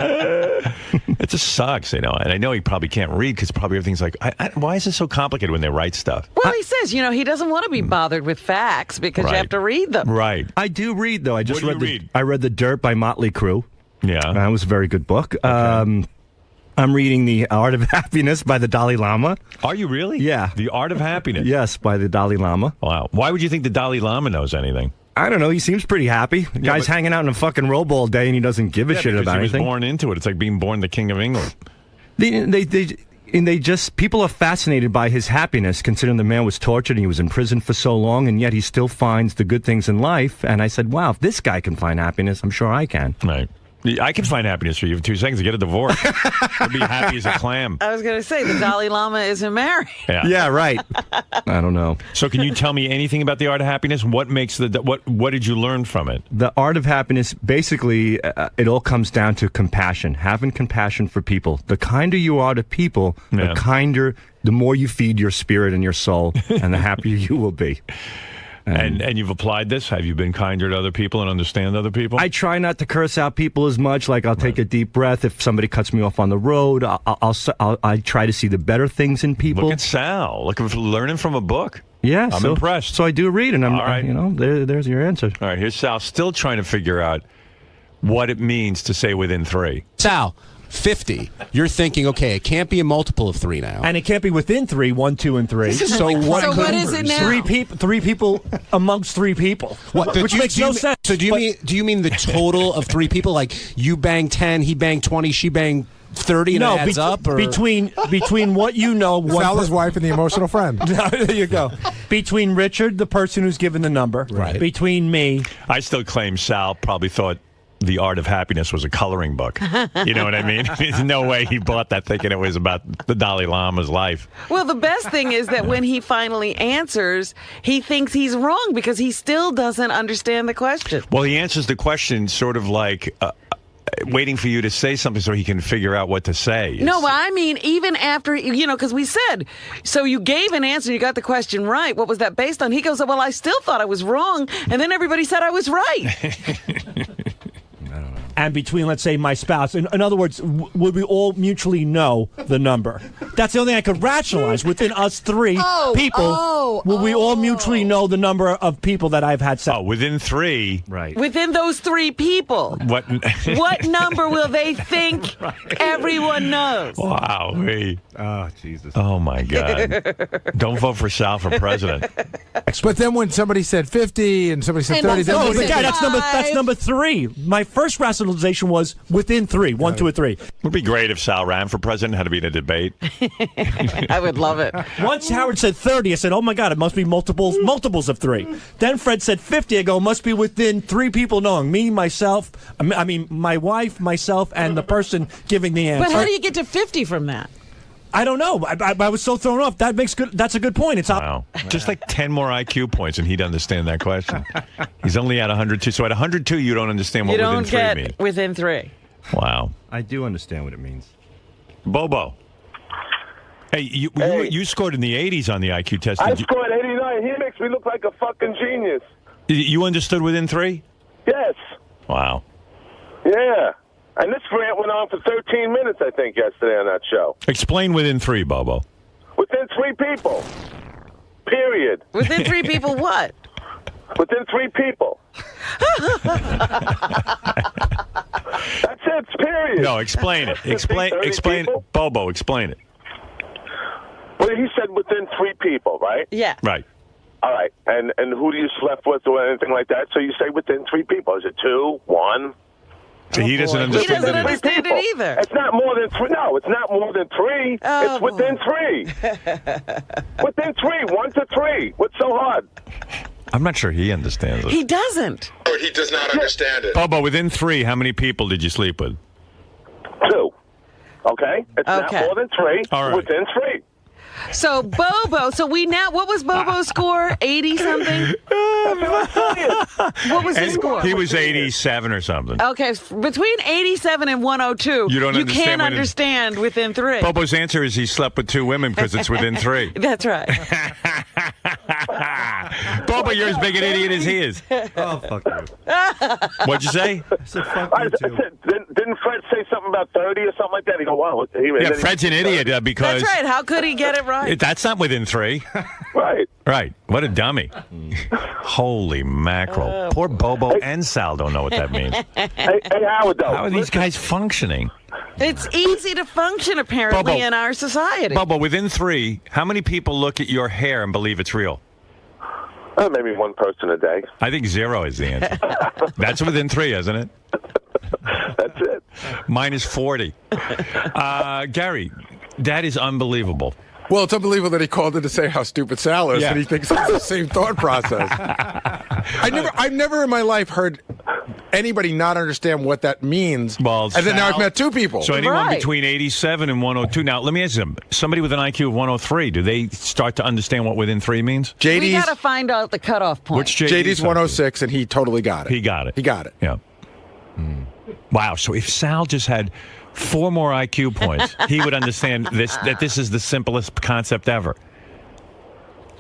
It just sucks, And I know he probably can't read because probably everything's like, why is it so complicated when they write stuff? Well, he says, he doesn't want to be bothered with facts because you have to read them. Right. I do read, though. I just What do you read? I read The Dirt by Motley Crue. Yeah. That was a very good book. Okay. I'm reading The Art of Happiness by the Dalai Lama. Are you really? Yeah. The Art of Happiness? Yes, by the Dalai Lama. Wow. Why would you think the Dalai Lama knows anything? I don't know. He seems pretty happy. The guy's hanging out in a fucking robe all day, and he doesn't give a shit about anything. He was born into it. It's like being born the King of England. People are fascinated by his happiness, considering the man was tortured and he was in prison for so long, and yet he still finds the good things in life. And I said, wow, if this guy can find happiness, I'm sure I can. Right. I can find happiness for you for 2 seconds to get a divorce. I'd be happy as a clam. I was going to say, the Dalai Lama isn't married. Yeah, right. I don't know. So can you tell me anything about The Art of Happiness? What makes what did you learn from it? The Art of Happiness, basically, it all comes down to compassion, having compassion for people. The kinder you are to people, the more you feed your spirit and your soul, and the happier you will be. And you've applied this? Have you been kinder to other people and understand other people? I try not to curse out people as much. Like, I'll take a deep breath. If somebody cuts me off on the road, I try to see the better things in people. Look at Sal. Learning from a book. Yeah. I'm impressed. So I do read, and All right. There's your answer. All right, here's Sal still trying to figure out what it means to say within 3. Sal, 50. You're thinking, okay, it can't be a multiple of 3 now. And it can't be within 3, 1, 2, and 3. So what is it now? Three people amongst 3 people. Which makes no sense. So do you mean the total of 3 people? Like, you bang 10, he banged 20, she banged 30, and it adds up? Or? Between what you know... Sal's wife and the emotional friend. There you go. Between Richard, the person who's given the number, right. Between me... I still claim Sal probably thought The Art of Happiness was a coloring book. You know what I mean? There's no way he bought that thinking it was about the Dalai Lama's life. Well, the best thing is that when he finally answers, he thinks he's wrong because he still doesn't understand the question. Well, he answers the question sort of like waiting for you to say something so he can figure out what to say. No, I mean, even after, because we said, so you gave an answer, you got the question right. What was that based on? He goes, well, I still thought I was wrong. And then everybody said I was right. And between, let's say, my spouse. In other words, would we all mutually know the number? That's the only thing I could rationalize. Within us 3 people, will we all mutually know the number of people that I've had sex? Oh, within 3. Right. Within those 3 people. What number will they think everyone knows? Wow. Oh, Jesus. Oh, my God. Don't vote for Sal for president. But then when somebody said 50 and somebody said 30... that's number 3. My first rationalization was within 3, 1, 2, or 3. It would be great if Sal ran for president, had to be in a debate. I would love it. Once Howard said 30, I said, oh my God, it must be multiples of 3. Then Fred said 50, I go, must be within 3 people knowing. Me, myself, my wife, myself, and the person giving the answer. But how do you get to 50 from that? I don't know. I was so thrown off. That's a good point. It's wow. Just like 10 more IQ points, and he'd understand that question. He's only at 102. So at 102, you don't understand what within 3 means. You don't get within 3. Wow. I do understand what it means. Bobo. Hey, you scored in the 80s on the IQ test. I scored 89. He makes me look like a fucking genius. You understood within 3? Yes. Wow. Yeah. And this rant went on for 13 minutes, I think, yesterday on that show. Explain within 3, Bobo. Within 3 people. Period. Within 3 people what? Within 3 people. That's it, period. No, explain it. Explain it. Bobo, explain it. Well, he said within 3 people, right? Yeah. Right. All right. And who do you slept with or anything like that? So you say within 3 people. Is it 2, 1? So he doesn't understand. He doesn't understand it either. It's not more than 3. No, it's not more than 3. Oh, it's within 3. Within 3. 1 to 3. What's so hard? I'm not sure he understands it. He doesn't. Or he does not understand it. Bobo, within 3, how many people did you sleep with? 2. Okay? It's not more than 3. All right. Within 3. So Bobo, what was Bobo's score? 80-something? What was his score? He was 87 or something. Okay, between 87 and 102, you can't understand within 3. Bobo's answer is he slept with 2 women because it's within 3. That's right. Bobo, you're as big an idiot as he is. Oh, fuck you. What'd you say? I said, fuck you, too. Didn't Fred say something about 30 or something like that? He go, wow. Yeah, Fred's an idiot because... That's right. How could he get it right? That's not within 3. Right. Right. What a dummy. Holy mackerel. Poor Bobo and Sal don't know what that means. Hey, Howard, though. How are these guys functioning? It's easy to function, apparently, Bobo. in our society. Bobo, within 3, how many people look at your hair and believe it's real? Maybe one person a day. I think 0 is the answer. That's within 3, isn't it? That's it. Mine is 40. Gary, that is unbelievable. Well, it's unbelievable that he called in to say how stupid Sal is, and he thinks it's the same thought process. I've never in my life heard anybody not understand what that means. Well, and then now I've met 2 people. So anyone between 87 and 102. Now, let me ask you something. Somebody with an IQ of 103, do they start to understand what within 3 means? We got to find out the cutoff point. Which JD's 106, and he totally got it. He got it. He got it. Yeah. Wow. So if Sal just had 4 more IQ points, he would understand that this is the simplest concept ever.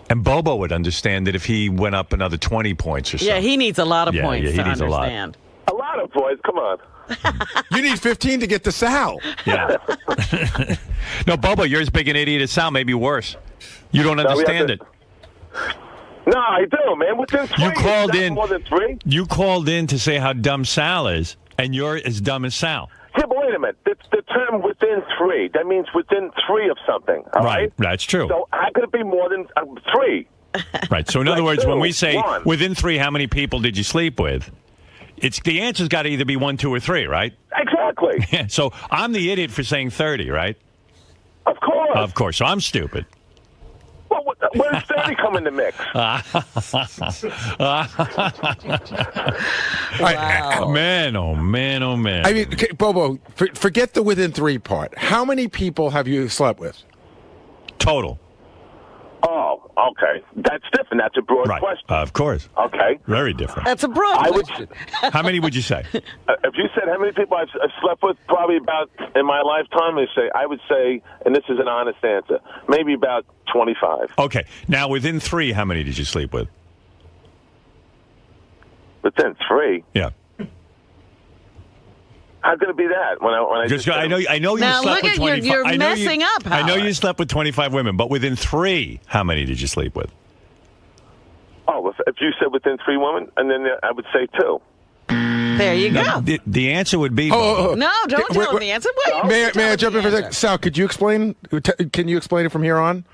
And Bobo would understand that if he went up another 20 points or so. Yeah, he needs a lot of points he to needs understand. A lot of boys. Come on. You need 15 to get to Sal. Yeah. No, Bobo, you're as big an idiot as Sal, maybe worse. You don't understand it. No, I do, man. Within 3. You called in. More than 3. You called in to say how dumb Sal is, and you're as dumb as Sal. Yeah, but wait a minute. The term within 3, that means within 3 of something, all right? That's true. So how could it be more than 3? Right. So in other words, 2, when we say 1. within 3, how many people did you sleep with? It's the answer's got to either be 1, 2, or 3, right? Exactly. Yeah. So I'm the idiot for saying 30, right? Of course. Of course. So I'm stupid. Well, where does 30 come in the mix? Wow. Man, oh man, oh man. I mean, okay, Bobo, forget the within 3 part. How many people have you slept with? Total. Oh, okay. That's different. That's a broad question. Of course. Okay. Very different. That's a broad question. How many would you say? If you said how many people I've slept with, probably about in my lifetime, I would say, and this is an honest answer, maybe about 25. Okay. Now, within 3, how many did you sleep with? Within 3? Yeah. How could it be that? I know you now slept look with at 25. you're messing up, I know Howard. you slept with 25 women, but within 3, how many did you sleep with? Oh, if you said within 3 women, and then I would say 2. There you go. The answer would be... No, don't tell him the answer. Wait, May I jump in for a second? Sal, could you explain? Can you explain it from here on?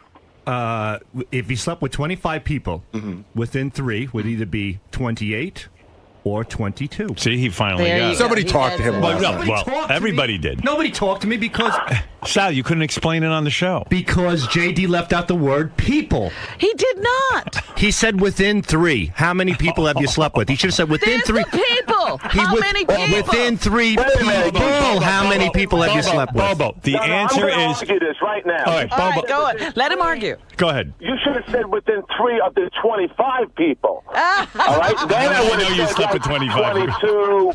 If you slept with 25 people, within 3 would either be 28 or 22. See, he finally There got you it. go. Somebody He talked to gets him. Well, everybody did. Nobody talked to me because Sal, you couldn't explain it on the show. JD left out the word people. He did not. He said within 3. How many people have you slept with? He should have said within There's 3. the people. How many people? Within 3 people. How many people have you slept with? Bobo, the answer I'm gonna is... argue this right now. All right, All Bobo, right, go on. Let him argue. go ahead. You should have said within 3 of the 25 people. All right? Then I I would know have you said slept with 25. 22.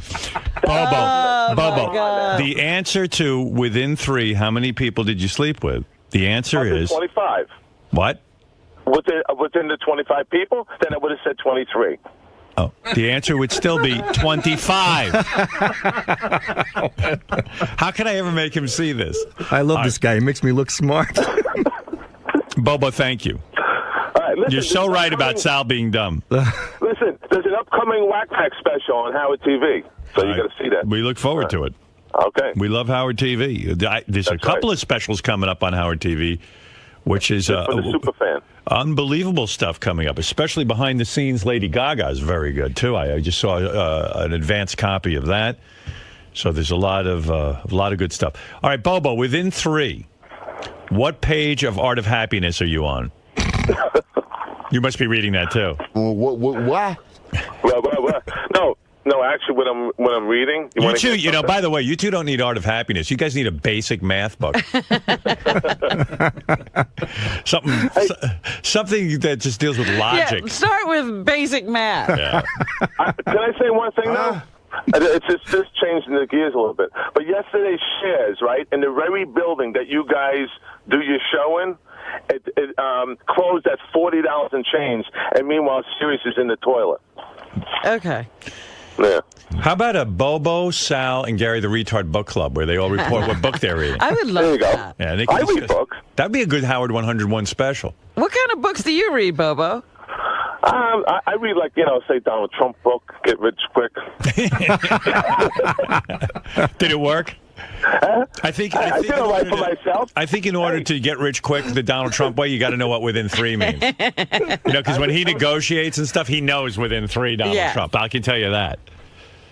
Bobo, the answer to within 3, how many people did you sleep with? The answer is... 25. What? Within the 25 people, then I would have said 23. Oh, the answer would still be 25. How can I ever make him see this? I love this guy. He makes me look smart. Bobo, thank you. All right, listen, You're so right about Sal being dumb. Listen, there's an upcoming Whack Pack special on Howard TV, so you got to see that. We look forward to it. Okay. We love Howard TV. There's a couple of specials coming up on Howard TV, which is for the super fan. Unbelievable stuff coming up, especially behind the scenes. Lady Gaga is very good too. I just saw an advanced copy of that, so there's a lot of good stuff. All right, Bobo, within 3, what page of Art of Happiness are you on? You must be reading that too. What? No, actually, when I'm reading, You two, by the way, you two don't need Art of Happiness. You guys need a basic math book. Something that just deals with logic. Yeah, start with basic math. Yeah. Can I say one thing though? It's just changing the gears a little bit. But yesterday's shares, right, in the very building that you guys do your show in, it closed at $40 and change, and meanwhile Sirius is in the toilet. Okay. Yeah. How about a Bobo, Sal, and Gary the Retard book club where they all report what book they're reading? I would love that. Yeah, they I can read books. That'd be a good Howard 101 special. What kind of books do you read, Bobo? I read, like, say Donald Trump book, Get Rich Quick. Did it work? I think I did it right for myself. I think in order to get rich quick the Donald Trump way, you got to know what within 3 means. Because when he negotiates and stuff, he knows within 3 Donald Trump. I can tell you that.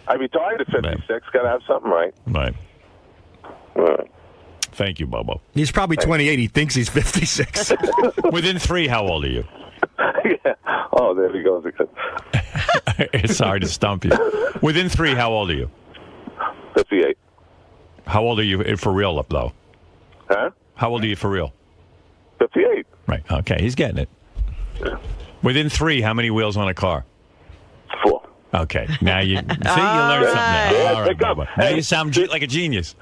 I retired at 56. Got to have something right. Right. Thank you, Bobo. He's probably 28. He thinks he's 56. Within 3, how old are you? Yeah. Oh, there he goes again. Sorry to stump you. Within 3, how old are you? 58. How old are you for real, though? Huh? How old are you for real? 58. Right. Okay, he's getting it. Yeah. Within 3, how many wheels on a car? 4. Okay. Now you see, you learned something now. All right, Bobo. Now you sound like a genius.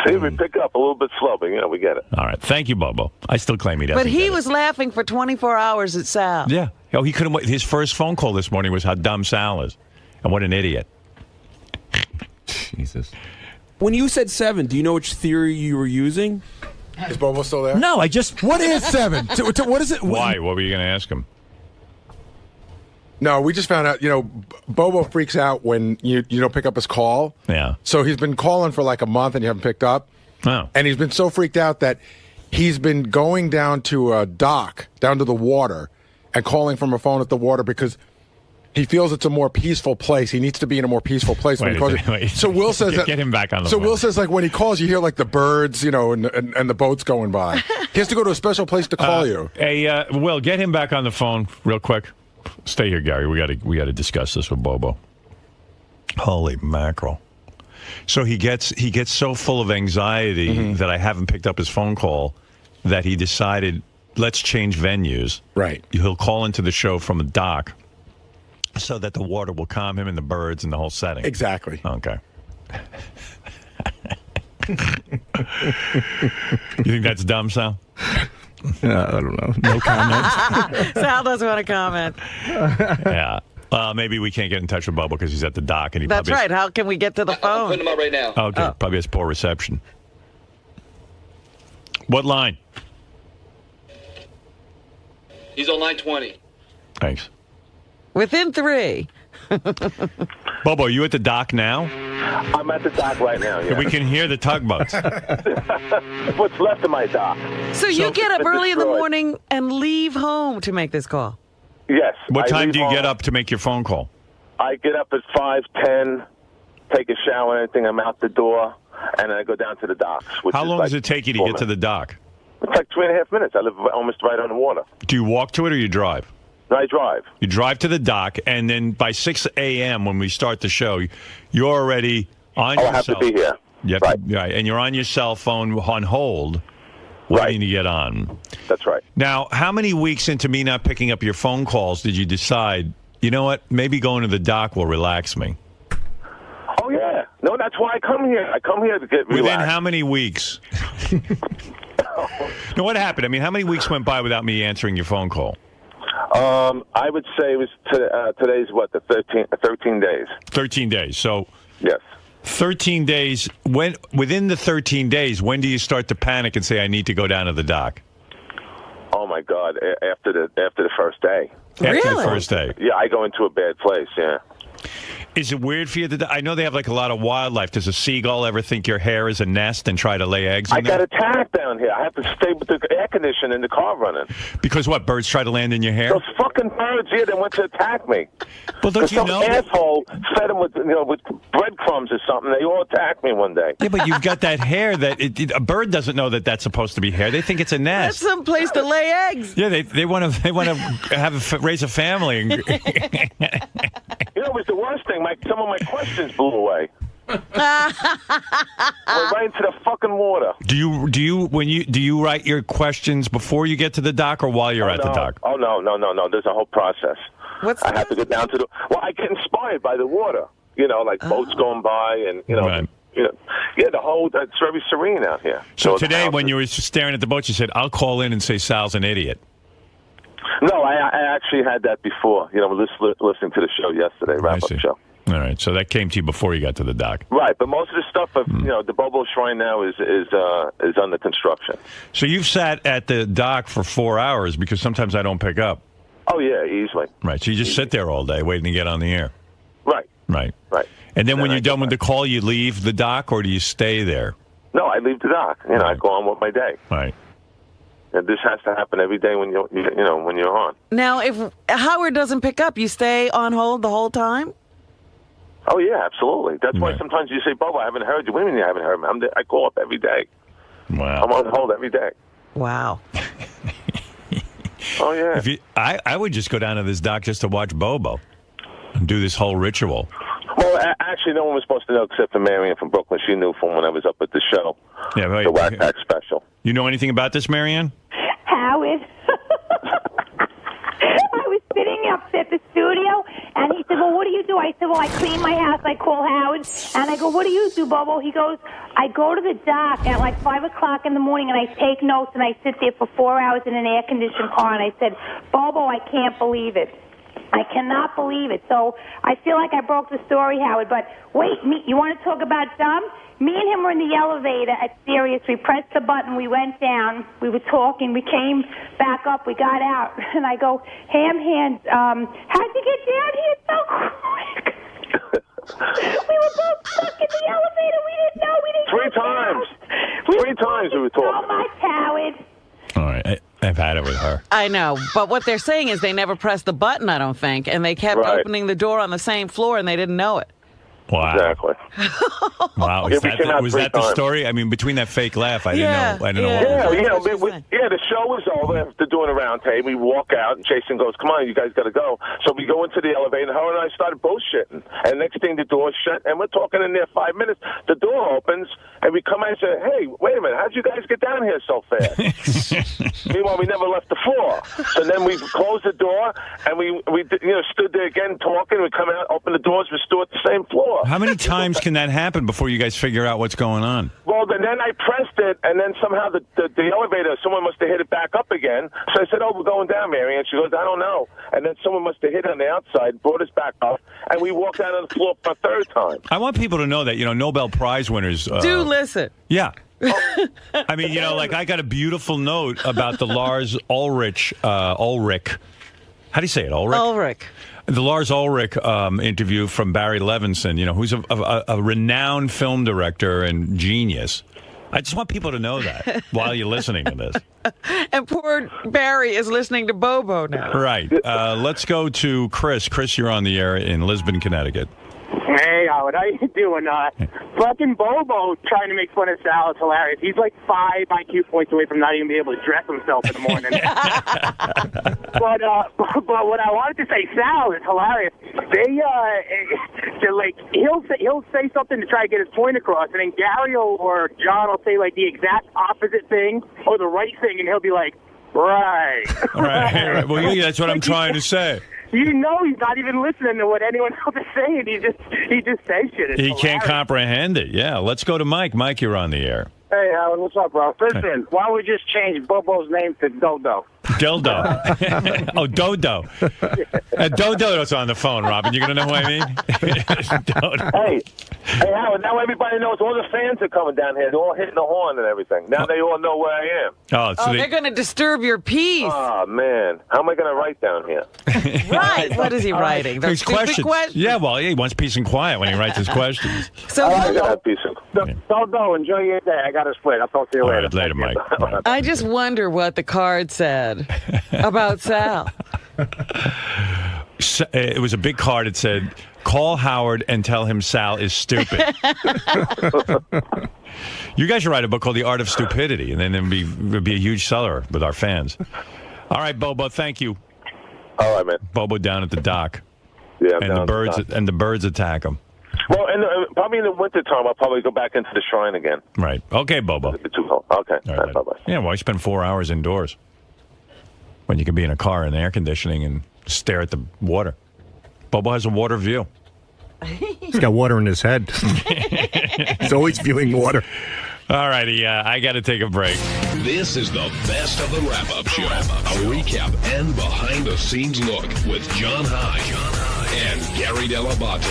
See, we pick up a little bit slow, but, we get it. All right. Thank you, Bobo. I still claim he doesn't. But he get was laughing for 24 hours at Sal. it. Yeah. Oh, he couldn't wait. His first phone call this morning was how dumb Sal is. And what an idiot. Jesus. When you said 7, do you know which theory you were using? Is Bobo still there? No, I just. What is 7? What is it? Why? What were you going to ask him? No, we just found out, Bobo freaks out when you don't pick up his call. Yeah. So he's been calling for like a month and you haven't picked up. Oh. And he's been so freaked out that he's been going down to a dock, down to the water, and calling from a phone at the water because he feels it's a more peaceful place. He needs to be in a more peaceful place when he calls. So Will says that. Get him back on the So phone. Will says, like, when he calls, you hear like the birds, and the boats going by. He has to go to a special place to call you. Hey, Will, get him back on the phone real quick. Stay here, Gary. We got to discuss this with Bobo. Holy mackerel! So he gets so full of anxiety that I haven't picked up his phone call that he decided, let's change venues. Right. He'll call into the show from a dock so that the water will calm him and the birds and the whole setting. Exactly. Okay. You think that's dumb, Sal? I don't know. No comment. Sal doesn't want to comment. Yeah. Maybe we can't get in touch with Bubba because he's at the dock. And he That's probably right. How can we get to the phone? I'm putting him up right now. Okay. Probably has poor reception. What line? He's on line 20. Thanks. Within 3. Bobo, are you at the dock now? I'm at the dock right now, yeah. We can hear the tugboats. What's left of my dock. So you get up early in the morning and leave home to make this call? Yes. What I time leave do you home. get up to make your phone call? I get up at 5:10, take a shower and everything. I'm out the door, and then I go down to the docks. How long does it take you to get to the dock? It's like 2.5 minutes. I live almost right on the water. Do you walk to it or you drive? I drive. You drive to the dock, and then by 6 a.m. when we start the show, you're already on your I have to be here. Yep, right. And you're on your cell phone on hold, waiting to get on. That's right. Now, how many weeks into me not picking up your phone calls did you decide, you know what, maybe going to the dock will relax me? Oh, yeah. No, that's why I come here. I come here to get relaxed. Within how many weeks? Now, what happened? I mean, how many weeks went by without me answering your phone call? I would say it was today's, what, the 13 days. 13 days. So, yes. 13 days. Within the 13 days, when do you start to panic and say, I need to go down to the dock? Oh, my God. After the first day. After the first day? Yeah, I go into a bad place, yeah. Is it weird for you? I know they have like a lot of wildlife. Does a seagull ever think your hair is a nest and try to lay eggs in I there? got attacked down here. I have to stay with the air conditioning in the car running. Because what, birds try to land in your hair? Those fucking birds here, they went to attack me. Well, don't you some know? asshole fed them with breadcrumbs or something. They all attacked me one day. Yeah, but you've got that hair that a bird doesn't know that that's supposed to be hair. They think it's a nest. That's some place to lay eggs. Yeah, they want to raise a family. You know, it was the worst thing. Some of my questions blew away. Went right into the fucking water. Do you write your questions before you get to the dock or while you're at the dock? Oh no. There's a whole process. I have to go down to the. Well, I get inspired by the water. You know, like boats going by, and Right. it's very serene out here. So the today, house when you were staring at the boats, you said, "I'll call in and say Sal's an idiot." No, I actually had that before. Listening to the show yesterday, wrap-up show. All right, so that came to you before you got to the dock. Right, but most of the stuff of the Bobo Shrine now is under construction. So you've sat at the dock for 4 hours because sometimes I don't pick up. Oh yeah, easily. Right, so you just sit there all day waiting to get on the air. Right. Right. Right. And then when you're done with the call, you leave the dock, or do you stay there? No, I leave the dock. I go on with my day. Right. And this has to happen every day when when you're on. Now, if Howard doesn't pick up, you stay on hold the whole time? Oh yeah, absolutely. That's why sometimes you say, "Bobo, I haven't heard you." What do you mean you haven't heard me? I call up every day. Wow. I'm on hold every day. Wow. Oh yeah. I would just go down to this dock just to watch Bobo and do this whole ritual. Well, actually, no one was supposed to know except for Marion from Brooklyn. She knew from when I was up at the show. Yeah, right. The Whack Pack special. You know anything about this, Marianne? Howard. I was sitting up at the studio, and he said, "Well, what do you do?" I said, "Well, I clean my house." I call Howard, and I go, "What do you do, Bobo?" He goes, "I go to the dock at like 5 o'clock in the morning, and I take notes, and I sit there for 4 hours in an air-conditioned car." And I said, "Bobo, I can't believe it. I cannot believe it." So I feel like I broke the story, Howard. But wait, you want to talk about dumb? Me and him were in the elevator at Sirius. We pressed the button. We went down. We were talking. We came back up. We got out. And I go, "Ham hands, how'd you get down here so quick?" We were both stuck in the elevator. We didn't know. We didn't Three times. Three times we were talking. So much, Howard. All right. I've had it with her. I know, but what they're saying is they never pressed the button, I don't think, and they kept opening the door on the same floor, and they didn't know it. Wow. Exactly. Wow. Was that the story? I mean, between that fake laugh, I didn't know. I didn't know what was the show was over after doing a round table. We walk out, and Jason goes, "Come on, you guys got to go." So we go into the elevator, and her and I started bullshitting. And next thing, the door's shut, and we're talking in there 5 minutes. The door opens, and we come out and say, "Hey, wait a minute, how'd you guys get down here so fast?" Meanwhile, we never left the floor. So then we closed the door, and we stood there again talking. We come out, open the doors, we're still at the same floor. How many times can that happen before you guys figure out what's going on? Well, then I pressed it, and then somehow the elevator, someone must have hit it back up again. So I said, "Oh, we're going down, Mary." And she goes, "I don't know." And then someone must have hit it on the outside, brought us back up, and we walked out on the floor for a third time. I want people to know that, Nobel Prize winners... do listen. Yeah. I mean, like I got a beautiful note about the Lars Ulrich. How do you say it, Ulrich? Ulrich. The Lars Ulrich interview from Barry Levinson, who's a renowned film director and genius. I just want people to know that while you're listening to this. And poor Barry is listening to Bobo now. Right. Let's go to Chris. Chris, you're on the air in Lisbon, Connecticut. Hey, Howard, how you doing? Fucking Bobo trying to make fun of Sal is hilarious. He's like 5 IQ points away from not even being able to dress himself in the morning. But what I wanted to say, Sal is hilarious. He'll say something to try to get his point across, and then Gary or John will say like the exact opposite thing or the right thing, and he'll be like, "Right." Right. Well, that's what I'm trying to say. He's not even listening to what anyone else is saying. He just says shit. It's He can't comprehend it. Yeah. Let's go to Mike. Mike, you're on the air. Hey, Howard, what's up, bro? Listen, why don't we just change Bobo's name to Dodo? Dildo. Oh, Dodo. Dodo's on the phone, Robin. You're going to know who I mean? Hey, Howard, now everybody knows. All the fans are coming down here. They're all hitting the horn and everything. Now they all know where I am. Oh, they're going to disturb your peace. Oh, man. How am I going to write down here? Right. What is he writing? Those His questions. Yeah, well, he wants peace and quiet when he writes his questions. So I got to have peace and Dodo, enjoy your day. I got to split. I'll talk to you later. All right, later, Mike. I just wonder what the card said about Sal. It was a big card. It said, "Call Howard and tell him Sal is stupid." You guys should write a book called The Art of Stupidity, and then it'd be a huge seller with our fans. All right, Bobo, thank you. All right, man. Bobo down at the dock. Yeah, and the birds attack him. Well, and probably in the wintertime, I'll probably go back into the shrine again. Right. Okay, Bobo. It's too cold. Okay. All right, bye-bye. Yeah, why spend 4 hours indoors when you can be in a car in the air conditioning and stare at the water? Bobo has a water view. He's got water in his head. He's always spewing water. All righty, I got to take a break. This is the best of the wrap-up show. A recap and behind-the-scenes look with John High and Gary Dell'Abate.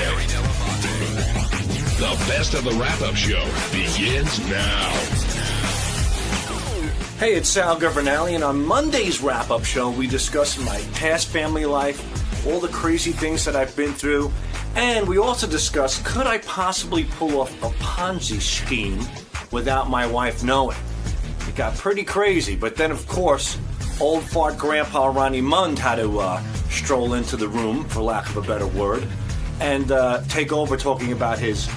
The best of the wrap-up show begins now. Hey, it's Sal Governale, and on Monday's wrap-up show, we discuss my past family life, all the crazy things that I've been through, and we also discuss, could I possibly pull off a Ponzi scheme without my wife knowing? It got pretty crazy, but then, of course, old fart Grandpa Ronnie Mund had to stroll into the room, for lack of a better word, and take over talking about his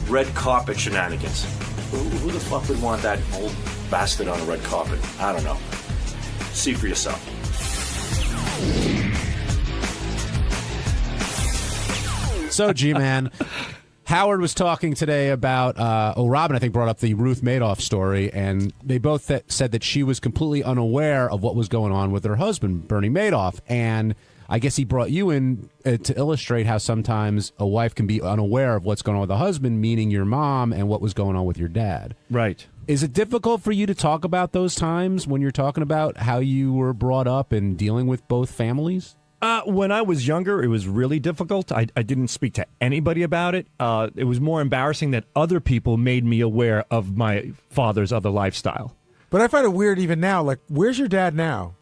red carpet shenanigans. Who the fuck would want that old bastard on a red carpet? I don't know. See for yourself. So, G-Man, Howard was talking today about, Robin, I think, brought up the Ruth Madoff story, and they both said that she was completely unaware of what was going on with her husband, Bernie Madoff. And I guess he brought you in to illustrate how sometimes a wife can be unaware of what's going on with the husband, meaning your mom, and what was going on with your dad. Right. Is it difficult for you to talk about those times when you're talking about how you were brought up and dealing with both families? When I was younger, it was really difficult. I didn't speak to anybody about it. It was more embarrassing that other people made me aware of my father's other lifestyle. But I find it weird even now. Like, where's your dad now?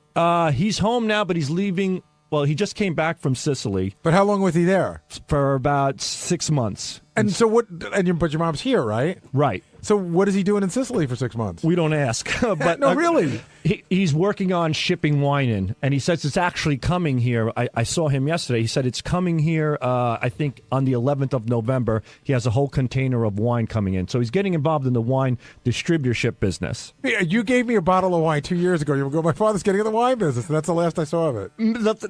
He's home now, but he's leaving. Well, he just came back from Sicily. But how long was he there? For about 6 months. And so what? But your mom's here, right? Right. So what is he doing in Sicily for 6 months? We don't ask. But no, really. He's working on shipping wine in, and he says it's actually coming here. I saw him yesterday. He said it's coming here, I think, on the 11th of November. He has a whole container of wine coming in. So he's getting involved in the wine distributorship business. Yeah, you gave me a bottle of wine 2 years ago. You go, my father's getting in the wine business, and that's the last I saw of it.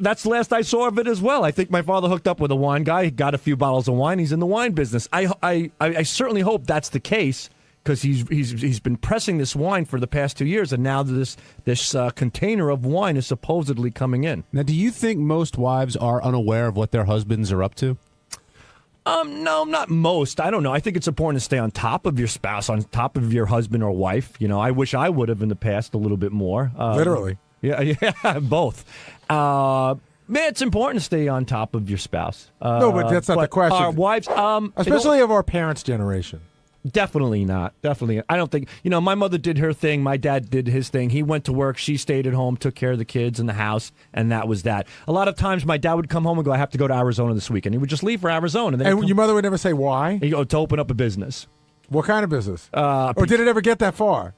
That's the last I saw of it as well. I think my father hooked up with a wine guy. He got a few bottles of wine. He's in the wine business. I certainly hope that's the case, because he's been pressing this wine for the past 2 years, and now this container of wine is supposedly coming in. Now, do you think most wives are unaware of what their husbands are up to? No, not most. I don't know. I think it's important to stay on top of your spouse, on top of your husband or wife. You know, I wish I would have in the past a little bit more. Literally. Yeah, both. Man, it's important to stay on top of your spouse. No, but that's not the question. Our wives, especially of our parents' generation. Definitely not. Definitely. I don't think, my mother did her thing. My dad did his thing. He went to work. She stayed at home, took care of the kids in the house, and that was that. A lot of times my dad would come home and go, I have to go to Arizona this weekend. He would just leave for Arizona. And your mother would never say why? He'd go to open up a business. What kind of business? Or did it ever get that far?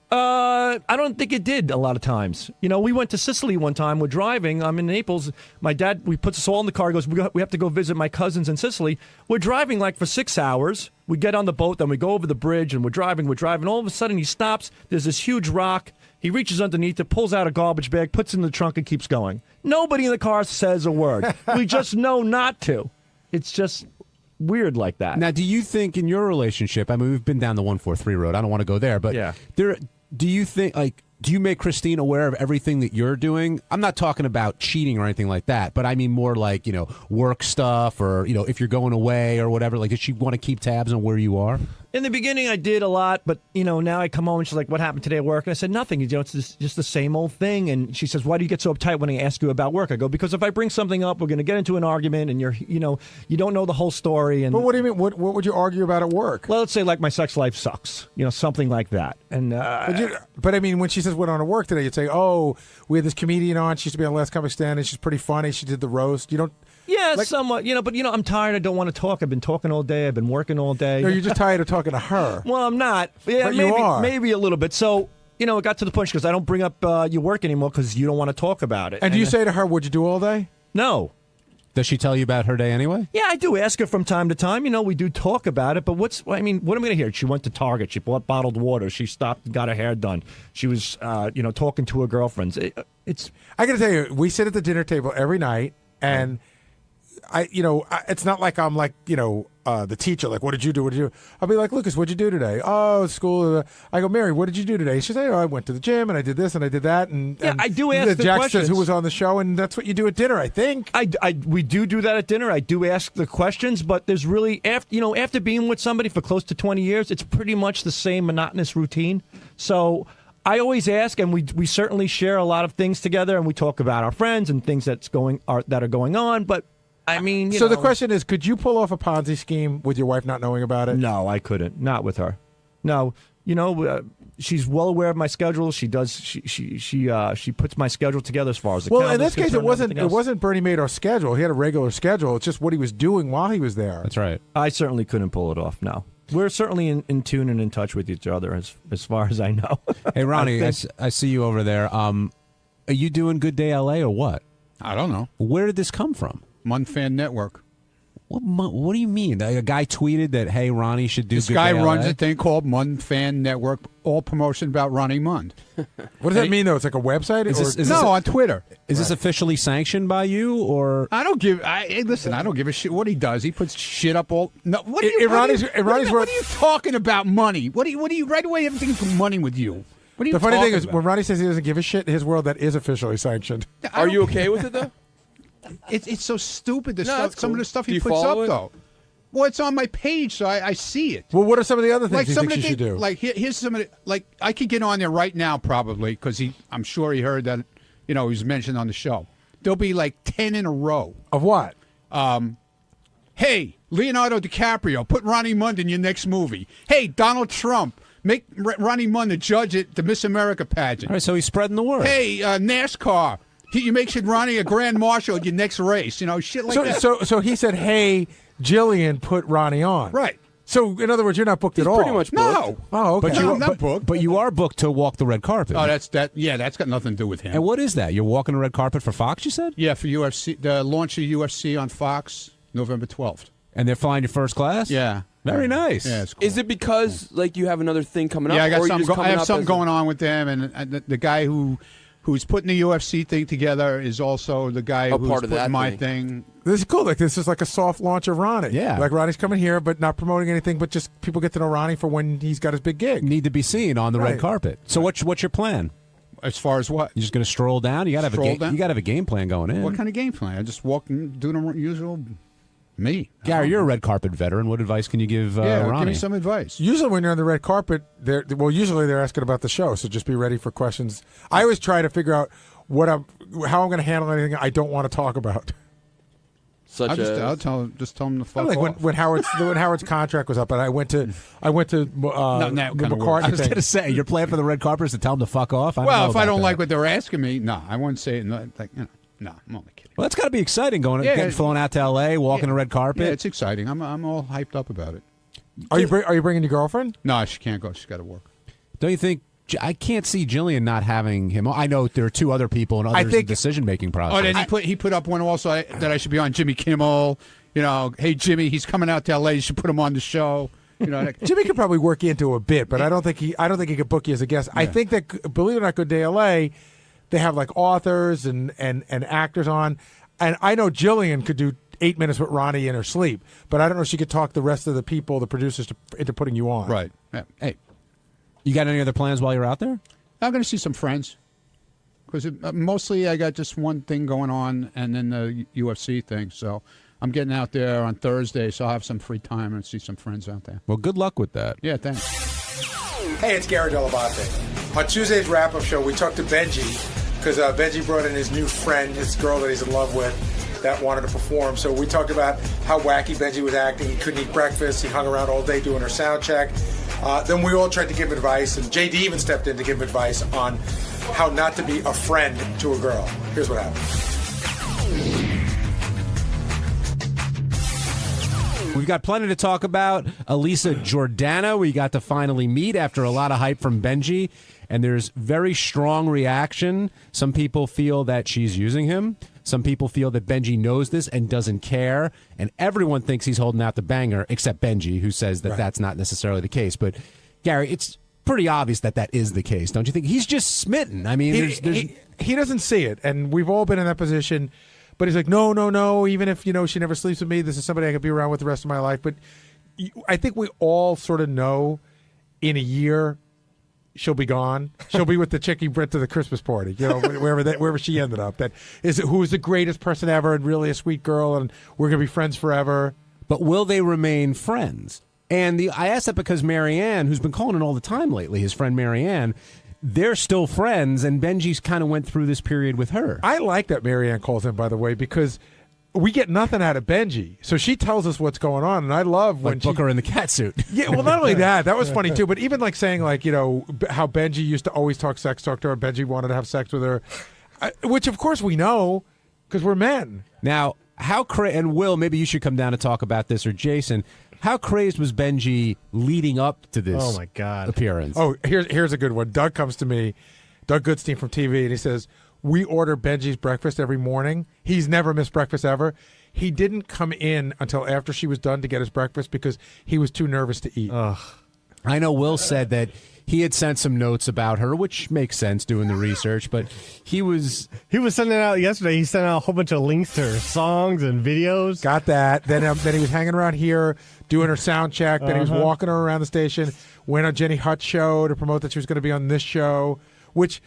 I don't think it did a lot of times. We went to Sicily one time. We're driving. I'm in Naples. My dad, we put us all in the car. He goes, we have to go visit my cousins in Sicily. We're driving like for 6 hours. We get on the boat, then we go over the bridge, and we're driving. All of a sudden, he stops. There's this huge rock. He reaches underneath it, pulls out a garbage bag, puts it in the trunk, and keeps going. Nobody in the car says a word. We just know not to. It's just weird like that. Now, do you think in your relationship, I mean, we've been down the 143 road. I don't want to go there, but yeah. Do you think, do you make Christine aware of everything that you're doing? I'm not talking about cheating or anything like that, but I mean more like, work stuff or, if you're going away or whatever. Like, does she want to keep tabs on where you are? In the beginning, I did a lot, but, now I come home and she's like, what happened today at work? And I said, nothing. It's just the same old thing. And she says, why do you get so uptight when I ask you about work? I go, because if I bring something up, we're going to get into an argument and you don't know the whole story. And But what do you mean? What would you argue about at work? Well, let's say like my sex life sucks, something like that. And but I mean, when she says went on to work today, you'd say, oh, we had this comedian on. She used to be on Last Comic Stand, and she's pretty funny. She did the roast. You don't... Yeah, somewhat, but I'm tired. I don't want to talk. I've been talking all day. I've been working all day. No, you're just tired of talking to her. Well, I'm not. Yeah, but maybe, you are. Maybe a little bit. So, it got to the point because I don't bring up your work anymore because you don't want to talk about it. And do you say to her, what'd you do all day? No. Does she tell you about her day anyway? Yeah, I do ask her from time to time. We do talk about it. But what am I going to hear? She went to Target. She bought bottled water. She stopped and got her hair done. She was, talking to her girlfriends. I got to tell you, we sit at the dinner table every night, and it's not like I'm like, the teacher, like, what did you do? What did you do? I'll be like, Lucas, what'd you do today? Oh, school. I go, Mary, what did you do today? She says, I went to the gym and I did this and I did that. And I do ask the Jack questions. says who was on the show, and that's what you do at dinner, I think. We do that at dinner. I do ask the questions, but there's really after being with somebody for close to 20 years, it's pretty much the same monotonous routine. So I always ask, and we certainly share a lot of things together, and we talk about our friends and things that are going on, but. I mean, the question is, could you pull off a Ponzi scheme with your wife not knowing about it? No, I couldn't. Not with her. No, she's well aware of my schedule. She does. She puts my schedule together as far as the well. In this case, it wasn't Bernie Madoff's schedule. He had a regular schedule. It's just what he was doing while he was there. That's right. I certainly couldn't pull it off. No. We're certainly in tune and in touch with each other as far as I know. Hey, Ronnie, I see you over there. Are you doing Good Day LA or what? I don't know. Where did this come from? Munfan Network. What do you mean? A guy tweeted that, hey, Ronnie should do this Good guy Day runs LA? a thing called Munfan Network, all promotion about Ronnie Mund. What does that mean, though? It's like a website? On Twitter. Is this officially sanctioned by you, or I don't give? Listen, I don't give a shit what he does. He puts shit up all. No, what are you talking about? Money? What do you right away? Everything's for money with you. What are you? The funny thing is, about? when Ronnie says he doesn't give a shit, in his world that is officially sanctioned. Are you okay with it though? It's so stupid. Some cool. of the stuff Do he you puts follow up, it? though. Well, it's on my page, so I see it. Well, what are some of the other things Like you some think of she the should do? Like here's some of the, like I could get on there right now probably because I'm sure he heard that he was mentioned on the show. There'll be like 10 in a row of what? Hey, Leonardo DiCaprio, put Ronnie Mund in your next movie. Hey, Donald Trump, make Ronnie Mund the judge at the Miss America pageant. All right, so he's spreading the word. Hey, NASCAR. You make Ronnie a grand marshal at your next race, shit like that. So he said, "Hey, Jillian, put Ronnie on." Right. So in other words, you're not booked at all. Pretty much booked. No. Oh, okay. I'm not booked. But you are booked to walk the red carpet. Oh, that's got nothing to do with him. And what is that? You're walking the red carpet for Fox, you said? Yeah, for UFC, the launch of UFC on Fox, November 12th. And they're flying you first class? Yeah. Very nice. Yeah, it's cool. Is it because you have another thing coming up? Yeah, I got or something. I have something going on with them, and the guy who's putting the UFC thing together is also the guy who's part of putting that my thing. thing. This is cool. Like this is like a soft launch of Ronnie. Yeah. Like Ronnie's coming here, but not promoting anything. But just people get to know Ronnie for when he's got his big gig. Need to be seen on the red Right. carpet. So what's your plan? As far as what? You're just going to stroll down? You got to have a game plan going in. What kind of game plan? I just walk and do the usual me. Gary, you're a red carpet veteran. What advice can you give Ronnie? Give me some advice. Usually when you're on the red carpet, usually they're asking about the show. So just be ready for questions. I always try to figure out how I'm going to handle anything I don't want to talk about. I'll tell him to fuck Like off. when Howard's contract was up, and I went to McCartney. I was going to say, your plan for the red carpet is to tell him to fuck off? Well, if I don't like what they're asking me, no, I wouldn't say it. No, I'm only kidding. Well, that's got to be exciting getting flown out to L.A., walking the red carpet. Yeah, it's exciting. I'm all hyped up about it. Are you bringing your girlfriend? No, she can't go. She's got to work. Don't you think? I can't see Jillian not having him. I know there are two other people and others in the decision-making process. Oh, then he put up one also that I should be on Jimmy Kimmel. Hey Jimmy, he's coming out to L.A. You should put him on the show. Jimmy could probably work you into a bit, but I don't think he could book you as a guest. Yeah. I think that, believe it or not, Good Day L.A., they have like authors and actors on, and I know Jillian could do 8 minutes with Ronnie in her sleep, but I don't know if she could talk the rest of the people, the producers, into putting you on. Right. Yeah. Hey, you got any other plans while you're out there? I'm going to see some friends because mostly I got just one thing going on, and then the UFC thing. So I'm getting out there on Thursday, so I'll have some free time and see some friends out there. Well, good luck with that. Yeah, thanks. Hey, it's Gary Dell'Abate. On Tuesday's wrap-up show, we talked to Benji because Benji brought in his new friend, his girl that he's in love with, that wanted to perform. So we talked about how wacky Benji was acting. He couldn't eat breakfast. He hung around all day doing her sound check. Then we all tried to give advice, and JD even stepped in to give advice on how not to be a friend to a girl. Here's what happened. We've got plenty to talk about. Elisa Jordana, we got to finally meet after a lot of hype from Benji, and there's very strong reaction. Some people feel that she's using him. Some people feel that Benji knows this and doesn't care, and everyone thinks he's holding out the banger, except Benji, who says that that's not necessarily the case. But, Gary, it's pretty obvious that is the case, don't you think? He's just smitten. I mean, he doesn't see it, and we've all been in that position. But he's like, no. Even if she never sleeps with me, this is somebody I could be around with the rest of my life. But I think we all sort of know in a year she'll be gone. She'll be with the chick he brought to the Christmas party, wherever she ended up. Who is the greatest person ever and really a sweet girl, and we're gonna be friends forever. But will they remain friends? And I asked that because Marianne, who's been calling in all the time lately, his friend Marianne, they're still friends, and Benji's kind of went through this period with her. I like that Marianne calls in, by the way, because we get nothing out of Benji. So she tells us what's going on, and I love when book her in the cat suit. Yeah, well, not only that was funny too, but even like saying how Benji used to always talk to her, Benji wanted to have sex with her, which of course we know because we're men. Now, and Will, maybe you should come down and talk about this, or Jason. How crazed was Benji leading up to this? Oh my God! Appearance. Oh, here's a good one. Doug comes to me, Doug Goodstein from TV, and he says, we order Benji's breakfast every morning. He's never missed breakfast ever. He didn't come in until after she was done to get his breakfast because he was too nervous to eat. I know Will said that he had sent some notes about her, which makes sense doing the research, but he was sending out yesterday. He sent out a whole bunch of links to her songs and videos. Got that. Then he was hanging around here doing her sound check. Then he was walking her around the station. Went on Jenny Hutt's show to promote that she was going to be on this show, which,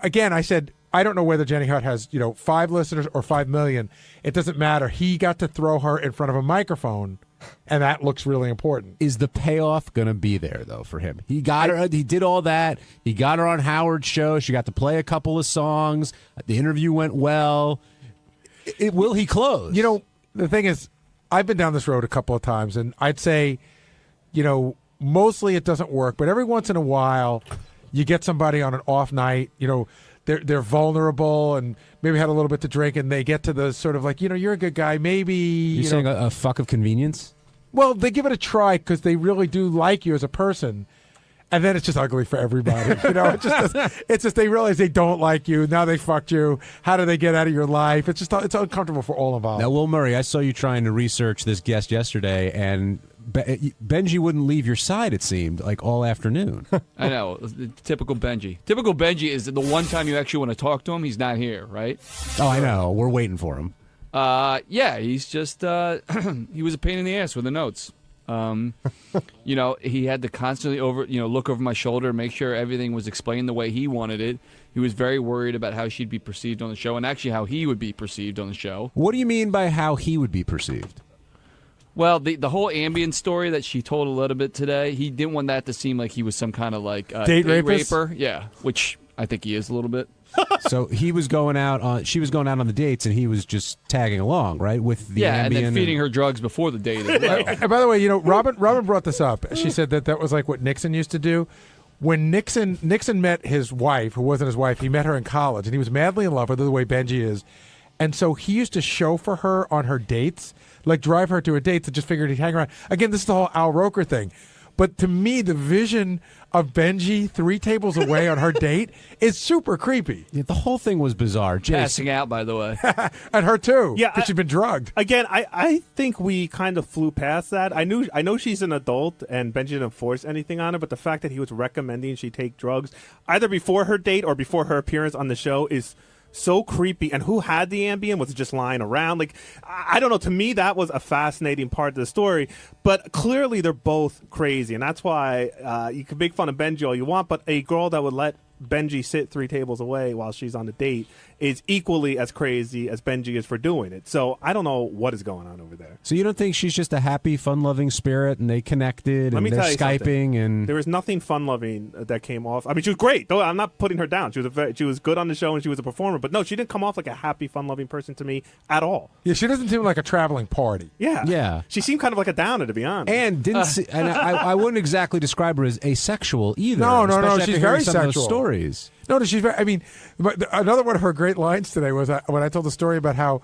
again, I said, I don't know whether Jenny Hutt has, 5 listeners or 5 million. It doesn't matter. He got to throw her in front of a microphone, and that looks really important. Is the payoff going to be there, though, for him? He got her. He did all that. He got her on Howard's show. She got to play a couple of songs. The interview went well. Will he close? The thing is, I've been down this road a couple of times, and I'd say, mostly it doesn't work. But every once in a while, you get somebody on an off night, They're vulnerable and maybe had a little bit to drink, and they get to the sort of like, you're a good guy. Maybe you're saying a fuck of convenience. Well, they give it a try because they really do like you as a person, and then it's just ugly for everybody. It's just they realize they don't like you. Now they fucked you. How do they get out of your life? It's uncomfortable for all involved. Now, Will Murray, I saw you trying to research this guest yesterday, and Benji wouldn't leave your side, it seemed, like all afternoon. I know. Typical Benji. Typical Benji is the one time you actually want to talk to him, he's not here, right? Oh, I know. We're waiting for him. Yeah, he's just, he was a pain in the ass with the notes. He had to constantly look over my shoulder and make sure everything was explained the way he wanted it. He was very worried about how she'd be perceived on the show and actually how he would be perceived on the show. What do you mean by how he would be perceived? Well, the whole ambient story that she told a little bit today, he didn't want that to seem like he was some kind of like date raper. Yeah, which I think he is a little bit. So she was going out on the dates, and he was just tagging along, right, with the Ambien and then feeding her drugs before the date as well. And by the way, Robin brought this up. She said that was like what Nixon used to do. When Nixon met his wife, who wasn't his wife, he met her in college, and he was madly in love with her the way Benji is. And so he used to chauffeur her on her dates, like drive her to her dates, and just figured he'd hang around. Again, this is the whole Al Roker thing. But to me, the vision of Benji 3 tables away on her date is super creepy. Yeah, the whole thing was bizarre. Passing out, by the way. And her too. Yeah, because she'd been drugged. Again, I think we kind of flew past that. I know she's an adult and Benji didn't force anything on her, but the fact that he was recommending she take drugs either before her date or before her appearance on the show is so creepy. And who had the Ambien? Was it just lying around? Like, I don't know. To me, that was a fascinating part of the story. But clearly, they're both crazy, and that's why you can make fun of Benji all you want. But a girl that would let Benji sit 3 tables away while she's on the date is equally as crazy as Benji is for doing it. So I don't know what is going on over there. So you don't think she's just a happy, fun-loving spirit, and they connected, and they're Skyping, and there was nothing fun-loving that came off. I mean, she was great. Though I'm not putting her down. She was good on the show, and she was a performer. But no, she didn't come off like a happy, fun-loving person to me at all. Yeah, she doesn't seem like a traveling party. Yeah. She seemed kind of like a downer, to be honest. And and I wouldn't exactly describe her as asexual either. No, she's very some sexual. Of those stories. No, she's very. I mean, another one of her great lines today was when I told the story about how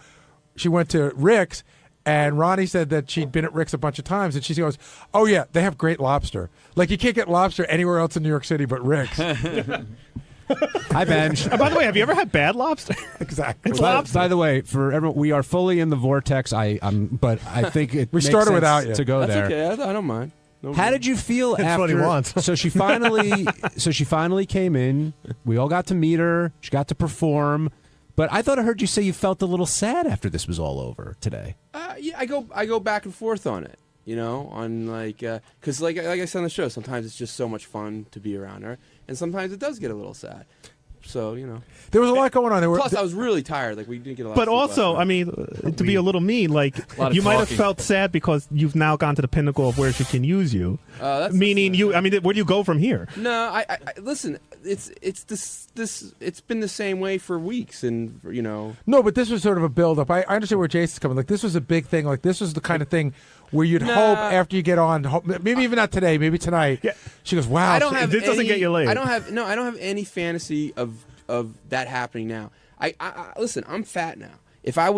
she went to Rick's, and Ronnie said that she'd been at Rick's a bunch of times, and she goes, "Oh yeah, they have great lobster. Like you can't get lobster anywhere else in New York City but Rick's." Hi, Benj. By the way, have you ever had bad lobster? Exactly. It's lobster. By the way, for everyone, we are fully in the vortex. But I think it we makes started sense without you to go That's there. okay. I don't mind. How did you feel That's after? what he wants. So she finally came in. We all got to meet her. She got to perform. But I thought I heard you say you felt a little sad after this was all over today. Yeah, I go back and forth on it. On because like I said on the show, sometimes it's just so much fun to be around her, and sometimes it does get a little sad. So there was a lot going on. Plus, I was really tired. Like we didn't get a lot. But of sleep also, last night. I mean, to be a little mean, like you might have felt sad because you've now gone to the pinnacle of where she can use you. Meaning you. I mean, where do you go from here? No, I listen. It's been the same way for weeks, and No, but this was sort of a build-up. I understand where Jason's coming. Like this was a big thing. Like this was the kind of thing where you'd hope after you get on, maybe even not today, maybe tonight. Yeah. She goes, "Wow, I don't have this doesn't get you laid." I don't have any fantasy of that happening now. I listen. I'm fat now. If I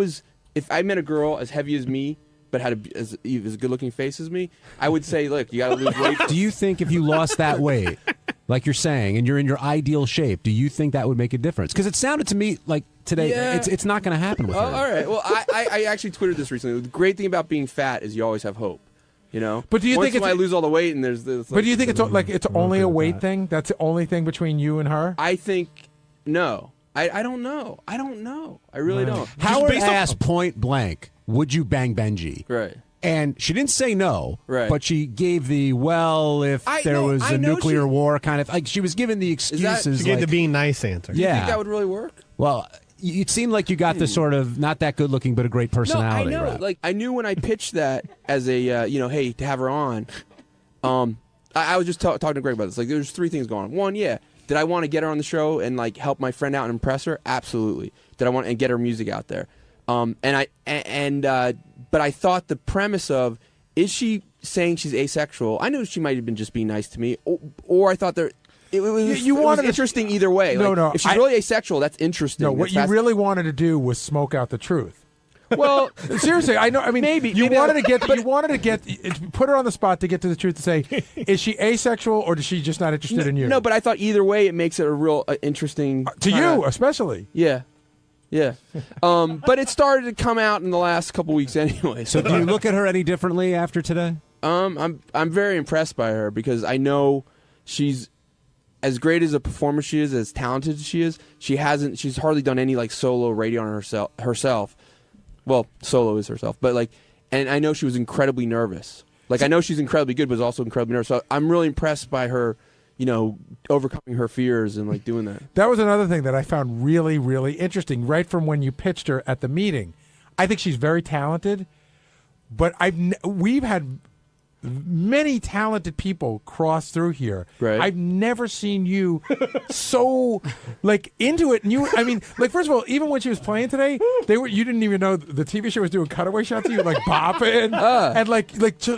met a girl as heavy as me, but had as good-looking face as me, I would say, look, you got to lose weight. Do you think if you lost that weight, like you're saying, and you're in your ideal shape, do you think that would make a difference? Because it sounded to me like today, it's not going to happen with her. All right. Well, I actually tweeted this recently. The great thing about being fat is you always have hope. But do you think I lose all the weight and there's this? But do you think it's only a weight thing? That's the only thing between you and her? I think no. I don't know. I don't know. I really don't. Howard asked point blank, "Would you bang Benji?" Right. And she didn't say no, right. But she gave the if there was a nuclear war kind of, like she was giving the excuses. She gave the being nice answer. Do you think that would really work? Well, it seemed like you got the sort of not that good looking, but a great personality. No, I know. Right? Like I knew when I pitched that as a hey, to have her on. I was just talking to Greg about this. Like there's three things going on. One, did I want to get her on the show and like help my friend out and impress her? Absolutely. Did I want to get her music out there? But I thought the premise of, is she saying she's asexual? I knew she might have been just being nice to me, or I thought it was interesting either way. No. If she's really asexual, that's interesting. No, what you really wanted to do was smoke out the truth. Well, seriously, I know. I mean, you wanted to put her on the spot to get to the truth to say, is she asexual or is she just not interested in you? No, but I thought either way, it makes it a real interesting to you, especially. Yeah. Yeah, but it started to come out in the last couple weeks anyway. So do you look at her any differently after today? I'm very impressed by her because I know she's as great as a performer she is, as talented as she is. She's hardly done any like solo radio on herself. Well, solo is herself, but and I know she was incredibly nervous. Like I know she's incredibly good, but also incredibly nervous. So I'm really impressed by her. Overcoming her fears and like doing that. That was another thing that I found really, really interesting. Right from when you pitched her at the meeting, I think she's very talented. But we've had many talented people cross through here. Right. I've never seen you so into it. And first of all, even when she was playing today, you didn't even know the TV show was doing cutaway shots of you bopping and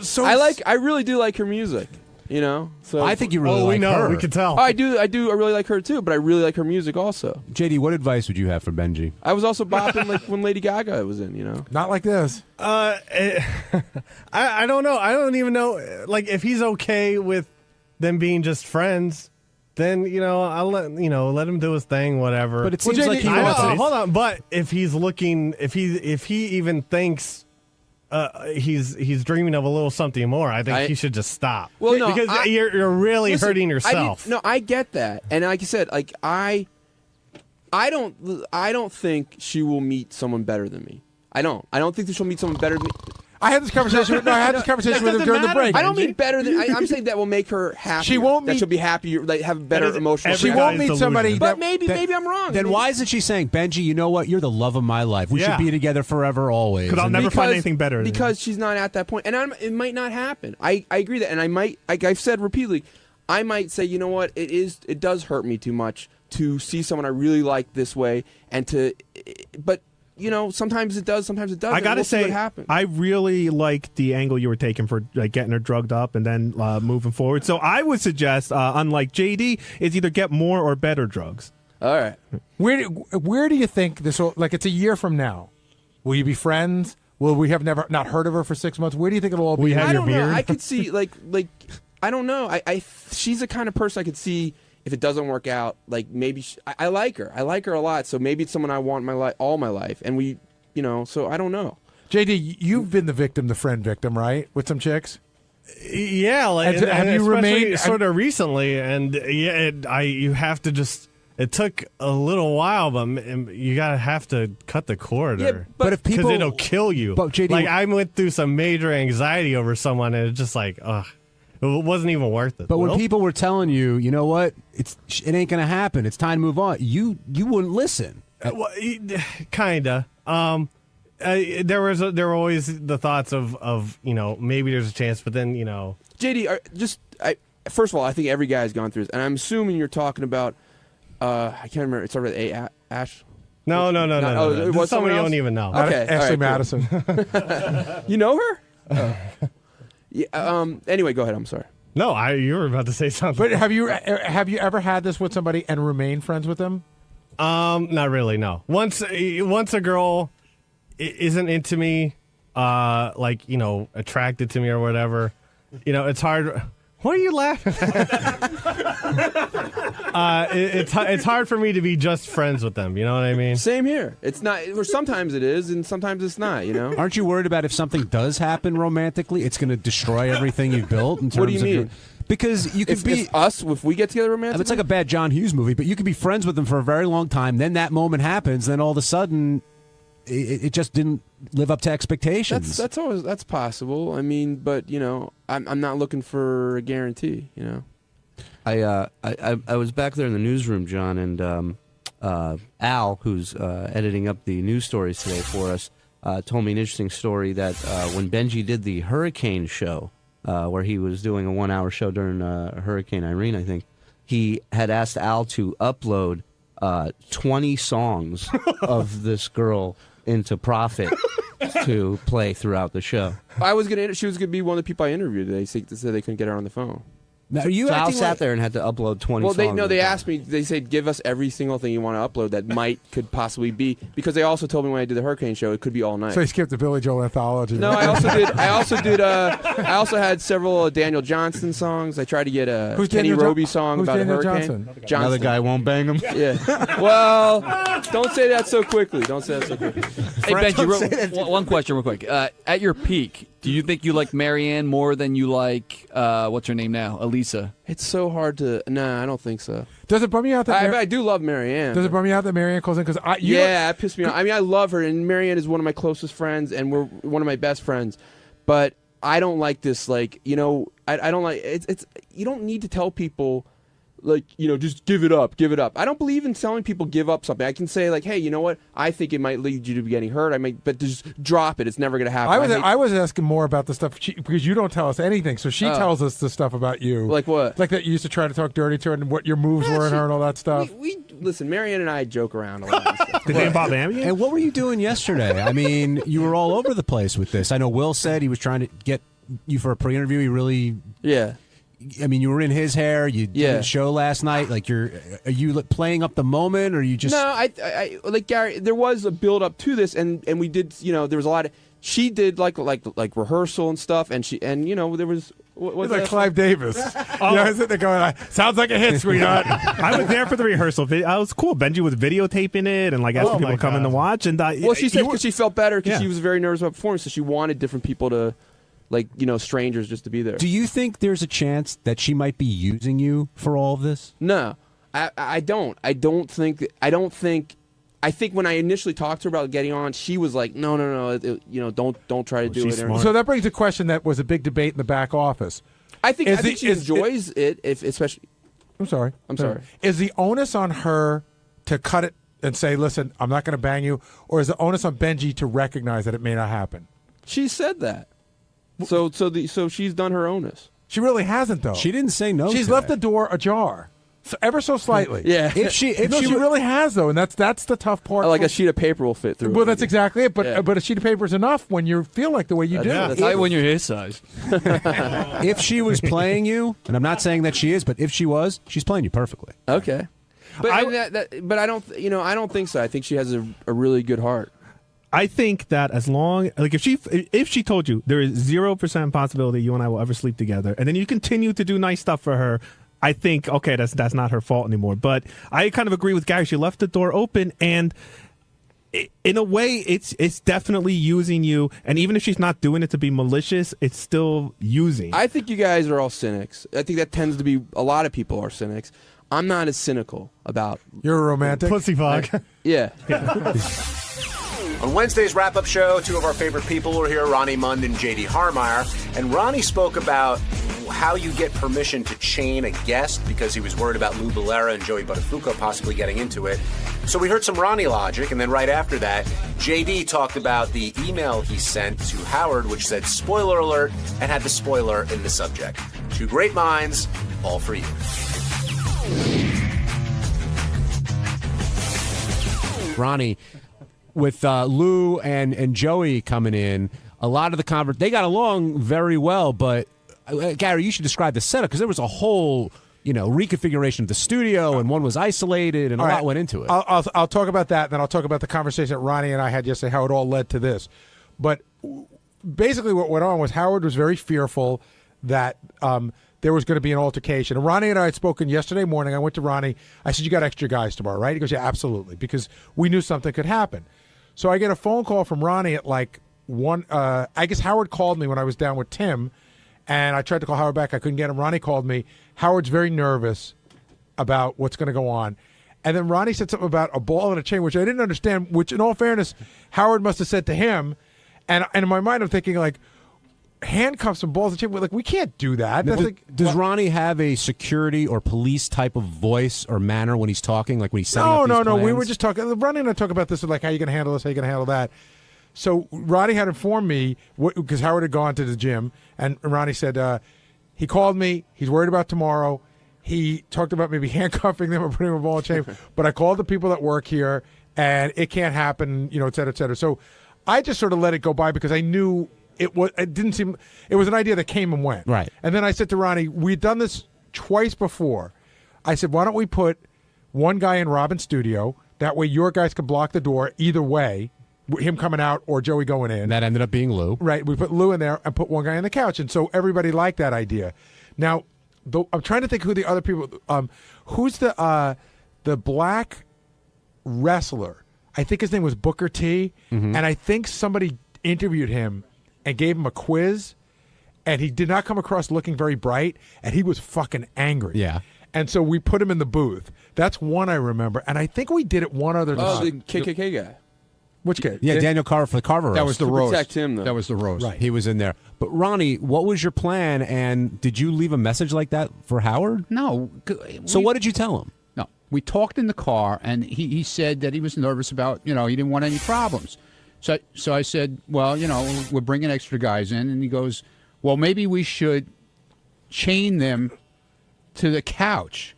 so. I really do like her music. So I think you really like her. We can tell. I do. I really like her too, but I really like her music also. JD, what advice would you have for Benji? I was also bopping when Lady Gaga was in. Not like this. I don't know. I don't even know. If he's okay with them being just friends, then I'll let him do his thing, whatever. But it seems like he wants. Hold on. But if he's looking, if he even thinks. He's dreaming of a little something more. I think he should just stop. Well, no, because you're really hurting yourself. I get that, and like I said, I don't think she will meet someone better than me. I don't think that she'll meet someone better than me. I had this conversation. with her during the break. I don't mean better than. I'm saying that will make her happy. She won't meet. She'll be happy. Have better emotional. She won't meet somebody. But maybe I'm wrong. Then why isn't she saying, Benji? You know what? You're the love of my life. We should be together forever, always. Because I'll never find anything better. Because she's not at that point, and it might not happen. I agree that, and I might. I've said repeatedly, I might say, you know what? It does hurt me too much to see someone I really like this way, but. Sometimes it does, sometimes it doesn't. I gotta say, what happens. I really like the angle you were taking for getting her drugged up and then moving forward. So I would suggest, unlike JD, is either get more or better drugs. All right. Where do you think this will? It's a year from now. Will you be friends? Will we have never not heard of her for 6 months? Where do you think it'll all be? I don't know. I could see I don't know. She's the kind of person I could see. If it doesn't work out, maybe I like her. I like her a lot. So maybe it's someone I want all my life. And we, so I don't know. JD, you've been the friend victim, right? With some chicks? Yeah. Have you remained sort of recently? And you have to just, It took a little while, but you gotta have to cut the cord, but if people, because it'll kill you. But JD, like I went through some major anxiety over someone, and it's just like, ugh, it wasn't even worth it. But when people were telling you, you know what, it ain't gonna happen. It's time to move on. You wouldn't listen. Kinda. There were always the thoughts of maybe there's a chance, but then JD, first of all, I think every guy's gone through this, and I'm assuming you're talking about. I can't remember. It started with A. Ash. No. It was somebody you else? don't even know. Okay, Ashley all right, Madison. Cool. You know her? Yeah, anyway, go ahead. I'm sorry. No, you were about to say something. But have you ever had this with somebody and remained friends with them? Not really. No. Once a girl isn't into me, attracted to me or whatever, it's hard. Why are you laughing? It's hard for me to be just friends with them. You know what I mean? Same here. It's not. Or sometimes it is, and sometimes it's not. Aren't you worried about if something does happen romantically, it's going to destroy everything you've built? In terms What do you mean? Because you could be if we get together romantically. It's like a bad John Hughes movie, but you could be friends with them for a very long time. Then that moment happens. Then all of a sudden, it just didn't live up to expectations. That's possible. I mean, but I'm not looking for a guarantee. I was back there in the newsroom, John, and Al, who's editing up the news stories today for us, told me an interesting story that when Benji did the Hurricane show, where he was doing a 1-hour show during Hurricane Irene, I think, he had asked Al to upload 20 songs of this girl into Profit to play throughout the show. She was gonna be one of the people I interviewed. They said they couldn't get her on the phone. Now, Al sat there and had to upload 20 songs. Well, they asked me. They said, "Give us every single thing you want to upload that could possibly be." Because they also told me when I did the Hurricane show, it could be all night. So you skipped the Billy Joel anthology. No, I also had several Daniel Johnston songs. I tried to get a Kenny Roby song about Daniel a hurricane. Johnson? Another guy won't bang him. Yeah. Well, don't say that so quickly. Don't say that so quickly. Hey, Benji, one question real quick. At your peak, do you think you like Marianne more than you like, what's her name now, Elisa? It's so hard to... Nah, I don't think so. Does it bum you out that... I do love Marianne. Does it bum you out that Marianne calls in? Because it pissed me off. I mean, I love her, and Marianne is one of my closest friends, and we're one of my best friends. But I don't like this, I don't like... It's you don't need to tell people... just give it up. I don't believe in telling people give up something. I can say, hey, you know what? I think it might lead you to getting hurt. But just drop it. It's never going to happen. I was asking more about the stuff because you don't tell us anything. So she tells us the stuff about you. Like what? Like that you used to try to talk dirty to her and what your moves were in her and all that stuff. Listen, Marianne and I joke around a lot. And stuff. Did they involve Amy? And what were you doing yesterday? I mean, you were all over the place with this. I know Will said he was trying to get you for a pre-interview. He really... Yeah. I mean, you were in his hair. You did a show last night. Are you playing up the moment, or are you just? No, I like Gary. There was a build up to this, and we did. There was a lot of. She did like rehearsal and stuff, and there was. It's like Clive Davis. I sit there going, sounds like a hit, sweetheart. I was there for the rehearsal. I was cool. Benji was videotaping it and asking people to come in to watch. And she said because she felt better because she was very nervous about performing, so she wanted different people to. Strangers just to be there. Do you think there's a chance that she might be using you for all of this? No, I don't. I think when I initially talked to her about getting on, she was like, no, don't try to do it. So that brings a question that was a big debate in the back office. I think she enjoys it, especially. I'm sorry. sorry. Is the onus on her to cut it and say, listen, I'm not going to bang you, or is the onus on Benji to recognize that it may not happen? She said that. So she's done her onus. She really hasn't, though. She didn't say no. She's left the door ajar, ever so slightly. Yeah. If she really has, though, and that's the tough part. Like a sheet of paper will fit through. Well, that's exactly it. But a sheet of paper is enough when you feel like the way you do. That's right when you're his size. If she was playing you, and I'm not saying that she is, but if she was, she's playing you perfectly. Okay. But I don't. I don't think so. I think she has a really good heart. I think that as long if she told you there is 0% possibility you and I will ever sleep together, and then you continue to do nice stuff for her, I think okay, that's not her fault anymore. But I kind of agree with Gary. She left the door open, and in a way, it's definitely using you. And even if she's not doing it to be malicious, it's still using. I think you guys are all cynics. I think that tends to be a lot of people are cynics. I'm not as cynical about. You're a romantic pussy fog. Yeah. On Wednesday's wrap-up show, two of our favorite people were here, Ronnie Mund and J.D. Harmeyer. And Ronnie spoke about how you get permission to chain a guest because he was worried about Lou Bellera and Joey Buttafuoco possibly getting into it. So we heard some Ronnie logic, and then right after that, J.D. talked about the email he sent to Howard, which said spoiler alert, and had the spoiler in the subject. Two great minds, all for you. Ronnie, with Lou and Joey coming in, a lot of the they got along very well, but Gary, you should describe the setup because there was a whole, reconfiguration of the studio, and one was isolated, and a lot went into it. I'll talk about that, and then I'll talk about the conversation that Ronnie and I had yesterday, how it all led to this. But basically what went on was Howard was very fearful that there was going to be an altercation. And Ronnie and I had spoken yesterday morning. I went to Ronnie. I said, you got extra guys tomorrow, right? He goes, yeah, absolutely, because we knew something could happen. So I get a phone call from Ronnie at like 1. I guess Howard called me when I was down with Tim, and I tried to call Howard back. I couldn't get him. Ronnie called me. Howard's very nervous about what's going to go on. And then Ronnie said something about a ball and a chain, which I didn't understand, which in all fairness, Howard must have said to him. And in my mind, I'm thinking like, handcuffs and balls and chain. Like, we can't do that. Does Ronnie have a security or police type of voice or manner when he's talking, like when he's setting up these No. plans? We were just talking. Ronnie and I talk about this, like how you going to handle this, how you going to handle that. So Ronnie had informed me, because Howard had gone to the gym, and Ronnie said he called me. He's worried about tomorrow. He talked about maybe handcuffing them or putting them in a ball and chain. But I called the people that work here, and it can't happen, et cetera, et cetera. So I just sort of let it go by because I knew it was an idea that came and went. Right. And then I said to Ronnie, we'd done this twice before. I said, why don't we put one guy in Robin's studio? That way your guys can block the door either way, him coming out or Joey going in. And that ended up being Lou. Right. We put Lou in there and put one guy on the couch. And so everybody liked that idea. Now, I'm trying to think who the other people, who's the black wrestler? I think his name was Booker T. Mm-hmm. And I think somebody interviewed him and gave him a quiz, and he did not come across looking very bright, and he was fucking angry. Yeah. And so we put him in the booth. That's one I remember. And I think we did it one other time. Oh, the KKK guy. Which kid? Yeah, Daniel Carver for the Carver roast. That was the roast. Protect him, though. That was the roast. Right. He was in there. But Ronnie, what was your plan, and did you leave a message like that for Howard? No. So what did you tell him? No. We talked in the car, and he said that he was nervous about, he didn't want any problems. So I said, well, we're bringing extra guys in. And he goes, well, maybe we should chain them to the couch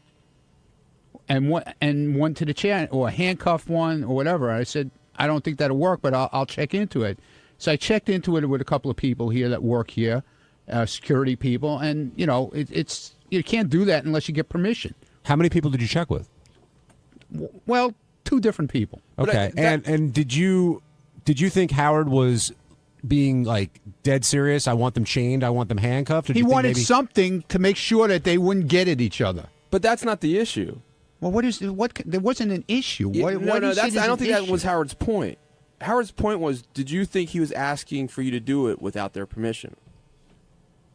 and one to the chair, or handcuff one or whatever. I said, I don't think that'll work, but I'll check into it. So I checked into it with a couple of people here that work here, security people. And, it's you can't do that unless you get permission. How many people did you check with? Well, 2 different people. Okay. And did you think Howard was being like dead serious? I want them chained. I want them handcuffed. He wanted something to make sure that they wouldn't get at each other. But that's not the issue. Well, there wasn't an issue. I don't think that was Howard's point. Howard's point was, did you think he was asking for you to do it without their permission?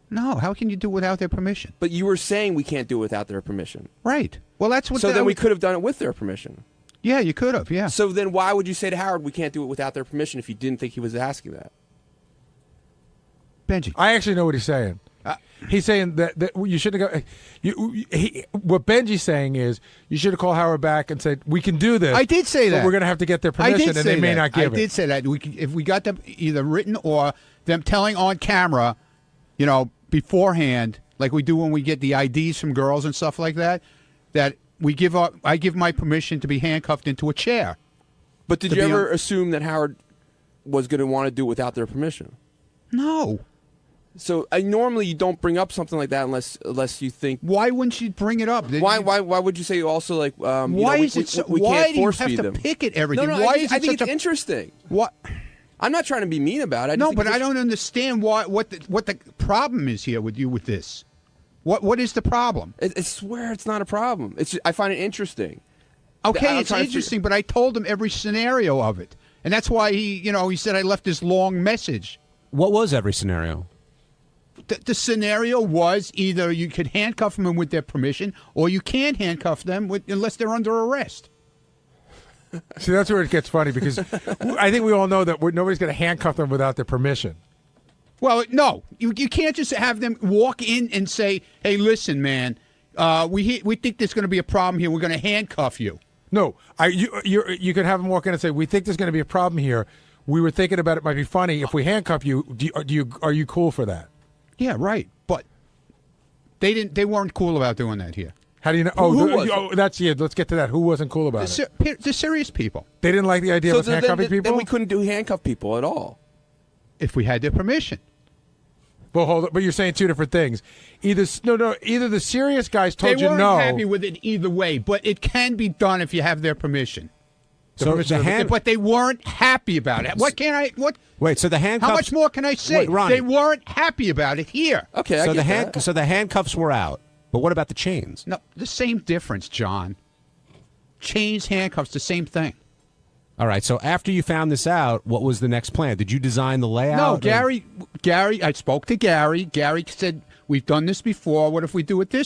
No, how can you do it without their permission? But you were saying we can't do it without their permission. Right. Well, that's what. So then we could have done it with their permission. Yeah, you could have. Yeah. So then why would you say to Howard we can't do it without their permission if you didn't think he was asking that? Benji, I actually know what he's saying. He's saying that you should have what Benji's saying is you should have called Howard back and said, we can do this. I did say that. But we're going to have to get their permission, and they may not give it. I did say that. If we got them either written or them telling on camera, beforehand, like we do when we get the IDs from girls and stuff like that, that I give my permission to be handcuffed into a chair. But did you ever assume that Howard was going to want to do it without their permission? No. So normally you don't bring up something like that unless you think. Why wouldn't you bring it up? Why would you say also like? Why is it so? Why do you have to pick at everything? No, why I think it's interesting. What? I'm not trying to be mean about it. No, but I don't understand what the problem is here with you with this. What is the problem? I swear it's not a problem. I find it interesting. Okay, it's interesting, but I told him every scenario of it, and that's why he said I left this long message. What was every scenario? the scenario was either you could handcuff them with their permission, or you can't handcuff them unless they're under arrest. See, that's where it gets funny because I think we all know that nobody's going to handcuff them without their permission. Well, no, you can't just have them walk in and say, "Hey, listen, man, we think there's going to be a problem here. We're going to handcuff you." No, you could have them walk in and say, "We think there's going to be a problem here. We were thinking about it might be funny if we handcuff you. Are you cool for that?" Yeah, right. But they weren't cool about doing that here. How do you know? Let's get to that. Who wasn't cool about it? The serious people. They didn't like the idea of handcuffing people? Then we couldn't do handcuff people at all. If we had their permission. Well, hold on. But you're saying two different things. Either the serious guys told you no. They weren't happy with it either way, but it can be done if you have their permission. But they weren't happy about it. Wait, so the handcuffs... How much more can I say? Wait, Ronnie. They weren't happy about it here. Okay, so the handcuffs were out. But what about the chains? No, the same difference, John. Chains, handcuffs, the same thing. All right, so after you found this out, what was the next plan? Did you design the layout? No, Gary, I spoke to Gary. Gary said, we've done this before. What if we do it this